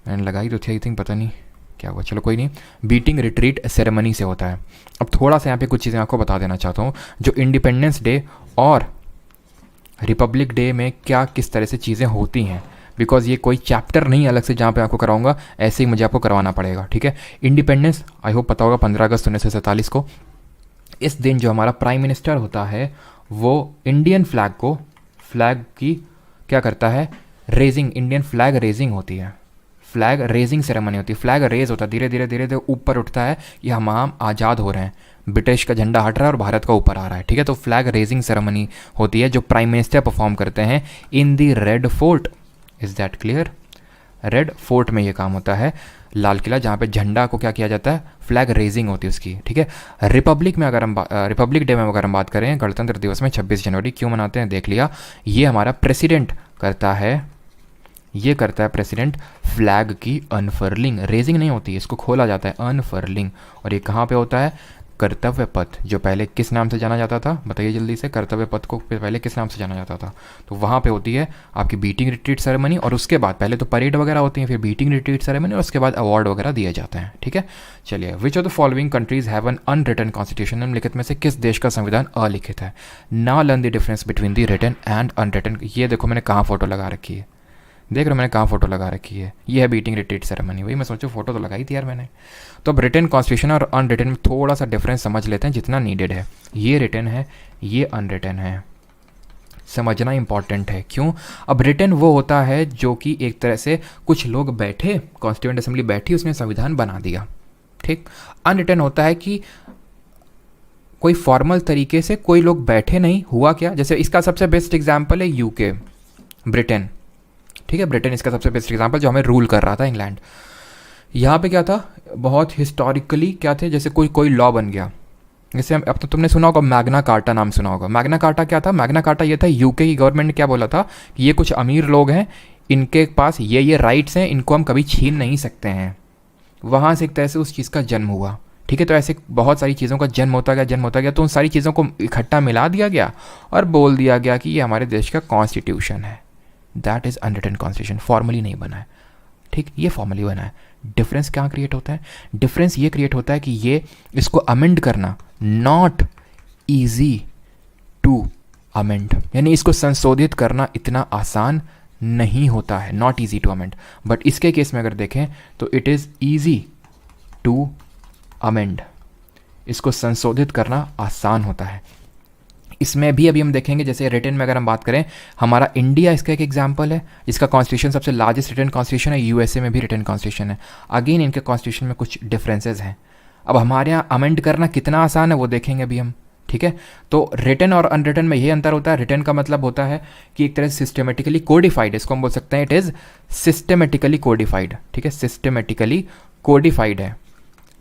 मैंने लगाई तो थी आई थिंक, पता नहीं क्या हुआ, चलो कोई नहीं। बीटिंग रिट्रीट सेरेमनी से होता है। अब थोड़ा सा यहाँ पे कुछ चीज़ें आपको बता देना चाहता हूँ, जो इंडिपेंडेंस डे और रिपब्लिक डे में क्या किस तरह से चीज़ें होती हैं, बिकॉज ये कोई चैप्टर नहीं अलग से जहाँ पे आपको कराऊंगा, ऐसे ही मुझे आपको करवाना पड़ेगा, ठीक है। इंडिपेंडेंस आई होप पता होगा 15 अगस्त 1947 को। इस दिन जो हमारा प्राइम मिनिस्टर होता है वो इंडियन फ्लैग की क्या करता है? रेजिंग, इंडियन फ्लैग रेजिंग होती है, फ्लैग रेजिंग सेरेमनी होती है। फ्लैग रेज होता है, धीरे धीरे ऊपर उठता है, ये हम आज़ाद हो रहे हैं, ब्रिटिश का झंडा हट रहा है और भारत का ऊपर आ रहा है, ठीक है। तो फ्लैग रेजिंग सेरेमनी होती है जो प्राइम मिनिस्टर परफॉर्म करते हैं in the Red Fort. Is that clear? Red Fort में ये काम होता है, लाल किला, जहाँ पे झंडा को क्या किया जाता है? फ्लैग रेजिंग होती है उसकी, ठीक है। रिपब्लिक डे में अगर हम बात करें, गणतंत्र दिवस में 26 जनवरी क्यों मनाते हैं देख लिया। ये हमारा प्रेसिडेंट करता है, ये करता है प्रेसिडेंट फ्लैग की अनफर्लिंग, रेजिंग नहीं होती, इसको खोला जाता है, अनफर्लिंग। और ये कहाँ पे होता है? कर्तव्य पथ, जो पहले किस नाम से जाना जाता था, बताइए जल्दी से। कर्तव्य पथ को पहले किस नाम से जाना जाता था? तो वहाँ पे होती है आपकी बीटिंग रिट्रीट सेरेमनी, और उसके बाद पहले तो परेड वगैरह होती है, फिर बीटिंग रिट्रीट सेरेमनी, और उसके बाद अवार्ड वगैरह दिए जाते हैं, ठीक है। चलिए, which of the following countries have an unwritten constitution? निम्नलिखित में से किस देश का संविधान अलिखित है? Now learn the difference between the written and unwritten. ये देखो मैंने कहाँ फोटो लगा रखी है, देख रहे हो मैंने कहाँ फोटो लगा रखी है, ये है बीटिंग रिट्रीट सेरेमनी। वही मैं सोचूं फोटो तो लगाई थी यार मैंने। तो अब रिटन कॉन्स्टिट्यूशन और अनरिटन में थोड़ा सा डिफरेंस समझ लेते हैं जितना नीडेड है। ये रिटन है, ये अनरिटन है, समझना इंपॉर्टेंट है। क्यों? अब रिटन वो होता है जो कि एक तरह से कुछ लोग बैठे, कॉन्स्टिट्यूएंट असेंबली बैठी, उसने संविधान बना दिया, ठीक। अनरिटन होता है कि कोई फॉर्मल तरीके से कोई लोग बैठे नहीं, हुआ क्या, जैसे इसका सबसे बेस्ट एग्जाम्पल है यूके, ब्रिटेन, ठीक है। ब्रिटेन इसका सबसे बेस्ट एग्जांपल, जो हमें रूल कर रहा था, इंग्लैंड। यहाँ पे क्या था, बहुत हिस्टोरिकली क्या थे, जैसे कोई लॉ बन गया, जैसे अब तो तुमने सुना होगा मैग्ना कार्टा, नाम सुना होगा। मैग्ना कार्टा क्या था? मैग्ना कार्टा ये था, यूके की गवर्नमेंट ने क्या बोला था कि ये कुछ अमीर लोग हैं, इनके पास ये राइट्स हैं, इनको हम कभी छीन नहीं सकते हैं। वहाँ से एक तरह से उस चीज़ का जन्म हुआ, ठीक है। तो ऐसे बहुत सारी चीज़ों का जन्म होता गया, तो उन सारी चीज़ों को इकट्ठा मिला दिया गया और बोल दिया गया कि ये हमारे देश का कॉन्स्टिट्यूशन है। That is unwritten constitution, formally नहीं बना है, ठीक, ये फॉर्मली बना है। डिफरेंस क्या क्रिएट होता है? डिफरेंस ये क्रिएट होता है कि ये इसको अमेंड करना नॉट ईजी टू अमेंड, यानी इसको संशोधित करना इतना आसान नहीं होता है, not easy to amend. But इसके केस में अगर देखें तो it is easy to amend, इसको संशोधित करना आसान होता है। इसमें भी अभी हम देखेंगे, जैसे रिटन में अगर हम बात करें, हमारा इंडिया इसका एक एग्जांपल है, इसका कॉन्स्टिट्यूशन सबसे लार्जेस्ट रिटन कॉन्स्टिट्यूशन है। यूएसए में भी रिटन कॉन्स्टिट्यूशन है। अगेन इनके कॉन्स्टिट्यूशन में कुछ डिफरेंसेस हैं। अब हमारे यहाँ अमेंड करना कितना आसान है वो देखेंगे अभी हम, ठीक है। तो रिटन और अनरिटन में ये अंतर होता है। रिटन का मतलब होता है कि एक तरह से सिस्टमेटिकली कोडिफाइड, इसको हम बोल सकते हैं इट इज़ सिस्टमेटिकली कोडिफाइड, ठीक है, सिस्टमेटिकली कोडिफाइड है।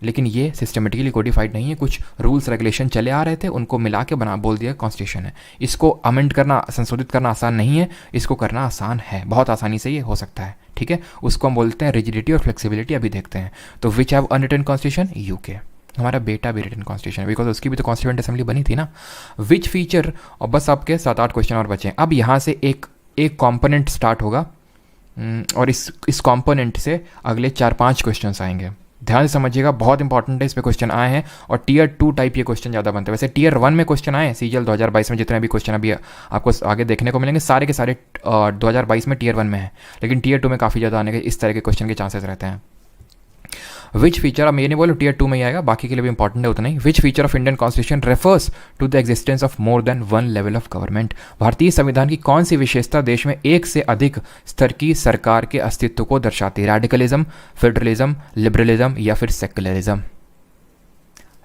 लेकिन ये सिस्टमेटिकली कोडिफाइड नहीं है, कुछ रूल्स रेगुलेशन चले आ रहे थे, उनको मिला के बना बोल दिया कॉन्स्टिट्यूशन है। इसको अमेंड करना, संशोधित करना आसान नहीं है, इसको करना आसान है, बहुत आसानी से ये हो सकता है, ठीक है। उसको हम बोलते हैं रिजिडिटी और फ्लेक्सिबिलिटी। अभी देखते हैं। तो which have unwritten constitution, UK. हमारा बेटा भी रिटन कॉन्स्टिट्यूशन है, बिकॉज उसकी भी तो कॉन्स्टिट्यूएंट असेंबली बनी थी ना। विच फीचर, और बस आपके 7-8 क्वेश्चन और बचे हैं। अब यहाँ से एक कॉम्पोनेंट स्टार्ट होगा, और इस कॉम्पोनेंट से अगले 4-5 क्वेश्चन आएंगे। ध्यान से समझिएगा, बहुत इंपॉर्टेंट है, इस पे क्वेश्चन आए हैं। और टीयर 2 टाइप ये क्वेश्चन ज़्यादा बनते हैं। वैसे टीयर 1 में क्वेश्चन आए सीजीएल 2022 में, जितने भी क्वेश्चन अभी आपको आगे देखने को मिलेंगे सारे के सारे 2022 में टीयर 1 में है, लेकिन टीयर 2 में काफ़ी ज़्यादा आने के इस तरह के क्वेश्चन के चांसेस रहते हैं। विच फीचर, अब ये नहीं बोलो टीयर 2 में ही आएगा, बाकी के लिए भी इंपॉर्टेंट है उतना ही। Which feature of Indian constitution refers to the existence of more than one level of government. भारतीय संविधान की कौन सी विशेषता देश में एक से अधिक स्तर की सरकार के अस्तित्व को दर्शाती है? रेडिकलिज्म, फेडरलिज्म, लिबरलिज्म या फिर सेक्युलरिज्म।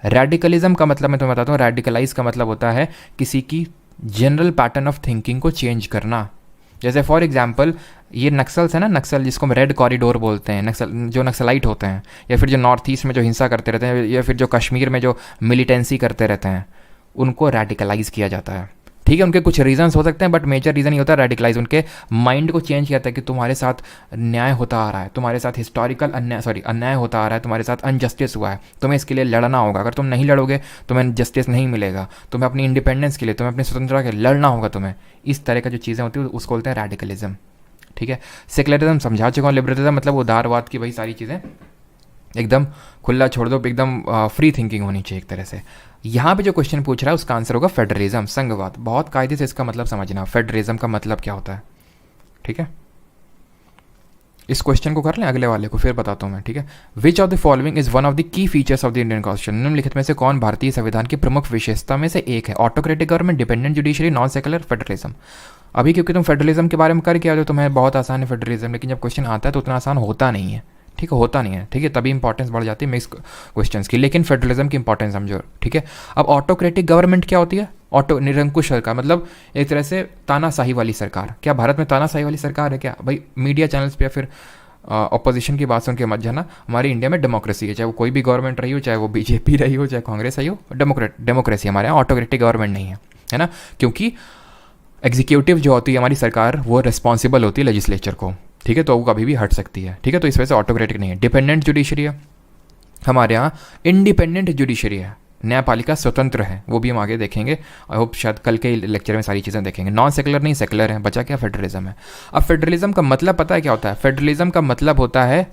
रेडिकलिज्म का मतलब मैं तुम्हें बताता हूँ, रेडिकलाइज का मतलब होता है किसी की जनरल पैटर्न ऑफ थिंकिंग को चेंज करना। जैसे फॉर एग्जांपल ये नक्सल्स है ना, नक्सल जिसको हम रेड कॉरिडोर बोलते हैं, नक्सल जो नक्सलाइट होते हैं, या फिर जो नॉर्थ ईस्ट में जो हिंसा करते रहते हैं, या फिर जो कश्मीर में जो मिलिटेंसी करते रहते हैं, उनको रेडिकलाइज किया जाता है, ठीक है। उनके कुछ रीजंस हो सकते हैं, बट मेजर रीज़न ये होता है रेडिकलाइज। उनके माइंड को चेंज किया जाता है कि तुम्हारे साथ न्याय होता आ रहा है, तुम्हारे साथ हिस्टोरिकल अन्याय होता आ रहा है, तुम्हारे साथ अनजस्टिस हुआ है, तुम्हें इसके लिए लड़ना होगा। अगर तुम नहीं लड़ोगे तुम्हें जस्टिस नहीं मिलेगा, तुम्हें अपनी इंडिपेंडेंस के लिए, तुम्हें अपनी स्वतंत्रता के लिए लड़ना होगा तुम्हें। इस तरह का जो चीज़ें होती है उसको बोलते हैं रेडिकलिज्म, ठीक है। सेक्युलरिज्म समझा चुका हूँ। लिबरलिज्म मतलब उदारवाद की भाई सारी चीज़ें एकदम खुला छोड़ दो, एकदम फ्री थिंकिंग होनी चाहिए एक तरह से। यहाँ पे जो क्वेश्चन पूछ रहा है उसका आंसर होगा फेडरलिज्म, संघवाद। बहुत कायदे से इसका मतलब समझना, फेडरलिज्म का मतलब क्या होता है, ठीक है। इस क्वेश्चन को कर लें, अगले वाले को फिर बताता हूँ मैं, ठीक है। विच of the following is one of the key features of the Indian constitution. निम्नलिखित में से कौन भारतीय संविधान की प्रमुख विशेषता में से एक है? Autocratic government, dependent judiciary, non secular, federalism. अभी क्योंकि तुम फेडरलिज्म के बारे में कर क्या, जो तुम्हें बहुत आसान है फेडरलिज्म, लेकिन जब क्वेश्चन आता है तो उतना आसान होता नहीं है, ठीक है, होता नहीं है, ठीक है। तभी इंपॉर्टेंस बढ़ जाती है मिक्स क्वेश्चंस की, लेकिन फेडरलिज्म की इंपॉर्टेंस समझो, ठीक है। अब ऑटोक्रेटिक गवर्नमेंट क्या होती है? ऑटो, निरंकुश सरकार, मतलब एक तरह से तानाशाही वाली सरकार। क्या भारत में तानाशाही वाली सरकार है क्या? भाई मीडिया चैनल्स पे या फिर अपोजिशन की बात सुन के मत जाना। हमारी इंडिया में डेमोक्रेसी है, चाहे वो कोई भी गवर्नमेंट रही हो, चाहे वो बीजेपी रही हो, चाहे कांग्रेस रही हो, डेमोक्रेसी हमारे यहाँ, ऑटोक्रेटिक गवर्नमेंट नहीं है ना। क्योंकि एग्जीक्यूटिव जो होती है हमारी सरकार, वो रिस्पॉन्सिबल होती है लेजिस्लेचर को, ठीक है, तो वो कभी भी हट सकती है, ठीक है। तो इस वजह से ऑटोक्रेटिक नहीं है। डिपेंडेंट जुडिशरी है, हमारे यहाँ इंडिपेंडेंट जुडिशरी है, न्यायपालिका स्वतंत्र है, वो भी हम आगे देखेंगे। आई होप शायद कल के लेक्चर में सारी चीज़ें देखेंगे। नॉन सेकुलर नहीं, सेकुलर है। बचा क्या? फेडरलिज्म है। अब फेडरलिज्म का मतलब पता है क्या होता है? फेडरलिज्म का मतलब होता है,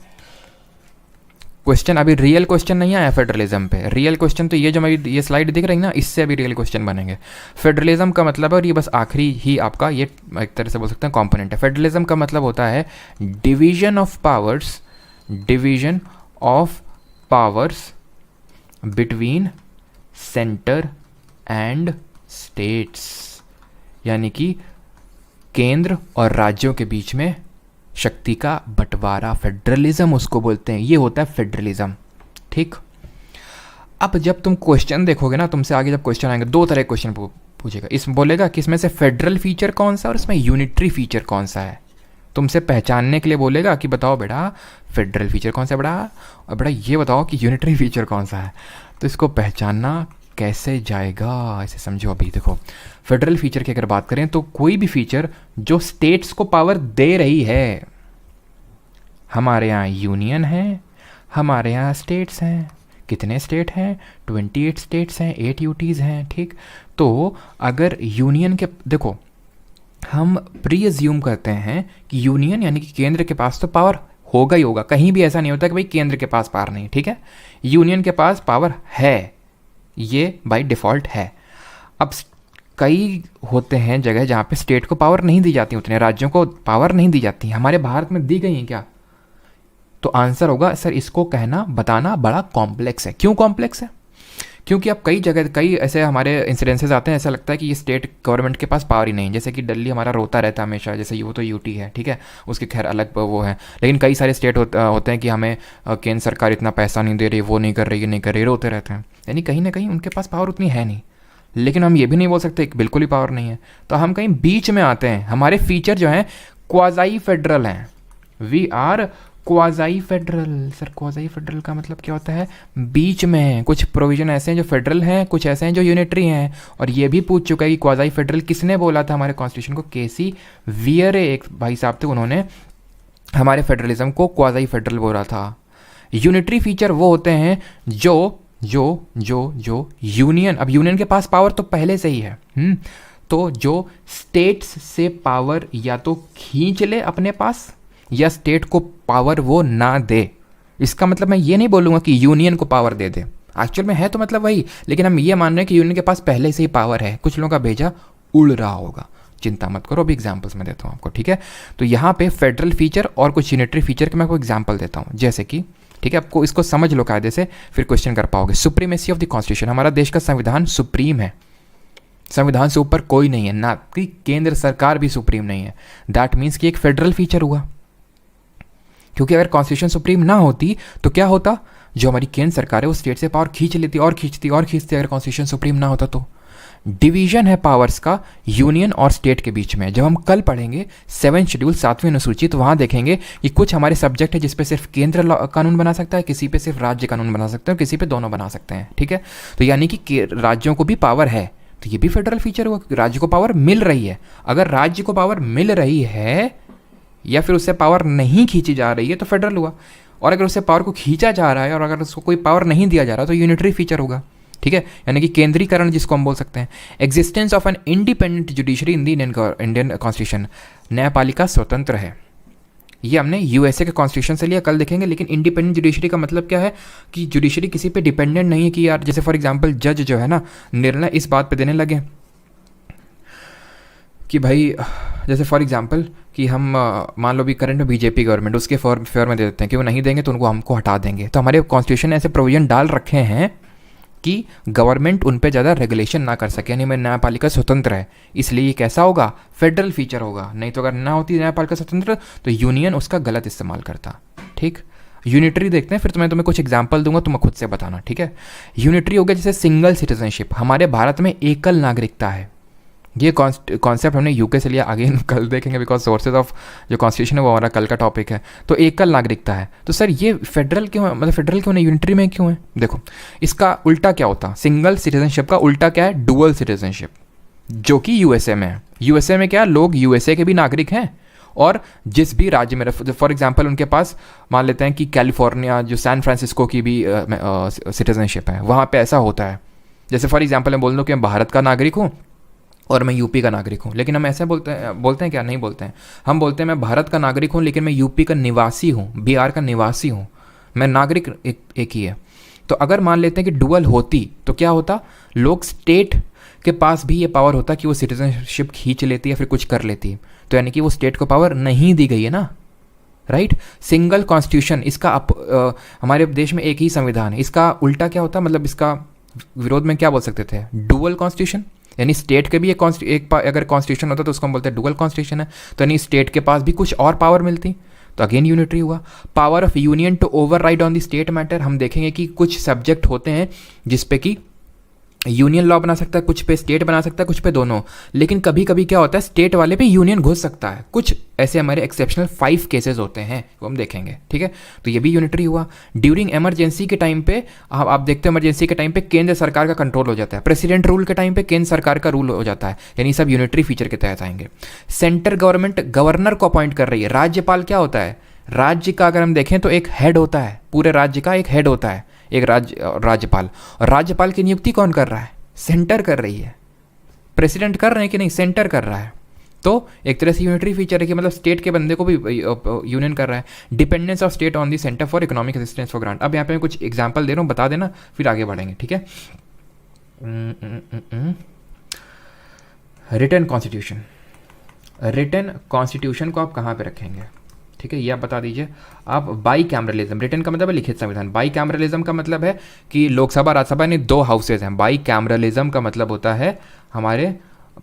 क्वेश्चन अभी रियल क्वेश्चन नहीं आया फेडरलिज्म पे। रियल क्वेश्चन तो ये जो मेरी ये स्लाइड दिख रही ना, इससे अभी रियल क्वेश्चन बनेंगे। फेडरलिज्म का मतलब, और ये बस आखिरी ही आपका ये एक तरह से बोल सकते हैं कॉम्पोनेंट है। फेडरलिज्म का मतलब होता है division of powers, division of powers between centre and states, यानी कि केंद्र और राज्यों के बीच में शक्ति का बंटवारा, फेडरलिज्म उसको बोलते हैं। ये होता है फेडरलिज्म, ठीक। अब जब तुम क्वेश्चन देखोगे ना, तुमसे आगे जब क्वेश्चन आएंगे, दो तरह के क्वेश्चन पूछेगा। इस बोलेगा कि इसमें से फेडरल फीचर कौन सा और इसमें यूनिटरी फीचर कौन सा है। तुमसे पहचानने के लिए बोलेगा कि बताओ बेटा फेडरल फीचर कौन सा है बेटा, और बेटा ये बताओ कि यूनिटरी फीचर कौन सा है। तो इसको पहचानना कैसे जाएगा, ऐसे समझो। अभी देखो, फेडरल फीचर की अगर बात करें तो कोई भी फीचर जो स्टेट्स को पावर दे रही है। हमारे यहाँ यूनियन है, हमारे यहाँ स्टेट्स हैं। कितने स्टेट हैं? 28 स्टेट्स हैं, 8 यूटीज़ हैं, ठीक। तो अगर यूनियन के, देखो हम प्री अज्यूम करते हैं कि यूनियन यानी कि केंद्र के पास तो पावर होगा ही होगा। कहीं भी ऐसा नहीं होता कि भाई केंद्र के पास पावर नहीं, ठीक है। यूनियन के पास पावर है, ये बाय डिफ़ॉल्ट है। अब कई होते हैं जगह जहाँ पे स्टेट को पावर नहीं दी जाती, उतने राज्यों को पावर नहीं दी जाती। हमारे भारत में दी गई हैं क्या? तो आंसर होगा सर, इसको कहना बताना बड़ा कॉम्प्लेक्स है। क्यों कॉम्प्लेक्स है? क्योंकि अब कई जगह कई ऐसे हमारे इंसिडेंसेस आते हैं, ऐसा लगता है कि ये स्टेट गवर्नमेंट के पास पावर ही नहीं। जैसे कि दिल्ली हमारा रोता रहता है हमेशा, जैसे वो तो यूटी है, ठीक है, उसके खैर अलग वो है। लेकिन कई सारे स्टेट होते हैं कि हमें केंद्र सरकार इतना पैसा नहीं दे रही, वो नहीं कर रही, ये नहीं कर रही, रोते रहते हैं। यानी कहीं ना कहीं उनके पास पावर उतनी है नहीं। लेकिन हम ये भी नहीं बोल सकते कि बिल्कुल ही पावर नहीं है। तो हम कहीं बीच में आते हैं। हमारे फीचर जो हैं क्वाज़ाई फेडरल हैं। We are quasi federal. Sir quasi federal का मतलब क्या होता है? बीच में है। कुछ प्रोविजन ऐसे हैं जो फेडरल हैं, कुछ ऐसे हैं जो यूनिटरी हैं। और ये भी पूछ चुका है कि क्वाज़ाई फेडरल किसने बोला था हमारे कॉन्स्टिट्यूशन को? केसी वियरे एक भाई साहब थे, उन्होंने हमारे फेडरलिज्म को क्वाज़ाई फेडरल बोला था। यूनिटरी फीचर वो होते हैं जो जो जो जो यूनियन, अब यूनियन के पास पावर तो पहले से ही है, तो जो स्टेट्स से पावर या तो खींच ले अपने पास या स्टेट को पावर वो ना दे। इसका मतलब मैं ये नहीं बोलूँगा कि यूनियन को पावर दे दे, एक्चुअल में है तो मतलब वही, लेकिन हम ये मान रहे हैं कि यूनियन के पास पहले से ही पावर है, कुछ लोगों का भेजा उड़ रहा होगा। चिंता मत करो, अभी एग्जाम्पल्स मैं देता हूँ आपको, ठीक है। तो यहाँ पे फेडरल फीचर और कुछ यूनिटरी फीचर के मैं आपको एग्जाम्पल देता हूँ, जैसे कि, ठीक है, आपको इसको समझ लो कायदे से, फिर क्वेश्चन कर पाओगे। सुप्रीमेसी ऑफ द कॉन्स्टिट्यूशन, हमारा देश का संविधान सुप्रीम है, संविधान से ऊपर कोई नहीं है, ना कि केंद्र सरकार भी सुप्रीम नहीं है। दैट मीन्स कि एक फेडरल फीचर हुआ, क्योंकि अगर कॉन्स्टिट्यूशन सुप्रीम ना होती तो क्या होता? जो हमारी केंद्र सरकार है वो स्टेट से पावर खींच लेती और खींचती और खींचती, अगर कॉन्स्टिट्यूशन सुप्रीम ना होता तो। डिवीजन है पावर्स का यूनियन और स्टेट के बीच में। जब हम कल पढ़ेंगे 7 शेड्यूल 7वीं अनुसूची, तो वहाँ देखेंगे कि कुछ हमारे सब्जेक्ट है जिस पे सिर्फ केंद्र कानून बना सकता है, किसी पे सिर्फ राज्य कानून बना सकते हैं, और किसी पे दोनों बना सकते हैं, ठीक है। तो यानी कि राज्यों को भी पावर है, तो ये भी फेडरल फीचर हुआ, क्योंकि राज्य को पावर मिल रही है। अगर राज्य को पावर मिल रही है या फिर उससे पावर नहीं खींची जा रही है तो फेडरल हुआ, और अगर उससे पावर को खींचा जा रहा है और अगर उसको कोई पावर नहीं दिया जा रहा तो यूनिटरी फीचर होगा, ठीक है, यानी कि केंद्रीकरण जिसको हम बोल सकते हैं। Existence of an independent judiciary in the Indian constitution, न्यायपालिका स्वतंत्र है। ये हमने यूएसए के कॉन्स्टिट्यूशन से लिया, कल देखेंगे। लेकिन इंडिपेंडेंट जुडिशरी का मतलब क्या है? कि जुडिशरी किसी पे डिपेंडेंट नहीं है, कि यार जैसे फॉर एग्जांपल जज जो है ना, निर्णय इस बात पे देने लगे कि भाई, जैसे फॉर एग्जांपल कि हम मान लो भी करंट में बीजेपी गवर्नमेंट, उसके फेवर में दे देते हैं कि वो नहीं देंगे तो उनको हमको हटा देंगे। तो हमारे कॉन्स्टिट्यूशन ने ऐसे प्रोविजन डाल रखे हैं कि गवर्नमेंट उन पे ज़्यादा रेगुलेशन ना कर सके, यानी में न्यायपालिका स्वतंत्र है, इसलिए ये कैसा होगा? फेडरल फीचर होगा। नहीं तो अगर ना होती न्यायपालिका स्वतंत्र तो यूनियन उसका गलत इस्तेमाल करता, ठीक। यूनिटरी देखते हैं, फिर तो मैं तुम्हें कुछ एग्जांपल दूंगा, तुम खुद से बताना, ठीक है। यूनिटरी हो गया जैसे सिंगल सिटीजनशिप, हमारे भारत में एकल नागरिकता है। ये कॉन्सेप्ट हमने यूके से लिया, आगे कल देखेंगे, बिकॉज सोर्सेज ऑफ जो कॉन्स्टिट्यूशन है वो हमारा कल का टॉपिक है। तो एकल नागरिकता है, तो सर ये फेडरल क्यों है? मतलब फेडरल क्यों नहीं, यूनिटरी में क्यों है? देखो इसका उल्टा क्या होता, सिंगल सिटीजनशिप का उल्टा क्या है? डुअल सिटीजनशिप, जो कि यूएसए में है। यूएसए में क्या, लोग यूएसए के भी नागरिक हैं और जिस भी राज्य में, फॉर एग्जांपल उनके पास मान लेते हैं कि कैलिफोर्निया, जो सैन फ्रांसिस्को की भी सिटीजनशिप है, वहाँ पे ऐसा होता है। जैसे फॉर एग्जांपल मैं बोल दूँ कि मैं भारत का नागरिक हूँ और मैं यूपी का नागरिक हूँ, लेकिन हम ऐसे बोलते हैं क्या? नहीं बोलते हैं। हम बोलते हैं मैं भारत का नागरिक हूँ लेकिन मैं यूपी का निवासी हूँ, बिहार का निवासी हूँ, मैं नागरिक एक ही है। तो अगर मान लेते हैं कि डुअल होती तो क्या होता? लोग स्टेट के पास भी ये पावर होता कि वो सिटीजनशिप खींच लेती या फिर कुछ कर लेती, तो यानी कि वो स्टेट को पावर नहीं दी गई है ना, राइट। सिंगल कॉन्स्टिट्यूशन, इसका हमारे देश में एक ही संविधान है, इसका उल्टा क्या होता? मतलब इसका विरोध में क्या बोल सकते थे? डुअल कॉन्स्टिट्यूशन, यानी स्टेट के भी एक अगर कॉन्स्टिट्यूशन होता तो उसको हम बोलते हैं डुअल कॉन्स्टिट्यूशन है, तो यानी स्टेट के पास भी कुछ और पावर मिलती, तो अगेन यूनिटरी हुआ। Power of union to override on the state matter, हम देखेंगे कि कुछ सब्जेक्ट होते हैं जिसपे कि यूनियन लॉ बना सकता है, कुछ पे स्टेट बना सकता है, कुछ पे दोनों। लेकिन कभी कभी क्या होता है, स्टेट वाले पे यूनियन घुस सकता है, कुछ ऐसे हमारे एक्सेप्शनल 5 केसेस होते हैं, वो हम देखेंगे, ठीक है। तो ये भी यूनिटरी हुआ। ड्यूरिंग इमरजेंसी के टाइम पे आप देखते हो, इमरजेंसी के टाइम पे केंद्र सरकार का कंट्रोल हो जाता है, प्रेसिडेंट रूल के टाइम पे केंद्र सरकार का रूल हो जाता है, यानी सब यूनिटरी फीचर के तहत आएंगे। सेंट्रल गवर्नमेंट गवर्नर को अपॉइंट कर रही है। राज्यपाल क्या होता है? राज्य का अगर हम देखें तो एक हेड होता है, पूरे राज्य का एक हेड होता है, एक राज्यपाल। और राज्यपाल की नियुक्ति कौन कर रहा है? सेंटर कर रही है। प्रेसिडेंट कर रहे हैं कि नहीं? सेंटर कर रहा है। तो एक तरह से यूनिटरी फीचर है कि मतलब स्टेट के बंदे को भी यूनियन कर रहा है। Dependence of state on the centre for economic assistance for grant. अब यहाँ पे मैं कुछ एग्जांपल दे रहा हूँ, बता देना, फिर आगे बढ़ेंगे, ठीक है। रिटन कॉन्स्टिट्यूशन, रिटन कॉन्स्टिट्यूशन को आप कहाँ पे रखेंगे? ठीक है, ये आप बता दीजिए। आप बाई कैमरलिज्म, रिटन का मतलब है लिखित संविधान, बाई कैमरलिज्म का मतलब है कि लोकसभा राज्यसभा ने 2 हाउसेज हैं। बाई कैमरलिज्म का मतलब होता है हमारे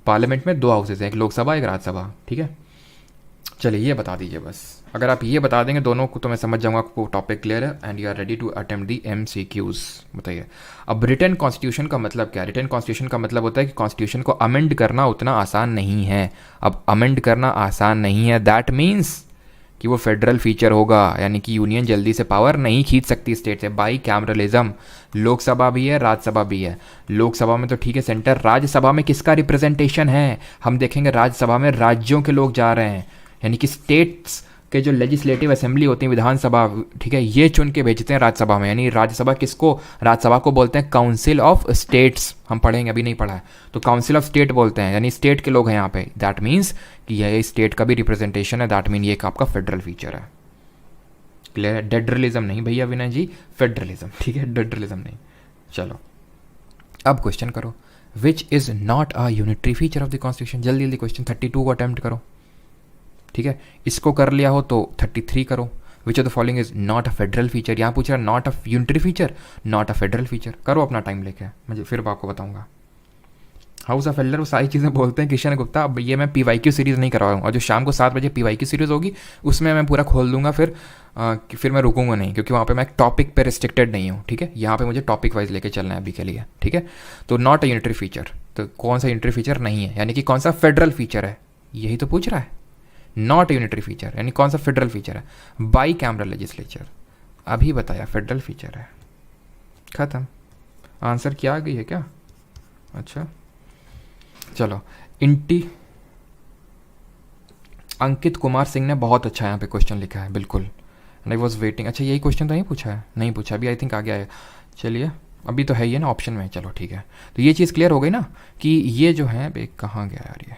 पार्लियामेंट में 2 हाउसेज हैं, एक लोकसभा एक राज्यसभा, ठीक है। चलिए ये बता दीजिए बस, अगर आप ये बता देंगे दोनों को तो मैं समझ जाऊंगा आपको टॉपिक क्लियर है and you are ready to attempt the MCQs। बताइए अब रिटन कॉन्स्टिट्यूशन का मतलब क्या है? रिटन कॉन्स्टिट्यूशन का मतलब होता है कि कॉन्स्टिट्यूशन को अमेंड करना उतना आसान नहीं है। अब अमेंड करना आसान नहीं है, दैट मीन्स कि वो फेडरल फीचर होगा, यानी कि यूनियन जल्दी से पावर नहीं खींच सकती स्टेट से। बाई कैमरलिज्म, लोकसभा भी है राज्यसभा भी है। लोकसभा में तो ठीक है सेंटर, राज्यसभा में किसका रिप्रेजेंटेशन है, हम देखेंगे राज्यसभा में राज्यों के लोग जा रहे हैं, यानी कि स्टेट्स के जो लेजिस्लेटिव असेंबली होती है विधानसभा, ठीक है, ये चुन के भेजते हैं राज्यसभा में। यानी राज्यसभा किसको, राज्यसभा को बोलते हैं काउंसिल ऑफ स्टेट्स, हम पढ़ेंगे अभी नहीं पढ़ा है, तो काउंसिल ऑफ स्टेट बोलते हैं, यानी स्टेट के लोग हैं यहाँ पे। दैट मीन्स कि यह स्टेट का भी रिप्रेजेंटेशन है, दैट मीन ये एक आपका फेडरल फीचर है। क्लियर है, डेडरलिज्म नहीं भैया विनय जी, फेडरलिज्म, ठीक है, डेडरलिज्म नहीं। चलो अब क्वेश्चन करो, which is not a unitary feature of the constitution. जल्दी जल्दी क्वेश्चन 32 को अटेम्प्ट करो, ठीक है, इसको कर लिया हो तो 33 करो। विच of the following is not a federal feature, यहाँ पूछ रहा not a unitary feature, not a federal feature. करो अपना टाइम लेके, मुझे फिर आपको बताऊंगा। हाउस ऑफ एल्डर वो सारी चीज़ें बोलते हैं किशन गुप्ता। अब ये मैं PYQ सीरीज़ नहीं करवाऊँ, और जो शाम को 7 बजे PYQ सीरीज़ होगी उसमें मैं पूरा खोल दूंगा, फिर मैं रुकूंगा नहीं, क्योंकि वहाँ पे मैं टॉपिक पे रिस्ट्रिक्टेड नहीं हूँ, ठीक है, यहाँ पे मुझे टॉपिक वाइज लेके चलना है अभी के लिए, ठीक है। तो नॉट अ यूनिटरी फीचर, तो कौन सा यूनिटरी फीचर नहीं है, यानी कि कौन सा फेडरल फीचर है, यही तो पूछ रहा है। नॉट यूनिटरी फीचर यानी कौन सा फेडरल फीचर है, बाई कैमरल लेजिस्लेचर, अभी बताया फेडरल फीचर है, खत्म। आंसर क्या आ गई है क्या, अच्छा चलो। अंकित कुमार सिंह ने बहुत अच्छा यहाँ पे क्वेश्चन लिखा है, बिल्कुल, आई वॉज वेटिंग। अच्छा यही क्वेश्चन तो नहीं पूछा है, नहीं पूछा अभी, आई थिंक आ गया है। चलिए अभी तो है ये ना ऑप्शन में, चलो ठीक है। तो ये चीज़ क्लियर हो गई ना कि ये जो है कहाँ गया यार ये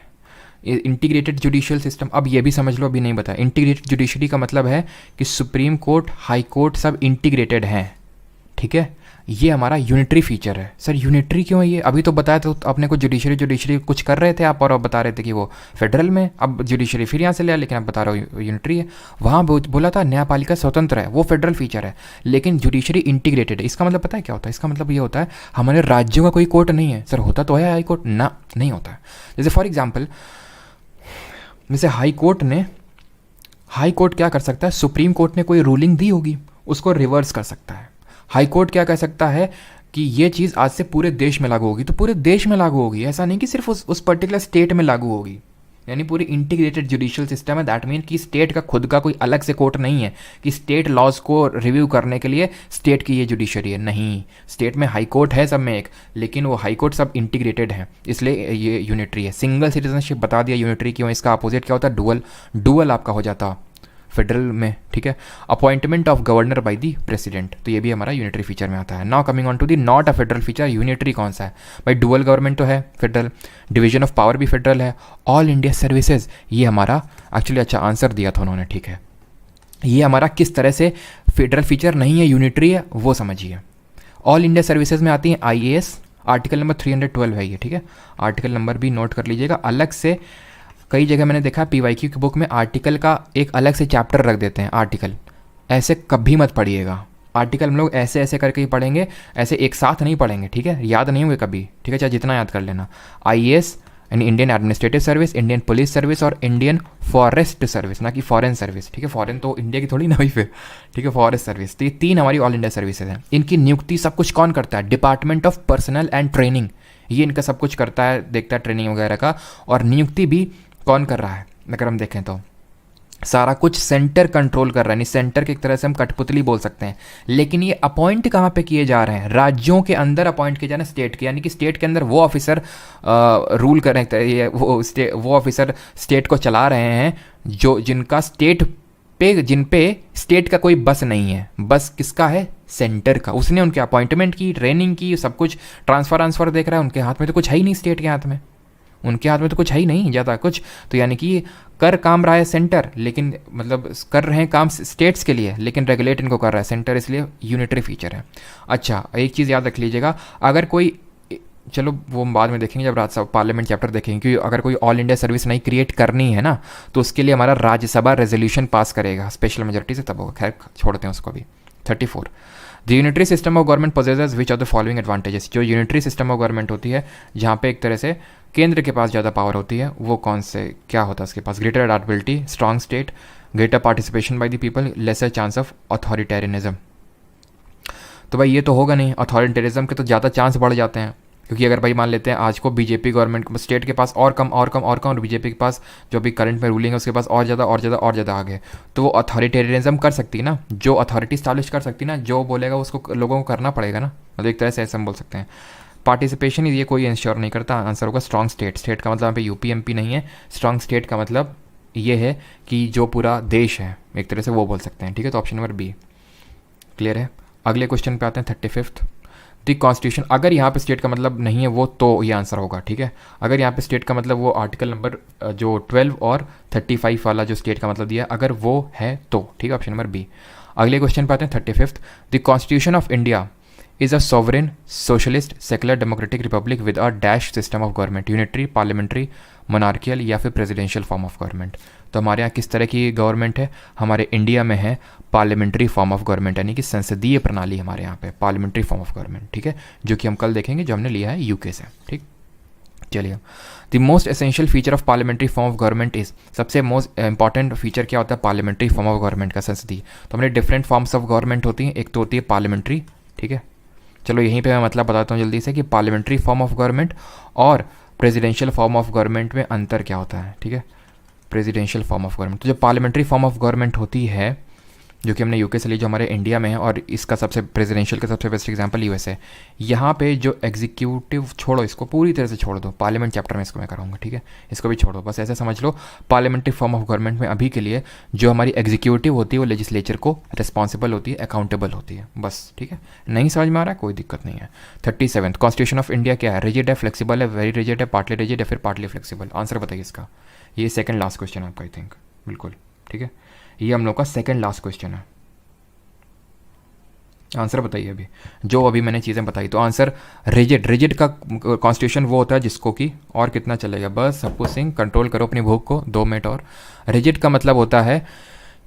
इंटीग्रेटेड जुडिशियल सिस्टम। अब ये भी समझ लो, अभी नहीं बताया। इंटीग्रेटेड जुडिशरी का मतलब है कि सुप्रीम कोर्ट, हाई कोर्ट सब इंटीग्रेटेड हैं, ठीक है। ये हमारा यूनिटरी फीचर है। सर यूनिटरी क्यों है ये, अभी तो बताया तो अपने को जुडिशरी कुछ कर रहे थे आप, और अब बता रहे थे कि वो फेडरल में, अब जुडिशरी फिर यहाँ से लिया, लेकिन आप बता रहे हो यूनिटरी है। वहाँ बोला था न्यायपालिका स्वतंत्र है, वो फेडरल फीचर है, लेकिन जुडिशरी इंटीग्रेटेड है। इसका मतलब पता है क्या होता है, इसका मतलब ये होता है हमारे राज्यों का कोई कोर्ट नहीं है। सर होता तो है हाई कोर्ट ना, नहीं होता है। जैसे फॉर एग्जाम्पल, जैसे हाई कोर्ट क्या कर सकता है, सुप्रीम कोर्ट ने कोई रूलिंग दी होगी उसको रिवर्स कर सकता है। हाई कोर्ट क्या कह सकता है कि ये चीज़ आज से पूरे देश में लागू होगी, तो पूरे देश में लागू होगी, ऐसा नहीं कि सिर्फ उस पर्टिकुलर स्टेट में लागू होगी। यानी पूरी इंटीग्रेटेड जुडिशियल सिस्टम है। दैट मीन कि स्टेट का खुद का कोई अलग से कोर्ट नहीं है कि स्टेट लॉज को रिव्यू करने के लिए स्टेट की ये जुडिशरी है, नहीं। स्टेट में हाई कोर्ट है सब में एक, लेकिन वो हाई कोर्ट सब इंटीग्रेटेड है, इसलिए ये यूनिटरी है। सिंगल सिटीजनशिप बता दिया यूनिटरी क्यों, इसका अपोजिट क्या होता है, डुअल आपका हो जाता फेडरल में, ठीक है। Appointment of governor by the president, तो ये भी हमारा यूनिटरी फीचर में आता है। Now coming on to the not a federal feature, unitary कौन सा है भाई, डुअल गवर्नमेंट तो है फेडरल, डिवीजन ऑफ पावर भी फेडरल है, ऑल इंडिया सर्विसेज, ये हमारा एक्चुअली अच्छा आंसर दिया था उन्होंने, ठीक है। ये हमारा किस तरह से फेडरल फीचर नहीं है, यूनिटरी है, वो समझिए। ऑल इंडिया सर्विसेज में आती है IAS, आर्टिकल नंबर 312 है ये, ठीक है। आर्टिकल नंबर भी नोट कर लीजिएगा अलग से। कई जगह मैंने देखा PYQ की बुक में आर्टिकल का एक अलग से चैप्टर रख देते हैं, आर्टिकल। ऐसे कभी मत पढ़िएगा, आर्टिकल हम लोग ऐसे ऐसे करके ही पढ़ेंगे, ऐसे एक साथ नहीं पढ़ेंगे, ठीक है, याद नहीं हुए कभी, ठीक है, चाहे जितना याद कर लेना। IAS यानी Indian administrative service, Indian police service और इंडियन फॉरेस्ट सर्विस, ना कि फॉरेन सर्विस, ठीक है। फॉरेन तो इंडिया की थोड़ी ना हुई फिर, ठीक है, फॉरेस्ट सर्विस। तो ये 3 हमारी ऑल इंडिया सर्विसेज हैं। इनकी नियुक्ति सब कुछ कौन करता है, department of personal and training, ये इनका सब कुछ करता है, देखता है ट्रेनिंग वगैरह का। और नियुक्ति भी कौन कर रहा है, अगर हम देखें तो सारा कुछ सेंटर कंट्रोल कर रहा है, नहीं सेंटर की एक तरह से हम कठपुतली बोल सकते हैं। लेकिन ये अपॉइंट कहाँ पे किए जा रहे हैं, राज्यों के अंदर अपॉइंट किए जा रहे हैं, स्टेट के, यानी कि स्टेट के अंदर वो ऑफिसर रूल कर रहे हैं, वो ऑफिसर स्टेट को चला रहे हैं जिनका जिन पे स्टेट का कोई बस नहीं है, बस किसका है, सेंटर का। उसने उनके अपॉइंटमेंट की, ट्रेनिंग की, सब कुछ ट्रांसफर देख रहा है, उनके हाथ में तो कुछ है ही नहीं, स्टेट के हाथ में, उनके हाथ में तो कुछ है ही नहीं ज़्यादा कुछ। तो यानी कि कर काम रहा है सेंटर, लेकिन मतलब कर रहे हैं काम स्टेट्स के लिए, लेकिन रेगुलेट इनको कर रहा है सेंटर, इसलिए यूनिटरी फीचर है। अच्छा एक चीज़ याद रख लीजिएगा, अगर कोई, चलो वो बाद में देखेंगे जब राज्यसभा पार्लियामेंट चैप्टर देखेंगे, क्योंकि अगर कोई ऑल इंडिया सर्विस नहीं क्रिएट करनी है ना, तो उसके लिए हमारा राज्यसभा रेजोल्यूशन पास करेगा स्पेशल मेजोरिटी से, तब होगा। खैर छोड़ते हैं उसको भी। 34 the unitary system of government possesses which of the following advantages. जो यूनिटरी सिस्टम ऑफ गवर्नमेंट होती है, जहाँ पे एक तरह से केंद्र के पास ज़्यादा पावर होती है, वो कौन से क्या होता है उसके पास, greater adaptability, strong state, greater participation by the people, lesser chance of authoritarianism. तो भाई ये तो होगा नहीं, अथॉरिटेरिज्म के तो ज़्यादा चांस बढ़ जाते हैं, क्योंकि अगर भाई मान लेते हैं आज को बीजेपी गवर्नमेंट स्टेट के पास और कम और कम और कम, और बीजेपी के पास जो अभी करंट में रूलिंग है उसके पास और ज़्यादा और ज़्यादा और ज़्यादा आगे, तो वो अथॉरिटेरियनिज्म कर सकती है ना, जो अथॉरिटी स्टैब्लिश कर सकती है ना, जो बोलेगा उसको लोगों को करना पड़ेगा ना, मतलब एक तरह से ऐसा हम बोल सकते हैं। पार्टिसिपेशन ये कोई इंश्योर नहीं करता। आंसर होगा स्ट्रॉन्ग स्टेट। स्टेट का मतलब यहाँ पे यूपी एमपी नहीं है, स्ट्रॉन्ग स्टेट का मतलब ये है कि जो पूरा देश है एक तरह से वो बोल सकते हैं, ठीक है। तो ऑप्शन नंबर बी क्लियर है। अगले क्वेश्चन पे आते हैं 35th। द कॉन्स्टिट्यूशन, अगर यहाँ पे स्टेट का मतलब नहीं है वो, तो ये आंसर होगा, ठीक है। अगर यहाँ पे स्टेट का मतलब वो आर्टिकल नंबर जो 12 और 35 वाला जो स्टेट का मतलब दिया है, अगर वो है तो, ठीक है, ऑप्शन नंबर बी। अगले क्वेश्चन पे आते हैं 35th। The constitution of India is a sovereign socialist secular democratic Republic with a dash system of government, unitary, parliamentary, monarchial या फिर प्रेसिडेंशियल फॉर्म ऑफ गवर्नमेंट। तो हमारे यहाँ किस तरह की गवर्नमेंट है? हमारे इंडिया में है पार्लियामेंट्री फॉर्म ऑफ गवर्नमेंट, यानी कि संसदीय प्रणाली हमारे यहाँ पे पार्लियामेंट्री फॉर्म ऑफ गवर्नमेंट, ठीक है, जो कि हम कल देखेंगे, जो हमने लिया है यूके से, ठीक। चलिए, the most essential feature of parliamentary form of government is, सबसे मोस्ट इंपॉर्टेंट फीचर क्या होता है पार्लियामेंट्री फॉर्म ऑफ गवर्नमेंट का? संसदीय। तो हमने डिफरेंट फॉर्म्स ऑफ गवर्नमेंट होती हैं, एक तो होती है पार्लियामेंट्री, ठीक है। चलो यहीं पे मैं मतलब बताता हूँ जल्दी से कि पार्लियामेंट्री फॉर्म ऑफ गवर्नमेंट और प्रेसिडेंशियल फॉर्म ऑफ गवर्नमेंट में अंतर क्या होता है, ठीक है। प्रेसिडेंशियल फॉर्म ऑफ गवर्नमेंट, तो जो पार्लियामेंट्री फॉर्म ऑफ गवर्नमेंट होती है, जो कि हमने यूके से ली, जो हमारे इंडिया में है, और इसका सबसे प्रेसिडेंशियल का सबसे बेस्ट एग्जांपल यूएस है। यहाँ पे जो एग्जीक्यूटिव, छोड़ो इसको, पूरी तरह से छोड़ दो, पार्लियामेंट चैप्टर में इसको मैं कराऊंगा, ठीक है, इसको भी छोड़ो, बस ऐसे समझ लो पार्लियामेंट्री फॉर्म ऑफ गवर्नमेंट में अभी के लिए जो हमारी एग्जीक्यूटिव होती है वो लेजिस्लेचर को रिस्पॉन्सिबल होती है, अकाउंटेबल होती है, बस, ठीक है। नहीं समझ में आ रहा है, कोई दिक्कत नहीं है। 37th, कॉन्स्टिट्यूशन ऑफ इंडिया क्या है? रिजिड है, फ्लेक्सिबल है, वेरी रिजिड है, पार्टली रिजिड है, फिर पार्टली फ्लेक्सिबल? आंसर बताइए इसका। ये सेकंड लास्ट क्वेश्चन है आपका, आई थिंक, बिल्कुल, ठीक है, ये हम लोग का सेकंड लास्ट क्वेश्चन है। आंसर बताइए अभी, जो अभी मैंने चीज़ें बताई। तो आंसर रिजिड, रिजिड का कॉन्स्टिट्यूशन वो होता है जिसको कि, और कितना चलेगा, बस सप्पू सिंह कंट्रोल करो अपनी भूख को, 2 मिनट और। रिजिड का मतलब होता है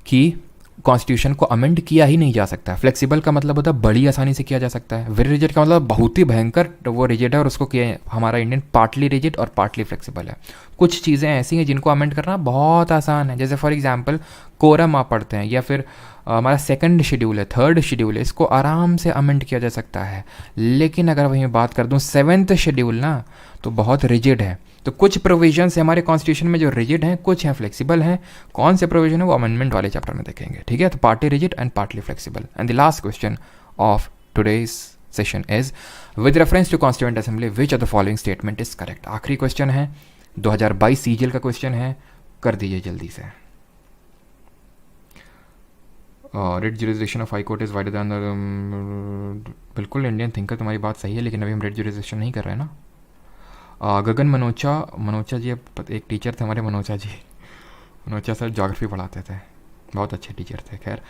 कि कॉन्स्टिट्यूशन को अमेंड किया ही नहीं जा सकता है। फ्लेक्सिबल का मतलब होता है बड़ी आसानी से किया जा सकता है। वेरी रिजिड का मतलब बहुत ही भयंकर वो रिजिड है, और उसको किया हमारा इंडियन पार्टली रिजिड और पार्टली फ्लेक्सिबल है। कुछ चीज़ें ऐसी हैं जिनको अमेंड करना बहुत आसान है, जैसे फॉर एग्जांपल कोरम आप पढ़ते हैं, या फिर हमारा सेकंड शेड्यूल है, थर्ड शेड्यूल है, इसको आराम से अमेंड किया जा सकता है। लेकिन अगर वहीं बात कर दूं 7th शेड्यूल ना, तो बहुत रिजिड है। तो कुछ प्रोविजंस है हमारे कॉन्स्टिट्यूशन में जो रिजिड हैं, कुछ हैं फ्लेक्सिबल हैं। कौन से प्रोविजन है वो अमेंडमेंट वाले चैप्टर में देखेंगे, ठीक है। तो partly rigid and partly flexible. And the last question of today's session is, with reference to constituent assembly which of the following statement is correct? आखिरी क्वेश्चन है, 2022 सीजीएल का क्वेश्चन है, कर दीजिए जल्दी से। Read jurisdiction of high court is wider than, बिल्कुल Indian thinker, तुम्हारी बात सही है, लेकिन अभी हम रेड जुरिसडिक्शन नहीं कर रहे हैं ना। गगन मनोचा जी, एक टीचर थे हमारे, मनोचा सर ज्योग्राफी पढ़ाते थे, बहुत अच्छे टीचर थे। खैर,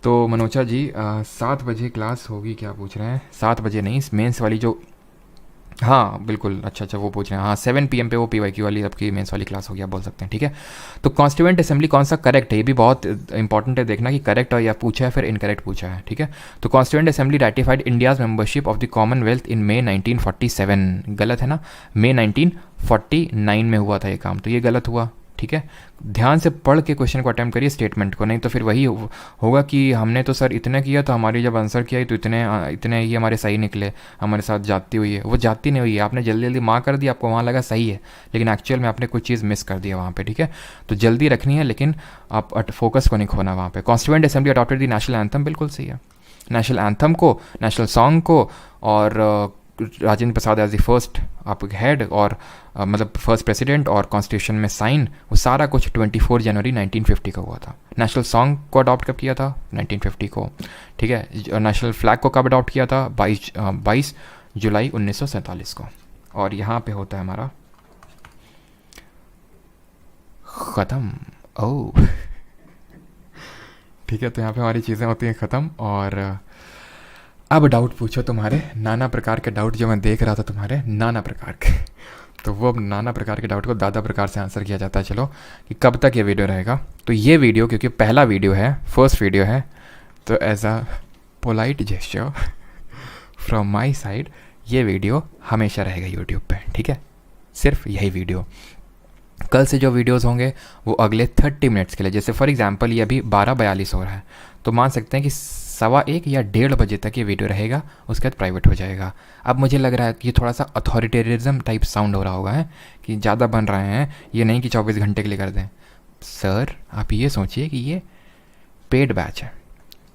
तो मनोचा जी 7 बजे क्लास होगी क्या पूछ रहे हैं? 7 बजे नहीं, मेंस वाली जो, हाँ बिल्कुल, अच्छा वो पूछ रहे हैं, हाँ 7 PM पे वो PYQ वाली आपकी मेंस वाली क्लास होगी, आप बोल सकते हैं, ठीक है। तो कॉन्स्टिट्यूएंट असेंबली कौन सा करेक्ट है, ये भी बहुत इंपॉर्टेंट है देखना कि करेक्ट या पूछा है फिर इनकरेक्ट पूछा है, ठीक है। तो constituent assembly ratified India's membership of the Commonwealth in May 1947, गलत है ना, May 1949 में हुआ था ये काम, तो ये गलत हुआ, ठीक है। ध्यान से पढ़ के क्वेश्चन को अटेम्प्ट करिए, स्टेटमेंट को, नहीं तो फिर वही होगा कि हमने तो सर इतने किया, तो हमारी जब आंसर किया तो इतने ही हमारे सही निकले, हमारे साथ जाती हुई है, वो जाती नहीं हुई है, आपने जल्दी जल्दी माँ कर दी, आपको वहाँ लगा सही है, लेकिन एक्चुअल में आपने कुछ चीज़ मिस कर दिया वहाँ पे, ठीक है। तो जल्दी रखनी है, लेकिन आप फोकस को नहीं खोना वहाँ पे। Constituent assembly adopted the national anthem, बिल्कुल सही है, नेशनल एंथम को, नेशनल सॉन्ग को, और Rajendra Prasad as the first आप हेड, और मतलब फर्स्ट प्रेसिडेंट, और कॉन्स्टिट्यूशन में साइन, वो सारा कुछ 24 जनवरी 1950 को हुआ था। नेशनल सॉन्ग को अडॉप्ट कब किया था? 1950 को, ठीक है। नेशनल फ्लैग को कब अडॉप्ट किया था? 22 जुलाई 1947 को। और यहाँ पे होता है हमारा ख़त्म, ओह ठीक है। तो यहाँ पे हमारी चीज़ें होती हैं ख़त्म, और अब डाउट पूछो, तुम्हारे नाना प्रकार के डाउट जो मैं देख रहा था तुम्हारे, नाना प्रकार के, तो वो अब नाना प्रकार के डाउट को दादा प्रकार से आंसर किया जाता है। चलो, कि कब तक ये वीडियो रहेगा? तो ये वीडियो क्योंकि पहला वीडियो है, फर्स्ट वीडियो है, तो as a polite gesture from my side ये वीडियो हमेशा रहेगा यूट्यूब पे, ठीक है। सिर्फ यही वीडियो, कल से जो वीडियोस होंगे वो अगले 30 मिनट्स के लिए, जैसे फॉर एग्जांपल ये अभी 12:42 हो रहा है, तो मान सकते हैं कि 1:15 या 1:30 तक ये वीडियो रहेगा, उसके बाद प्राइवेट हो जाएगा। अब मुझे लग रहा है कि ये थोड़ा सा अथॉरिटेरिज्म टाइप साउंड हो रहा होगा है कि ज़्यादा बन रहे हैं, ये नहीं कि 24 घंटे के लिए कर दें। सर आप ये सोचिए कि ये पेड बैच है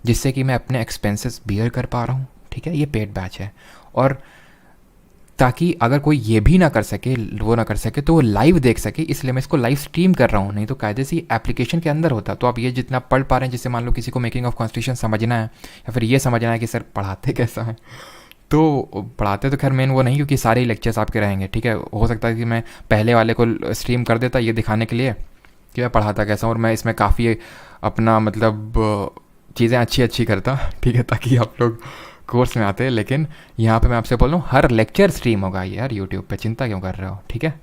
जिससे कि मैं अपने एक्सपेंसेस बियर कर पा रहा हूँ, ठीक है, ये पेड बैच है। और ताकि अगर कोई ये भी ना कर सके, वो ना कर सके, तो वो लाइव देख सके, इसलिए मैं इसको लाइव स्ट्रीम कर रहा हूँ। नहीं तो कायदे से एप्लीकेशन के अंदर होता। तो आप ये जितना पढ़ पा रहे हैं, जिससे मान लो किसी को मेकिंग ऑफ कॉन्स्टिट्यूशन समझना है या फिर ये समझना है कि सर पढ़ाते कैसा है, तो पढ़ाते तो खैर मेन वो नहीं, क्योंकि सारे ही लेक्चर्स आपके रहेंगे, ठीक है। हो सकता है कि मैं पहले वाले को स्ट्रीम कर देता ये दिखाने के लिए कि मैं पढ़ाता कैसा हूँ, और मैं इसमें काफ़ी अपना मतलब चीज़ें अच्छी अच्छी करता, ठीक है, ताकि आप लोग कोर्स में आते हैं। लेकिन यहाँ पे मैं आपसे बोल रहा हूँ हर लेक्चर स्ट्रीम होगा यार यूट्यूब पे, चिंता क्यों कर रहे हो, ठीक है।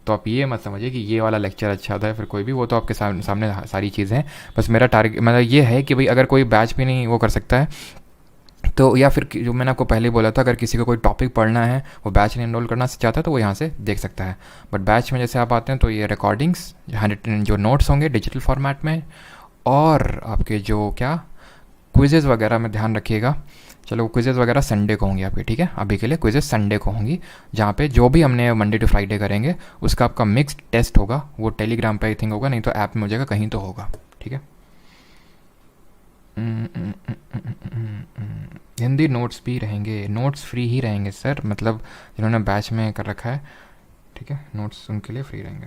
तो आप ये मत समझिए कि ये वाला लेक्चर अच्छा था या फिर कोई भी, वो तो आपके सामने सारी चीज़ें हैं। बस मेरा टारगेट मतलब ये है कि भाई अगर कोई बैच भी नहीं वो कर सकता है तो, या फिर जो मैंने आपको पहले बोला था, अगर किसी को कोई टॉपिक पढ़ना है, वो बैच में एनरोल करना चाहता है तो वो यहाँ से देख सकता है। बट बैच में जैसे आप आते हैं तो ये रिकॉर्डिंग्स, जो नोट्स होंगे डिजिटल फॉर्मेट में, और आपके जो क्या क्विजेज़ वगैरह में ध्यान रखिएगा। चलो क्विजेज़ वगैरह संडे को होंगी आपकी, ठीक है, अभी के लिए क्विजेज़ संडे को होंगी, जहाँ पे जो भी हमने मंडे टू फ्राइडे करेंगे उसका आपका मिक्स्ड टेस्ट होगा। वो टेलीग्राम पे आई थिंक होगा, नहीं तो ऐप में हो जाएगा, कहीं तो होगा, ठीक है। हिंदी नोट्स भी रहेंगे, नोट्स फ्री ही रहेंगे सर, मतलब जिन्होंने बैच में कर रखा है, ठीक है, नोट्स उनके लिए फ्री रहेंगे।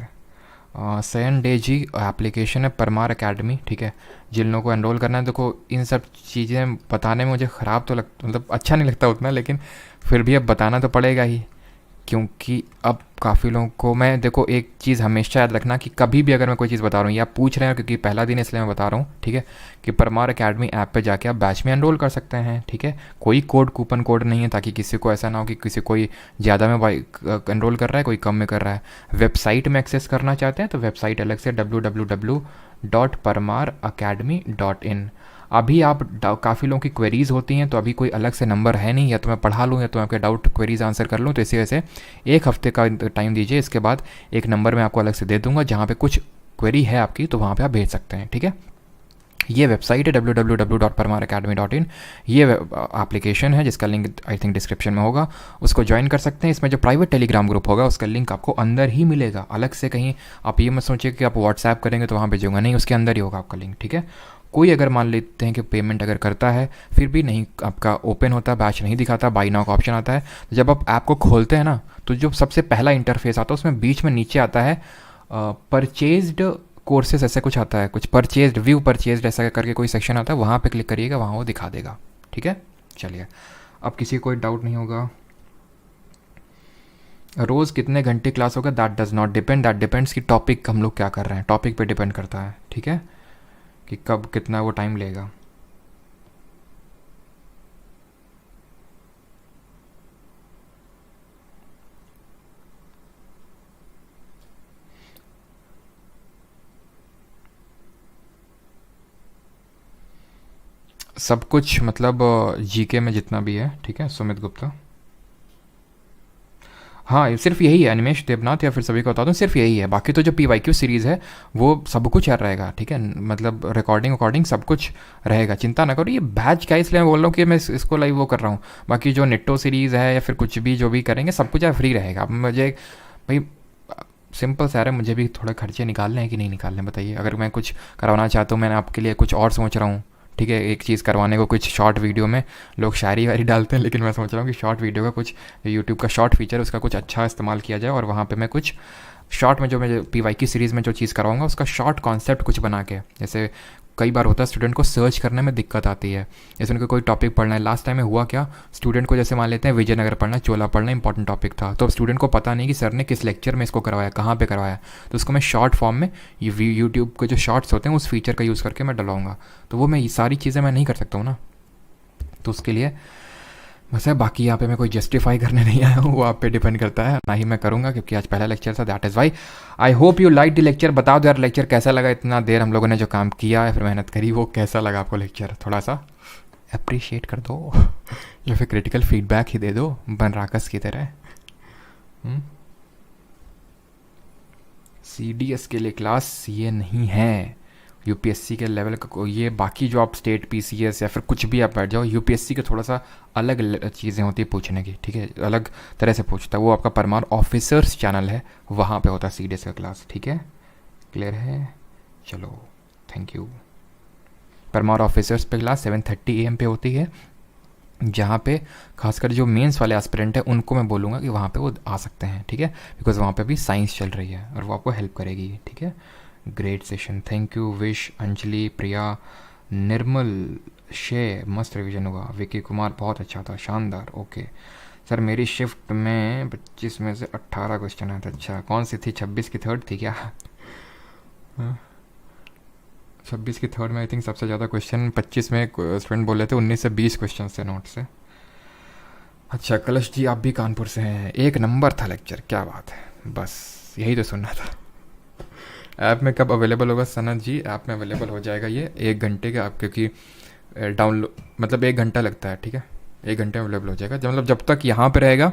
सेवन डे जी एप्लीकेशन है परमार एकेडमी, ठीक है। जिन लोगों को एनरोल करना है, देखो इन सब चीज़ें बताने में मुझे ख़राब तो मतलब अच्छा नहीं लगता उतना, लेकिन फिर भी अब बताना तो पड़ेगा ही, क्योंकि अब काफ़ी लोगों को मैं, देखो एक चीज़ हमेशा याद रखना कि कभी भी अगर मैं कोई चीज़ बता रहा हूँ या आप पूछ रहे हैं, क्योंकि पहला दिन इसलिए मैं बता रहा हूँ, ठीक है, कि परमार एकेडमी ऐप पे जाके आप बैच में एनरोल कर सकते हैं, ठीक है। कोई कूपन कोड नहीं है, ताकि किसी को ऐसा ना हो कि किसी कोई ज़्यादा में एनरोल कर रहा है, कोई कम में कर रहा है। वेबसाइट में एक्सेस करना चाहते हैं तो वेबसाइट अलग से www.parmaracademy.in। अभी आप काफ़ी लोगों की क्वेरीज़ होती हैं, तो अभी कोई अलग से नंबर है नहीं, या तो मैं पढ़ा लूँ या तो मैं आपके डाउट क्वेरीज़ आंसर कर लूँ। तो इसी वजह से एक हफ्ते का टाइम दीजिए, इसके बाद एक नंबर मैं आपको अलग से दे दूँगा, जहाँ पे कुछ क्वेरी है आपकी तो वहाँ पे आप भेज सकते हैं, ठीक है। ये वेबसाइट है www.parmaracademy.in। ये एप्लीकेशन है जिसका लिंक आई थिंक डिस्क्रिप्शन में होगा, उसको ज्वाइन कर सकते हैं। इसमें जो प्राइवेट टेलीग्राम ग्रुप होगा उसका लिंक आपको अंदर ही मिलेगा, अलग से कहीं आप ये मत सोचिए कि आप व्हाट्सएप करेंगे तो वहाँ भेजूंगा, नहीं, उसके अंदर ही होगा आपका लिंक, ठीक है। कोई अगर मान लेते हैं कि पेमेंट अगर करता है फिर भी नहीं आपका ओपन होता, बैच नहीं दिखाता, बाई नाउ का ऑप्शन आता है, तो जब आप ऐप को खोलते हैं ना, तो जो सबसे पहला इंटरफेस आता है उसमें बीच में नीचे आता है परचेज्ड कोर्सेज, ऐसे कुछ आता है, कुछ परचेज्ड, व्यू परचेज्ड ऐसा करके कोई सेक्शन आता है, वहाँ पे क्लिक करिएगा, वहाँ वो दिखा देगा, ठीक है। चलिए, अब किसी को कोई डाउट नहीं होगा। रोज़ कितने घंटे क्लास होगा, that does not depend, that depends कि टॉपिक हम लोग क्या कर रहे हैं, टॉपिक पे डिपेंड करता है, ठीक है, कि कब कितना वो टाइम लेगा। सब कुछ मतलब जीके में जितना भी है, ठीक है, सुमित गुप्ता। हाँ, सिर्फ यही है, अनिमेश देवनाथ, या फिर सभी को बता दूँ सिर्फ यही है। बाकी तो जो PYQ सीरीज़ है वो सब कुछ याद रहेगा, ठीक है, मतलब रिकॉर्डिंग सब कुछ रहेगा, चिंता ना करो। ये बैच क्या, इसलिए मैं बोल रहा हूँ कि मैं इसको लाइव वो कर रहा हूँ। बाकी जो नेटो सीरीज़ है या फिर कुछ भी जो भी करेंगे सब कुछ यार फ्री रहेगा। अब मुझे भाई सिंपल सा है, मुझे भी थोड़े खर्चे निकालने हैं कि नहीं निकालने, बताइए। अगर मैं कुछ करवाना चाहता हूँ, मैंने आपके लिए कुछ और सोच रहा हूँ, ठीक है, एक चीज़ करवाने को, कुछ शॉर्ट वीडियो में लोग शायरी वारी डालते हैं, लेकिन मैं सोच रहा हूँ कि शॉर्ट वीडियो का कुछ, यूट्यूब का शॉर्ट फीचर, उसका कुछ अच्छा इस्तेमाल किया जाए, और वहाँ पे मैं कुछ शॉर्ट में जो मैं PYQ सीरीज़ में जो चीज़ करवाऊँगा उसका शॉर्ट कॉन्सेप्ट कुछ बना के, जैसे कई बार होता है स्टूडेंट को सर्च करने में दिक्कत आती है, जैसे उनको कोई टॉपिक पढ़ना है। लास्ट टाइम में हुआ क्या, स्टूडेंट को जैसे मान लेते हैं विजयनगर पढ़ना, चोला पढ़ना इंपॉर्टेंट टॉपिक था, तो अब स्टूडेंट को पता नहीं कि सर ने किस लेक्चर में इसको करवाया, कहाँ पे करवाया, तो उसको मैं शॉर्ट फॉर्म में यूट्यूब के जो शॉर्ट्स होते हैं उस फीचर का यूज़ करके मैं डलवाऊँगा। तो वो मैं ये सारी चीज़ें मैं नहीं कर सकता हूँ ना, तो उसके लिए बस है। बाकी यहाँ पे मैं कोई जस्टिफाई करने नहीं आया हूँ, वो आप पे डिपेंड करता है, ना ही मैं करूँगा, क्योंकि आज पहला लेक्चर था, that is why. I hope you like the lecture. बता दो यार लेक्चर कैसा लगा, इतना देर हम लोगों ने जो काम किया है फिर मेहनत करी, वो कैसा लगा आपको लेक्चर, थोड़ा सा अप्रिशिएट कर दो या फिर क्रिटिकल फीडबैक ही दे दो बन राकस की तरह। CDS के लिए क्लास ये नहीं है, यूपीएससी के लेवल का ये बाकी जो आप स्टेट पीसीएस या फिर कुछ भी आप बैठ जाओ, यूपीएससी के थोड़ा सा अलग चीज़ें होती है पूछने की, ठीक है, अलग तरह से पूछता है वो। आपका परमार ऑफिसर्स चैनल है, वहाँ पे होता है सीडीएस का क्लास, ठीक है, क्लियर है। चलो थैंक यू। परमार ऑफिसर्स पे क्लास 7:30 AM पे होती है, जहाँ पे खासकर जो मेंस वाले एस्पिरेंट है उनको मैं बोलूँगा कि वहाँ पे वो आ सकते हैं, ठीक है, बिकॉज वहाँ पे भी साइंस चल रही है और वो आपको हेल्प करेगी, ठीक है। Great session, thank you Vish, Anjali, Priya, Nirmal, शे, मस्त रिवीजन हुआ, विकी कुमार बहुत अच्छा था, शानदार, ओके सर। मेरी शिफ्ट में 25 में से 18 क्वेश्चन आए थे। अच्छा कौन सी थी, 26 की थर्ड थी क्या? 26 की थर्ड में आई थिंक सबसे ज़्यादा क्वेश्चन 25 में स्टूडेंट बोले थे, 19 से 20 क्वेश्चन थे नोट से। अच्छा कलश जी आप भी कानपुर से हैं, एक नंबर था लेक्चर, क्या बात है, बस यही तो सुनना था। ऐप में कब अवेलेबल होगा सनत जी? ऐप में अवेलेबल हो जाएगा ये 1 घंटे के आप, क्योंकि डाउनलोड मतलब 1 घंटा लगता है, ठीक है, 1 घंटे में अवेलेबल हो जाएगा। जब मतलब जब तक यहाँ पे रहेगा,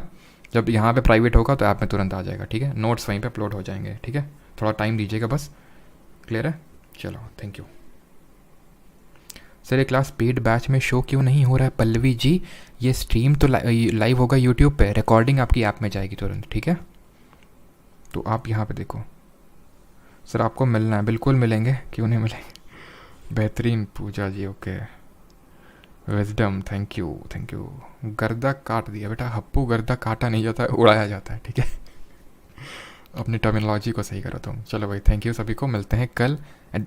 जब यहाँ पे प्राइवेट होगा तो ऐप में तुरंत आ जाएगा, ठीक है, नोट्स वहीं पे अपलोड हो जाएंगे, ठीक है, थोड़ा टाइम दीजिएगा बस, क्लियर है। चलो थैंक यू सर। ये क्लास पेड बैच में शो क्यों नहीं हो रहा है पल्लवी जी? ये स्ट्रीम तो लाइव होगा यूट्यूब पे, रिकॉर्डिंग आपकी ऐप में जाएगी तुरंत, ठीक है, तो आप यहाँ पे देखो। सर आपको मिलना है, बिल्कुल मिलेंगे, क्यों नहीं मिलेंगे। बेहतरीन Pooja ji, okay, wisdom, thank you thank you. गर्दा काट दिया बेटा, हप्पू गर्दा काटा नहीं जाता है, उड़ाया जाता है, ठीक है। अपनी टर्मिनोलॉजी को सही करो तुम। चलो भाई थैंक यू सभी को, मिलते हैं कल,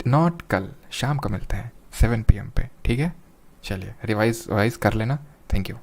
नॉट कल, शाम को मिलते हैं 7 PM पे, ठीक है। चलिए रिवाइज कर लेना, थैंक यू।